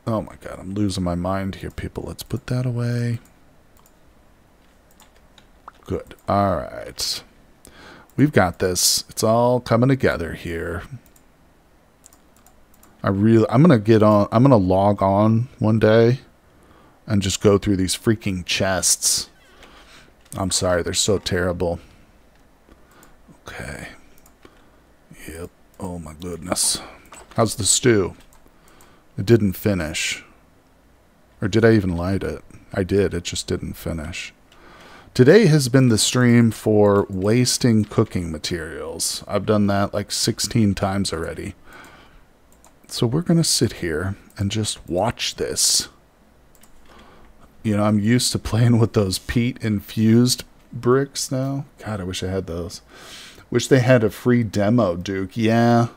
my god, I'm losing my mind here, people. Let's put that away. Good. All right. We've got this. It's all coming together here. I'm going to log on one day and just go through these freaking chests. I'm sorry, they're so terrible. Okay. Yep. Oh my goodness. How's the stew? It didn't finish. Or did I even light it? I did. It just didn't finish. Today has been the stream for wasting cooking materials. I've done that like 16 times already. So we're going to sit here and just watch this. You know, I'm used to playing with those peat-infused bricks now. God, I wish I had those. Wish they had a free demo, Duke. Yeah,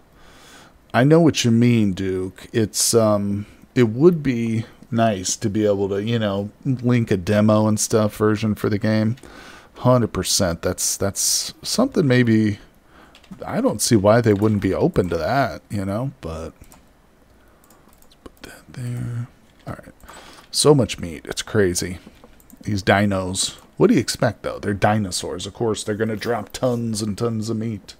I know what you mean, Duke. It's, it would be nice to be able to, you know, link a demo and stuff version for the game. 100%. That's something maybe I don't see why they wouldn't be open to that, you know, but let's put that there. All right. So much meat. It's crazy. These dinos. What do you expect, though? They're dinosaurs. Of course, they're going to drop tons and tons of meat.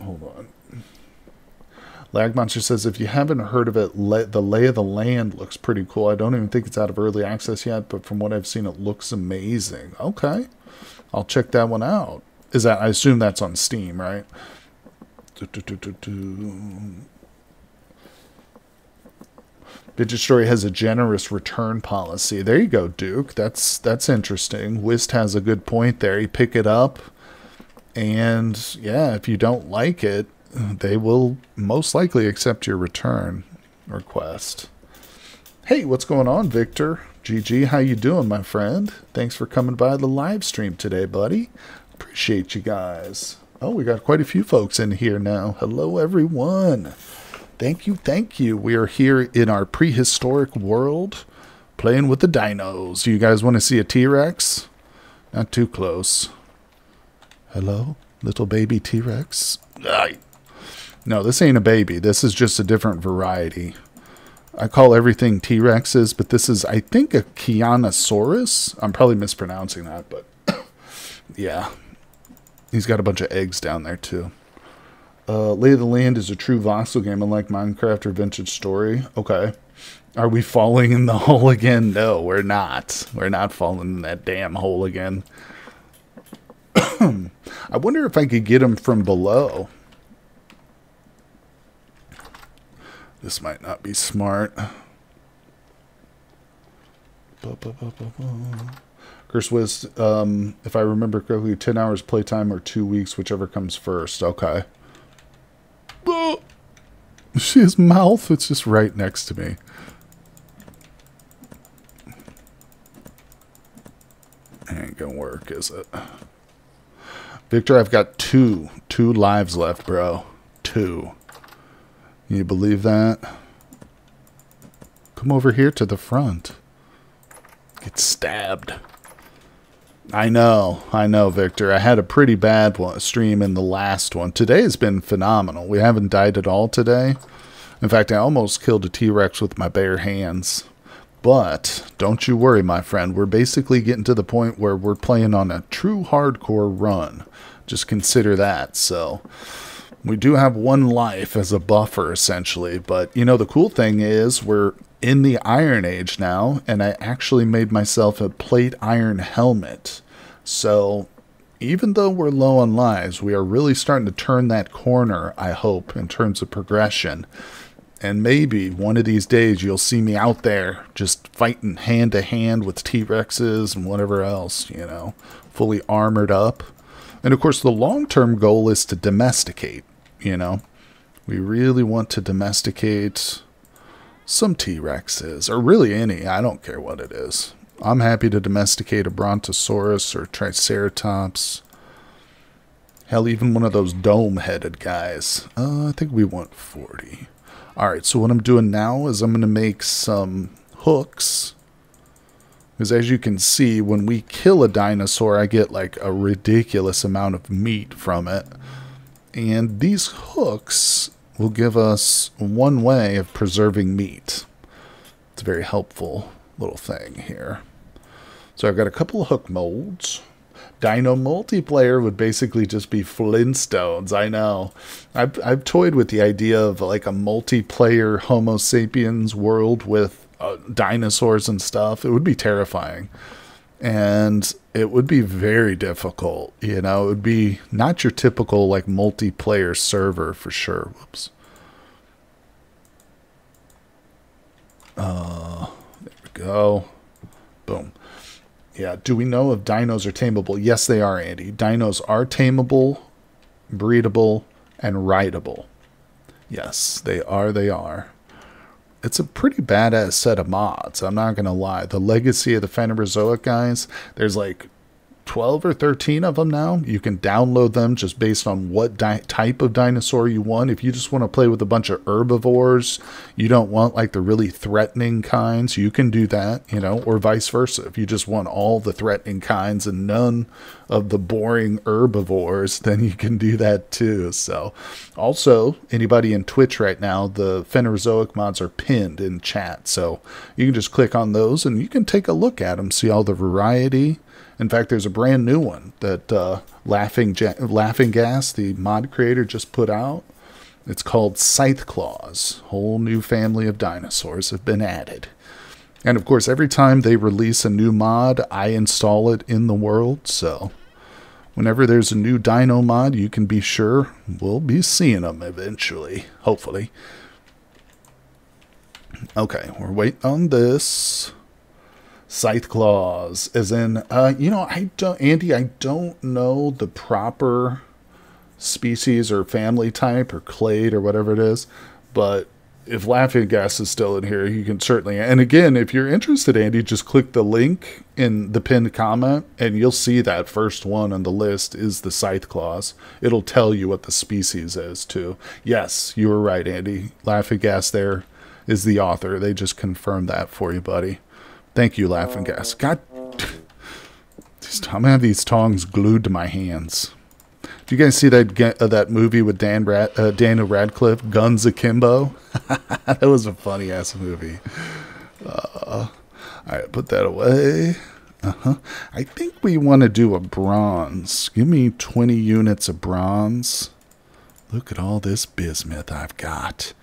Hold on. Lagmonster says, if you haven't heard of it, the Lay of the Land looks pretty cool. I don't even think it's out of early access yet, but from what I've seen, it looks amazing. Okay. I'll check that one out. I assume that's on Steam, right? Digitstory has a generous return policy. There you go, Duke. That's interesting. Wist has a good point there. You pick it up, and yeah, if you don't like it, they will most likely accept your return request. Hey, what's going on, Victor? GG, how you doing, my friend? Thanks for coming by the live stream today, buddy. Appreciate you guys. Oh, we got quite a few folks in here now. Hello, everyone. Thank you, thank you. We are here in our prehistoric world, playing with the dinos. You guys want to see a T-Rex? Not too close. Hello, little baby T-Rex. No, this ain't a baby. This is just a different variety. I call everything T-Rexes, but this is, I think, a Caninosaurus. I'm probably mispronouncing that, but yeah. He's got a bunch of eggs down there, too. Lay of the Land is a true voxel game, unlike Minecraft or Vintage Story. Okay. Are we falling in the hole again? No, we're not. We're not falling in that damn hole again. I wonder if I could get him from below. This might not be smart. Curse Wiz, if I remember correctly, 10 hours playtime or 2 weeks, whichever comes first. Okay. See his mouth? It's just right next to me. Ain't gonna work, is it? Victor, I've got two lives left, bro. 2. Can you believe that? Come over here to the front. Get stabbed. I know, Victor. I had a pretty bad stream in the last one. Today has been phenomenal. We haven't died at all today. In fact, I almost killed a T-Rex with my bare hands. But don't you worry, my friend. We're basically getting to the point where we're playing on a true hardcore run. Just consider that. So we do have 1 life as a buffer, essentially. But, you know, the cool thing is we're in the Iron Age now, and I actually made myself a plate iron helmet. So even though we're low on lives, we are really starting to turn that corner, I hope, in terms of progression. And maybe one of these days you'll see me out there just fighting hand-to-hand with T-Rexes and whatever else, you know, fully armored up. And, of course, the long-term goal is to domesticate, you know. We really want to domesticate some T-Rexes, or really any. I don't care what it is. I'm happy to domesticate a Brontosaurus or Triceratops. Hell, even one of those dome-headed guys. I think we want 40. Alright, so what I'm doing now is I'm going to make some hooks. Because as you can see, when we kill a dinosaur, I get like a ridiculous amount of meat from it. And these hooks will give us one way of preserving meat. It's a very helpful little thing here. So I've got a couple of hook molds. Dino multiplayer would basically just be Flintstones. I know. I've toyed with the idea of like a multiplayer Homo sapiens world with dinosaurs and stuff. It would be terrifying. And it would be very difficult. You know, it would be not your typical like multiplayer server for sure. Whoops. There we go. Boom. Yeah, do we know if dinos are tameable? Yes, they are, Andy. Dinos are tameable, breedable, and rideable. Yes, they are. It's a pretty badass set of mods, I'm not going to lie. The Legacy of the Phanerozoic guys, there's like 12 or 13 of them now. You can download them just based on what type of dinosaur you want. If you just want to play with a bunch of herbivores, you don't want like the really threatening kinds, you can do that, you know, or vice versa. If you just want all the threatening kinds and none of the boring herbivores, then you can do that too. So also, anybody in Twitch right now, the Phanerozoic mods are pinned in chat. So you can just click on those and you can take a look at them, see all the variety. In fact, there's a brand new one that Laughing Gas, the mod creator, just put out. It's called Scythe Claws. Whole new family of dinosaurs have been added. And of course, every time they release a new mod, I install it in the world. So whenever there's a new dino mod, you can be sure we'll be seeing them eventually, hopefully. Okay, we're waiting on this. Scythe claws, as in, you know, Andy, I don't know the proper species or family type or clade or whatever it is, but if Laughing Gas is still in here, you can certainly, and again, if you're interested, Andy, just click the link in the pinned comment and you'll see that first one on the list is the Scythe claws. It'll tell you what the species is too. Yes, you were right, Andy. Laughing Gas there is the author. They just confirmed that for you, buddy. Thank you, Laughing Gas. God, I'm gonna have these tongs glued to my hands. Do you guys see that movie with Daniel Radcliffe, Guns Akimbo? That was a funny ass movie. All right, put that away. I think we want to do a bronze. Give me 20 units of bronze. Look at all this bismuth I've got.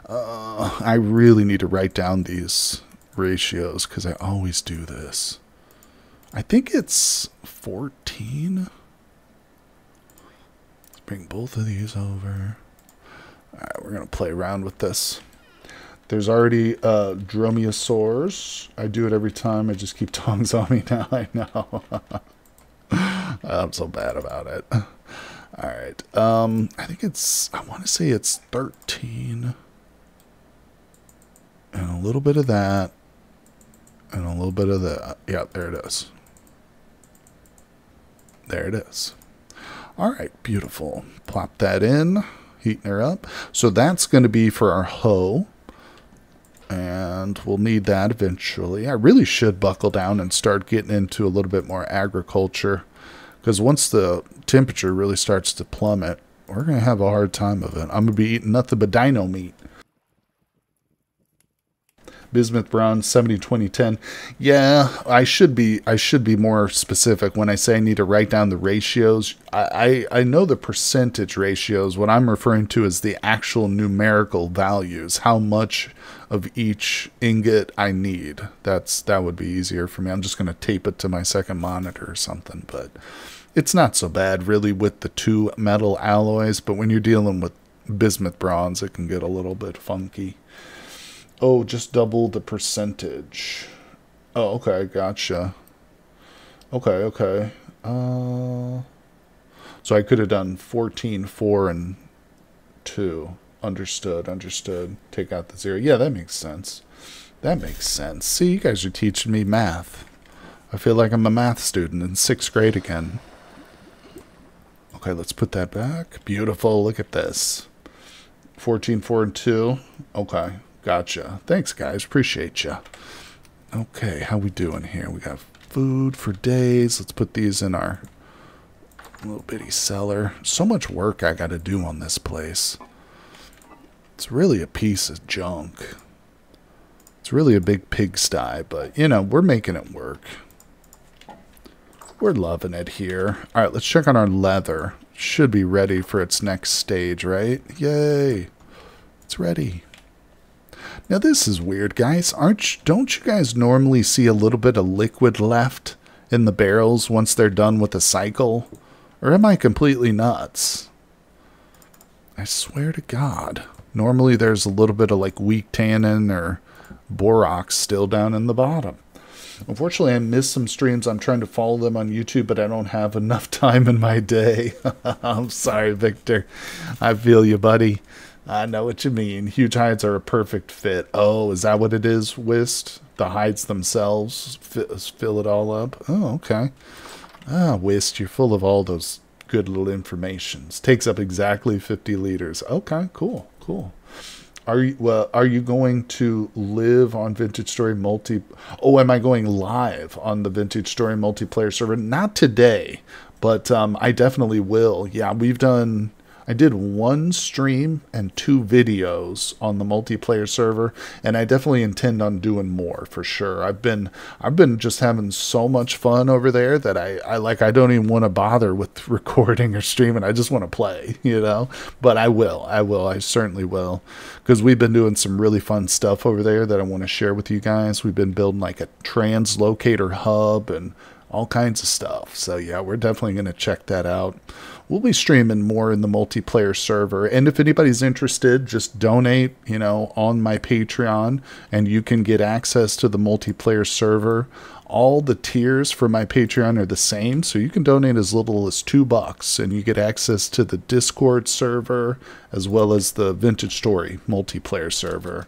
I really need to write down these ratios because I always do this. I think it's 14. Let's bring both of these over. All right, we're gonna play around with this. There's already dromaeosaurs. I do it every time. I just keep tongues on me now. I know. I'm so bad about it. All right. I think it's, I want to say it's 13. And a little bit of that. And a little bit of that. Yeah, there it is. There it is. All right, beautiful. Plop that in. Heating her up. So that's going to be for our hoe. And we'll need that eventually. I really should buckle down and start getting into a little bit more agriculture. Because once the temperature really starts to plummet, we're going to have a hard time of it. I'm going to be eating nothing but dino meat. Bismuth bronze 70 20 10. Yeah, I should be more specific when I say I need to write down the ratios. I know the percentage ratios. What I'm referring to is the actual numerical values, how much of each ingot I need. That would be easier for me. I'm just going to tape it to my second monitor or something, but it's not so bad really with the two metal alloys, but when you're dealing with bismuth bronze, it can get a little bit funky. Oh, just double the percentage. Oh, okay, gotcha. Okay. So I could have done 14, 4, and 2. Understood. Take out the 0. Yeah, that makes sense. That makes sense. See, you guys are teaching me math. I feel like I'm a math student in 6th grade again. Okay, let's put that back. Beautiful. Look at this. 14, 4, and 2. Okay. Gotcha. Thanks, guys. Appreciate you. Okay, how we doing here? We got food for days. Let's put these in our little bitty cellar. So much work I got to do on this place. It's really a piece of junk. It's really a big pigsty, but, you know, we're making it work. We're loving it here. All right, let's check on our leather. Should be ready for its next stage, right? Yay. It's ready. Now this is weird, guys. Don't you guys normally see a little bit of liquid left in the barrels once they're done with the cycle? Or am I completely nuts? I swear to God. Normally there's a little bit of like weak tannin or borax still down in the bottom. Unfortunately, I missed some streams. I'm trying to follow them on YouTube, but I don't have enough time in my day. I'm sorry, Victor. I feel you, buddy. I know what you mean. Huge hides are a perfect fit. Oh, is that what it is, Whist? The hides themselves fill it all up? Oh, okay. Ah, Whist, you're full of all those good little informations. Takes up exactly 50 liters. Okay, cool. Are you going to live on Vintage Story Multi? Oh, am I going live on the Vintage Story multiplayer server? Not today, but I definitely will. Yeah, I did 1 stream and 2 videos on the multiplayer server, and I definitely intend on doing more for sure. I've been just having so much fun over there that I don't even want to bother with recording or streaming. I just want to play, you know. But I certainly will, because we've been doing some really fun stuff over there that I want to share with you guys. We've been building like a translocator hub and all kinds of stuff. So yeah, we're definitely going to check that out. We'll be streaming more in the multiplayer server. And if anybody's interested, just donate, you know, on my Patreon, and you can get access to the multiplayer server. All the tiers for my Patreon are the same, so you can donate as little as $2, and you get access to the Discord server as well as the Vintage Story multiplayer server.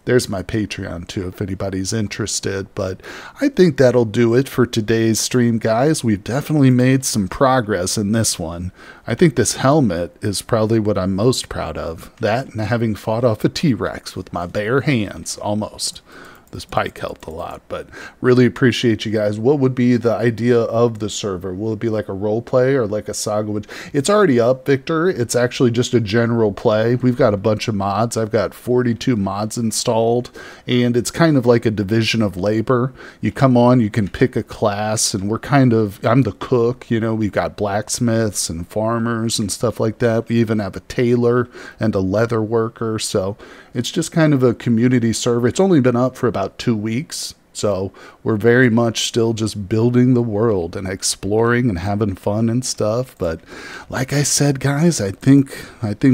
There's my Patreon too, if anybody's interested. But I think that'll do it for today's stream, guys. We've definitely made some progress in this one. I think this helmet is probably what I'm most proud of. That and having fought off a T-Rex with my bare hands, almost. This pike helped a lot, but really appreciate you guys. What would be the idea of the server? Will it be like a role play or like a saga? It's already up, Victor. It's actually just a general play. We've got a bunch of mods. I've got 42 mods installed, and it's kind of like a division of labor. You come on, you can pick a class, and I'm the cook, you know, we've got blacksmiths and farmers and stuff like that. We even have a tailor and a leather worker, so it's just kind of a community server. It's only been up for about 2 weeks, so we're very much still just building the world and exploring and having fun and stuff. But like I said, guys, I think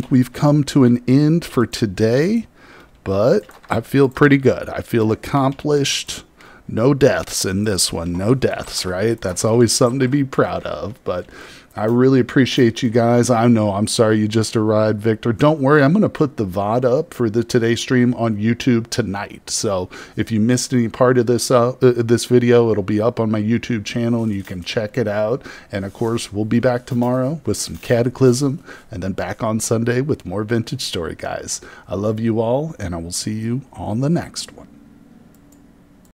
we've come to an end for today, but I feel pretty good. I feel accomplished. No deaths in this one. No deaths, right? That's always something to be proud of. But I really appreciate you guys. I know I'm sorry you just arrived, Victor. Don't worry, I'm going to put the VOD up for the today's stream on YouTube tonight. So if you missed any part of this this video, it'll be up on my YouTube channel and you can check it out. And of course, we'll be back tomorrow with some Cataclysm, and then back on Sunday with more Vintage Story, guys. I love you all, and I will see you on the next one.